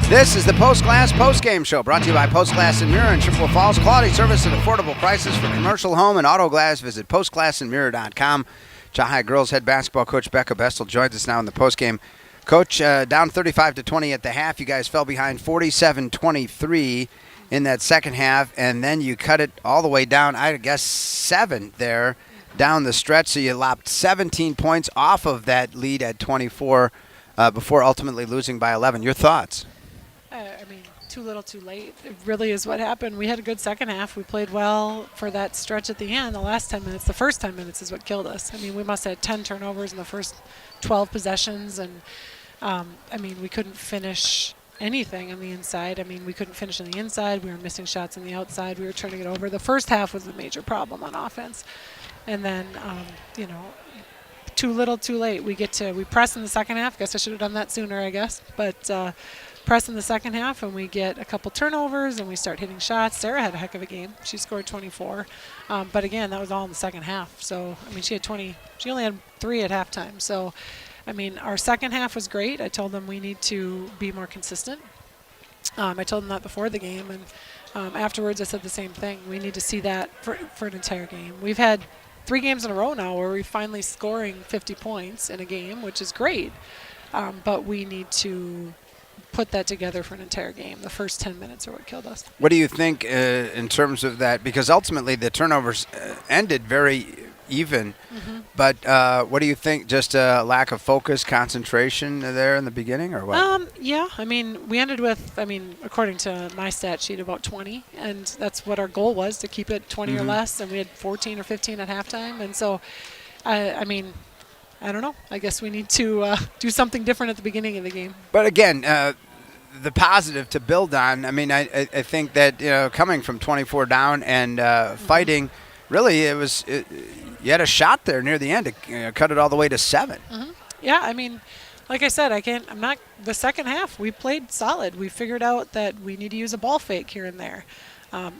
This is the Post Glass postgame show, brought to you by Post Glass and Mirror in Chippewa Falls. Quality service at affordable prices for commercial, home, and auto glass. Visit postglassandmirror.com. Chi-Hi girls head basketball coach Becca Bestel joins us now in the postgame. Coach, down 35-20 at the half. You guys fell behind 47-23 in that second half, and then you cut it all the way down, I guess 7 there down the stretch. So you lopped 17 points off of that lead at 24 before ultimately losing by 11. Your thoughts? Too little, too late. It really is what happened. We had a good second half. We played well for that stretch at the end. The last 10 minutes, the first 10 minutes is what killed us. We must have had 10 turnovers in the first 12 possessions, and we couldn't finish anything on the inside. We couldn't finish on the inside. We were missing shots on the outside. We were turning it over. The first half was the major problem on offense. And then, too little, too late. We press in the second half. Guess I should have done that sooner, I guess. But press in the second half, and we get a couple turnovers, and we start hitting shots. Sarah had a heck of a game. She scored 24. But again, that was all in the second half. So, she had 20. She only had 3 at halftime. So, our second half was great. I told them we need to be more consistent. I told them that before the game, and afterwards I said the same thing. We need to see that for an entire game. We've had 3 games in a row now where we're finally scoring 50 points in a game, which is great. But we need to put that together for an entire game. The first 10 minutes are what killed us. What do you think in terms of that? Because ultimately the turnovers ended very even. Mm-hmm. But what do you think? Just a lack of focus, concentration there in the beginning, or what? Yeah. We ended with, according to my stat sheet, about 20. And that's what our goal was, to keep it 20 or less. And we had 14 or 15 at halftime. And so, I don't know. I guess we need to do something different at the beginning of the game. But again, the positive to build on, I think that, coming from 24 down and fighting, really you had a shot there near the end to cut it all the way to 7. Mm-hmm. Yeah, like I said, the second half, we played solid. We figured out that we need to use a ball fake here and there.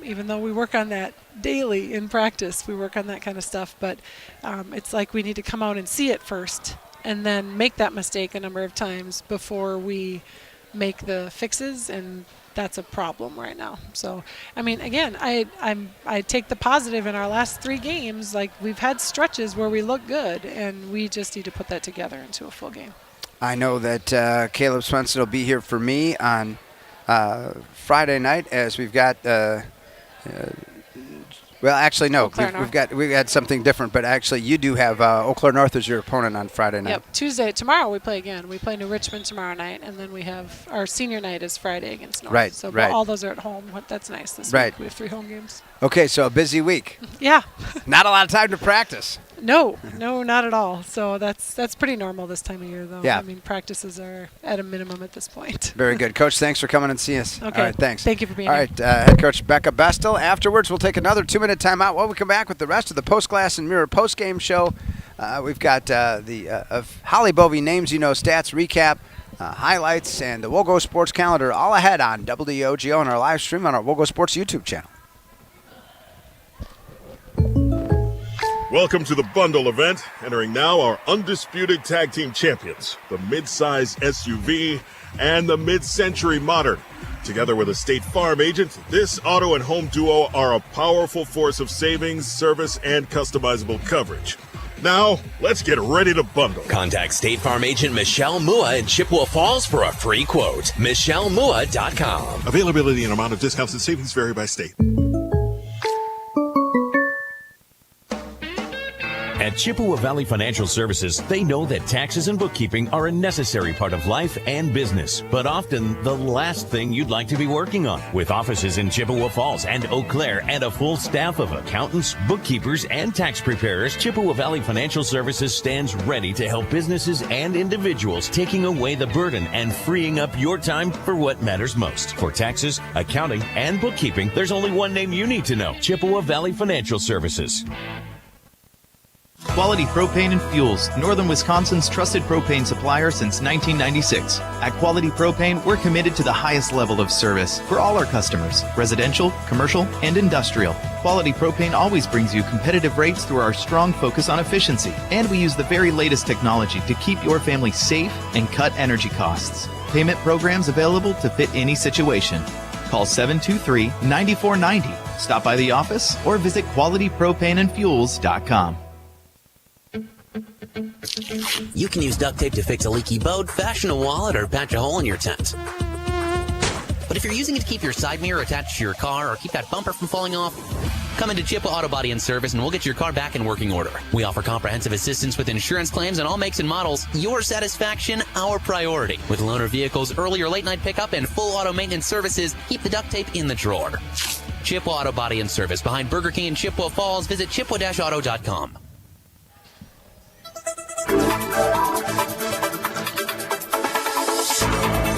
Even though we work on that daily in practice, we work on that kind of stuff. But it's like we need to come out and see it first and then make that mistake a number of times before we make the fixes, and that's a problem right now. So, I mean, again, I take the positive in our last 3 games. Like, we've had stretches where we look good, and we just need to put that together into a full game. I know that Caleb Swenson will be here for me on Friday night, as we've got well, actually, no. We've got something different, but actually you do have Eau Claire North as your opponent on Friday night. Yep. Tomorrow we play again. We play New Richmond tomorrow night, and then we have our senior night is Friday against North. Right, so right. all those are at home. That's nice this Right. week. We have 3 home games. Okay, so a busy week. Yeah. Not a lot of time to practice. No, not at all. So that's pretty normal this time of year, though. Yeah. I mean, practices are at a minimum at this point. Very good. Coach, thanks for coming and seeing us. Okay. All right, thanks. Thank you for being here. here. All right, Head Coach Becca Bestel. Afterwards, we'll take another 2-minute timeout while we come back with the rest of the Post Glass and Mirror post-game show. We've got the Holly Bovey Names You Know Stats recap, highlights, and the WOGO Sports calendar all ahead on WOGO and our live stream on our WOGO Sports YouTube channel. Welcome to the bundle event. Entering now our undisputed tag team champions, the mid-size SUV and the mid-century modern. Together with a State Farm agent, this auto and home duo are a powerful force of savings, service, and customizable coverage. Now, let's get ready to bundle. Contact State Farm agent Michelle Mua in Chippewa Falls for a free quote. MichelleMua.com. Availability and amount of discounts and savings vary by state. At Chippewa Valley Financial Services, they know that taxes and bookkeeping are a necessary part of life and business, but often the last thing you'd like to be working on. With offices in Chippewa Falls and Eau Claire and a full staff of accountants, bookkeepers, and tax preparers, Chippewa Valley Financial Services stands ready to help businesses and individuals, taking away the burden and freeing up your time for what matters most. For taxes, accounting, and bookkeeping, there's only one name you need to know: Chippewa Valley Financial Services. Quality Propane and Fuels, Northern Wisconsin's trusted propane supplier since 1996. At Quality Propane, we're committed to the highest level of service for all our customers, residential, commercial, and industrial. Quality Propane always brings you competitive rates through our strong focus on efficiency, and we use the very latest technology to keep your family safe and cut energy costs. Payment programs available to fit any situation. Call 723-9490. Stop by the office or visit qualitypropaneandfuels.com. You can use duct tape to fix a leaky boat, fashion a wallet, or patch a hole in your tent. But if you're using it to keep your side mirror attached to your car or keep that bumper from falling off, come into Chippewa Auto Body and Service and we'll get your car back in working order. We offer comprehensive assistance with insurance claims on all makes and models. Your satisfaction, our priority. With loaner vehicles, early or late night pickup, and full auto maintenance services, keep the duct tape in the drawer. Chippewa Auto Body and Service behind Burger King in Chippewa Falls. Visit chippewa-auto.com.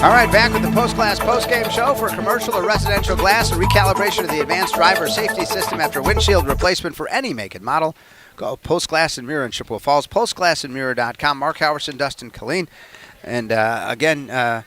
All right, back with the post-class post-game show for commercial or residential glass and recalibration of the advanced driver safety system after windshield replacement for any make and model. Go Post Glass and Mirror in Chippewa Falls, postglassandmirror.com. Mark Howerson, Dustin Killeen. And again,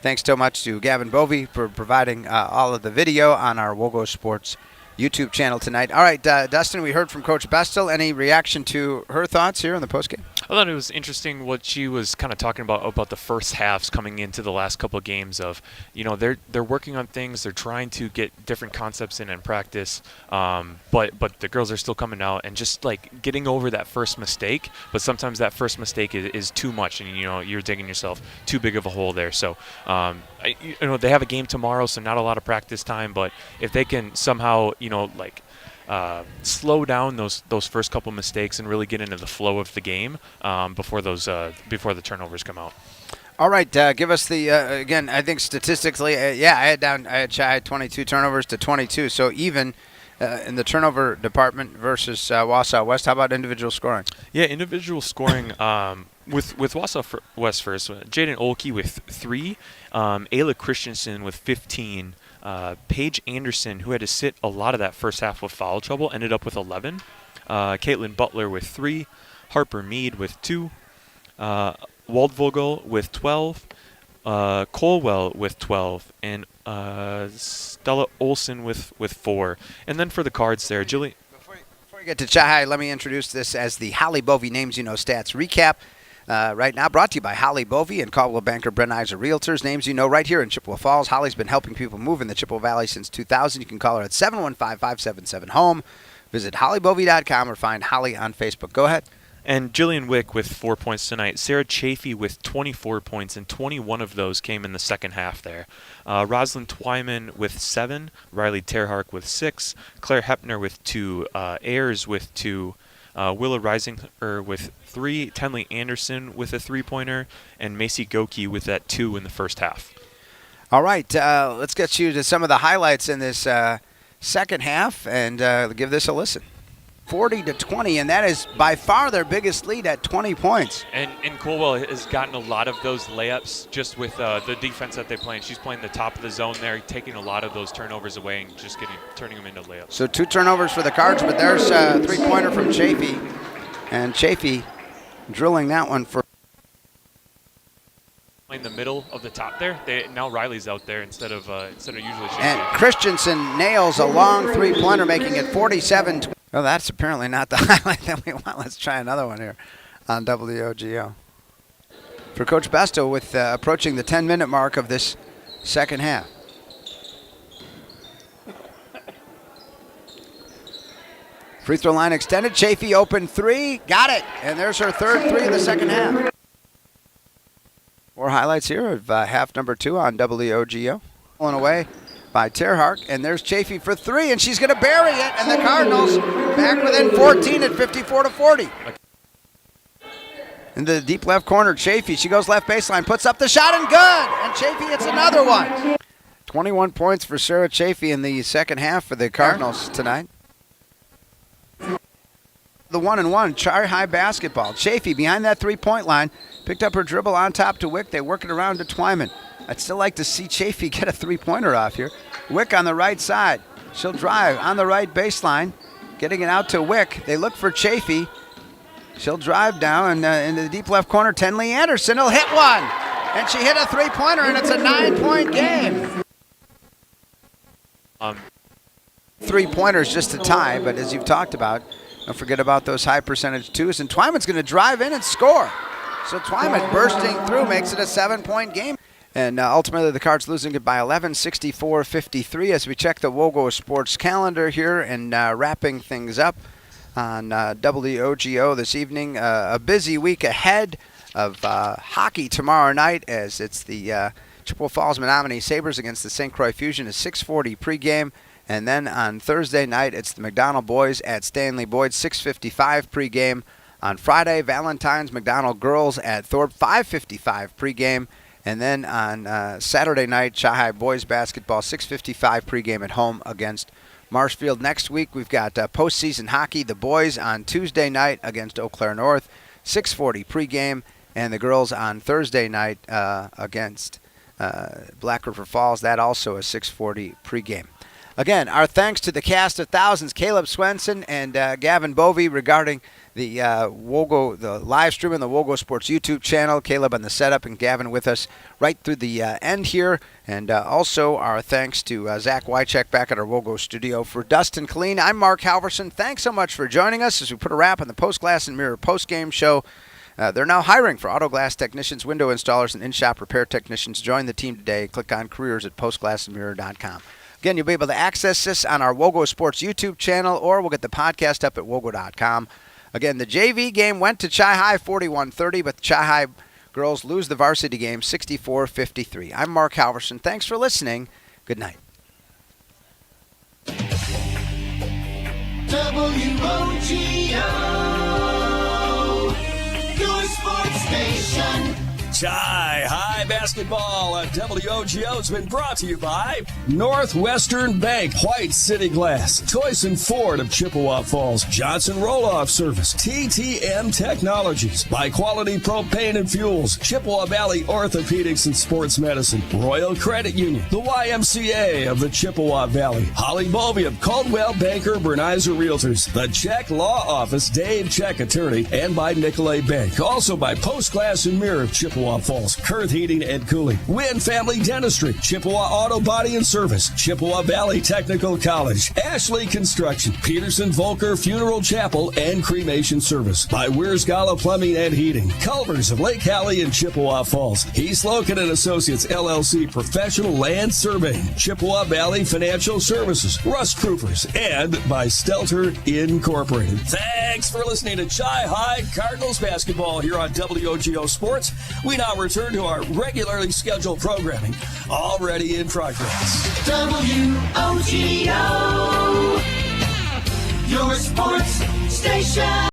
thanks so much to Gavin Bovey for providing all of the video on our WOGO Sports YouTube channel tonight. All right, Dustin, we heard from Coach Bestel. Any reaction to her thoughts here in the postgame? I thought it was interesting what she was kind of talking about the first halves coming into the last couple of games of, you know, they're working on things, they're trying to get different concepts in practice, but the girls are still coming out and just like getting over that first mistake. But sometimes that first mistake is too much, and you know you're digging yourself too big of a hole there. So you know, they have a game tomorrow, so not a lot of practice time. But if they can somehow, you know, like slow down those first couple mistakes and really get into the flow of the game before the turnovers come out. All right, give us the again. I think statistically, I had shy 22 turnovers to 22. So even in the turnover department versus Wausau West. How about individual scoring? Yeah, individual scoring with Wausau West first. Jaden Olkey with 3, Ayla Christensen with 15. Paige Anderson, who had to sit a lot of that first half with foul trouble, ended up with 11. Caitlin Butler with 3. Harper Mead with 2. Waldvogel with 12. Colwell with 12, and Stella Olson with 4. And then for the Cards there, Before we get to Chai, let me introduce this as the Holly Bovey Names You Know Stats Recap. Right now, brought to you by Holly Bovey and Caldwell Banker Brenizer Realtors. Names you know right here in Chippewa Falls. Holly's been helping people move in the Chippewa Valley since 2000. You can call her at 715-577-HOME. Visit hollybovey.com or find Holly on Facebook. Go ahead. And Jillian Wick with 4 points tonight. Sarah Chafee with 24 points, and 21 of those came in the second half there. Rosalind Twyman with 7. Riley Terhark with 6. Claire Hepner with 2. Ayers with 2. Willa Risinger with 3. Tenley Anderson with a 3-pointer. And Macy Goki with that 2 in the first half. All right, let's get you to some of the highlights in this second half and give this a listen. 40-20, and that is by far their biggest lead at 20 points. And Colwell has gotten a lot of those layups just with the defense that they play. And she's playing the top of the zone there, taking a lot of those turnovers away and just turning them into layups. So 2 turnovers for the Cards, but there's a 3-pointer from Chafee. And Chafee drilling that one for in the middle of the top there. Now Riley's out there instead of usually Chafee. And Christensen nails a long 3-pointer, making it 47-20. Well, that's apparently not the highlight that we want. Let's try another one here on WOGO. For Coach Besto with approaching the 10-minute mark of this second half. Free throw line extended. Chafee open 3. Got it. And there's her third 3 in the second half. More highlights here of half number 2 on WOGO. Pulling away by Terhark, and there's Chafee for 3, and she's going to bury it, and the Cardinals back within 14 at 54-40. In the deep left corner, Chafee, she goes left baseline, puts up the shot, and good, and Chafee hits another one. 21 points for Sarah Chafee in the second half for the Cardinals tonight. The 1-and-1, Chai High basketball. Chafee behind that 3-point line, picked up her dribble on top to Wick. They work it around to Twyman. I'd still like to see Chafee get a 3-pointer off here. Wick on the right side. She'll drive on the right baseline, getting it out to Wick. They look for Chafee. She'll drive down, and in the deep left corner, Tenley Anderson will hit one. And she hit a 3-pointer, and it's a 9-point game. 3-pointers just to tie, but as you've talked about, don't forget about those high percentage 2s. And Twyman's going to drive in and score. So Twyman bursting through makes it a 7-point game. And ultimately the Cards losing it by 11, 64-53 as we check the WOGO Sports calendar here and wrapping things up on WOGO this evening. A busy week ahead of hockey tomorrow night as it's the Chippewa Falls Menominee Sabres against the St. Croix Fusion, a 6:40 pregame. And then on Thursday night, it's the McDonald boys at Stanley Boyd, 6:55 pregame. On Friday, Valentine's McDonald girls at Thorpe, 5:55 pregame. And then on Saturday night, Chai boys basketball, 6:55 pregame at home against Marshfield. Next week, we've got postseason hockey. The boys on Tuesday night against Eau Claire North, 6:40 pregame. And the girls on Thursday night against Black River Falls. That also a 6:40 pregame. Again, our thanks to the cast of thousands, Caleb Swenson and Gavin Bovey regarding the the live stream on the WOGO Sports YouTube channel. Caleb on the setup and Gavin with us right through the end here. And also our thanks to Zach Wycheck back at our WOGO studio. For Dustin Killeen, I'm Mark Halverson. Thanks so much for joining us as we put a wrap on the Post Glass and Mirror post-game show. They're now hiring for auto glass technicians, window installers, and in-shop repair technicians. Join the team today. Click on careers at postglassandmirror.com. Again, you'll be able to access this on our WOGO Sports YouTube channel, or we'll get the podcast up at wogo.com. Again, the JV game went to Chai High 41-30, but the Chai High girls lose the varsity game 64-53. I'm Mark Halverson. Thanks for listening. Good night. WOGO, your sports station. Chai High basketball at WOGO has been brought to you by Northwestern Bank, White City Glass, Toyson Ford of Chippewa Falls, Johnson Roll-Off Service, TTM Technologies, By Quality Propane and Fuels, Chippewa Valley Orthopedics and Sports Medicine, Royal Credit Union, the YMCA of the Chippewa Valley, Holly Bovey of Caldwell Banker Bernizer Realtors, the Check Law Office, Dave Check Attorney, and by Nicolay Bank. Also by Post Glass and Mirror of Chippewa Chippewa Falls, Kurth Heating and Cooling, Wynn Family Dentistry, Chippewa Auto Body and Service, Chippewa Valley Technical College, Ashley Construction, Peterson Volker Funeral Chapel and Cremation Service, by Weir's Gala Plumbing and Heating, Culvers of Lake Hallie and Chippewa Falls, East Logan and Associates LLC Professional Land Surveying, Chippewa Valley Financial Services, Rust Proofers, and by Stelter Incorporated. Thanks for listening to Chi High Cardinals basketball here on WOGO Sports. We now return to our regularly scheduled programming, already in progress. WOGO, your sports station.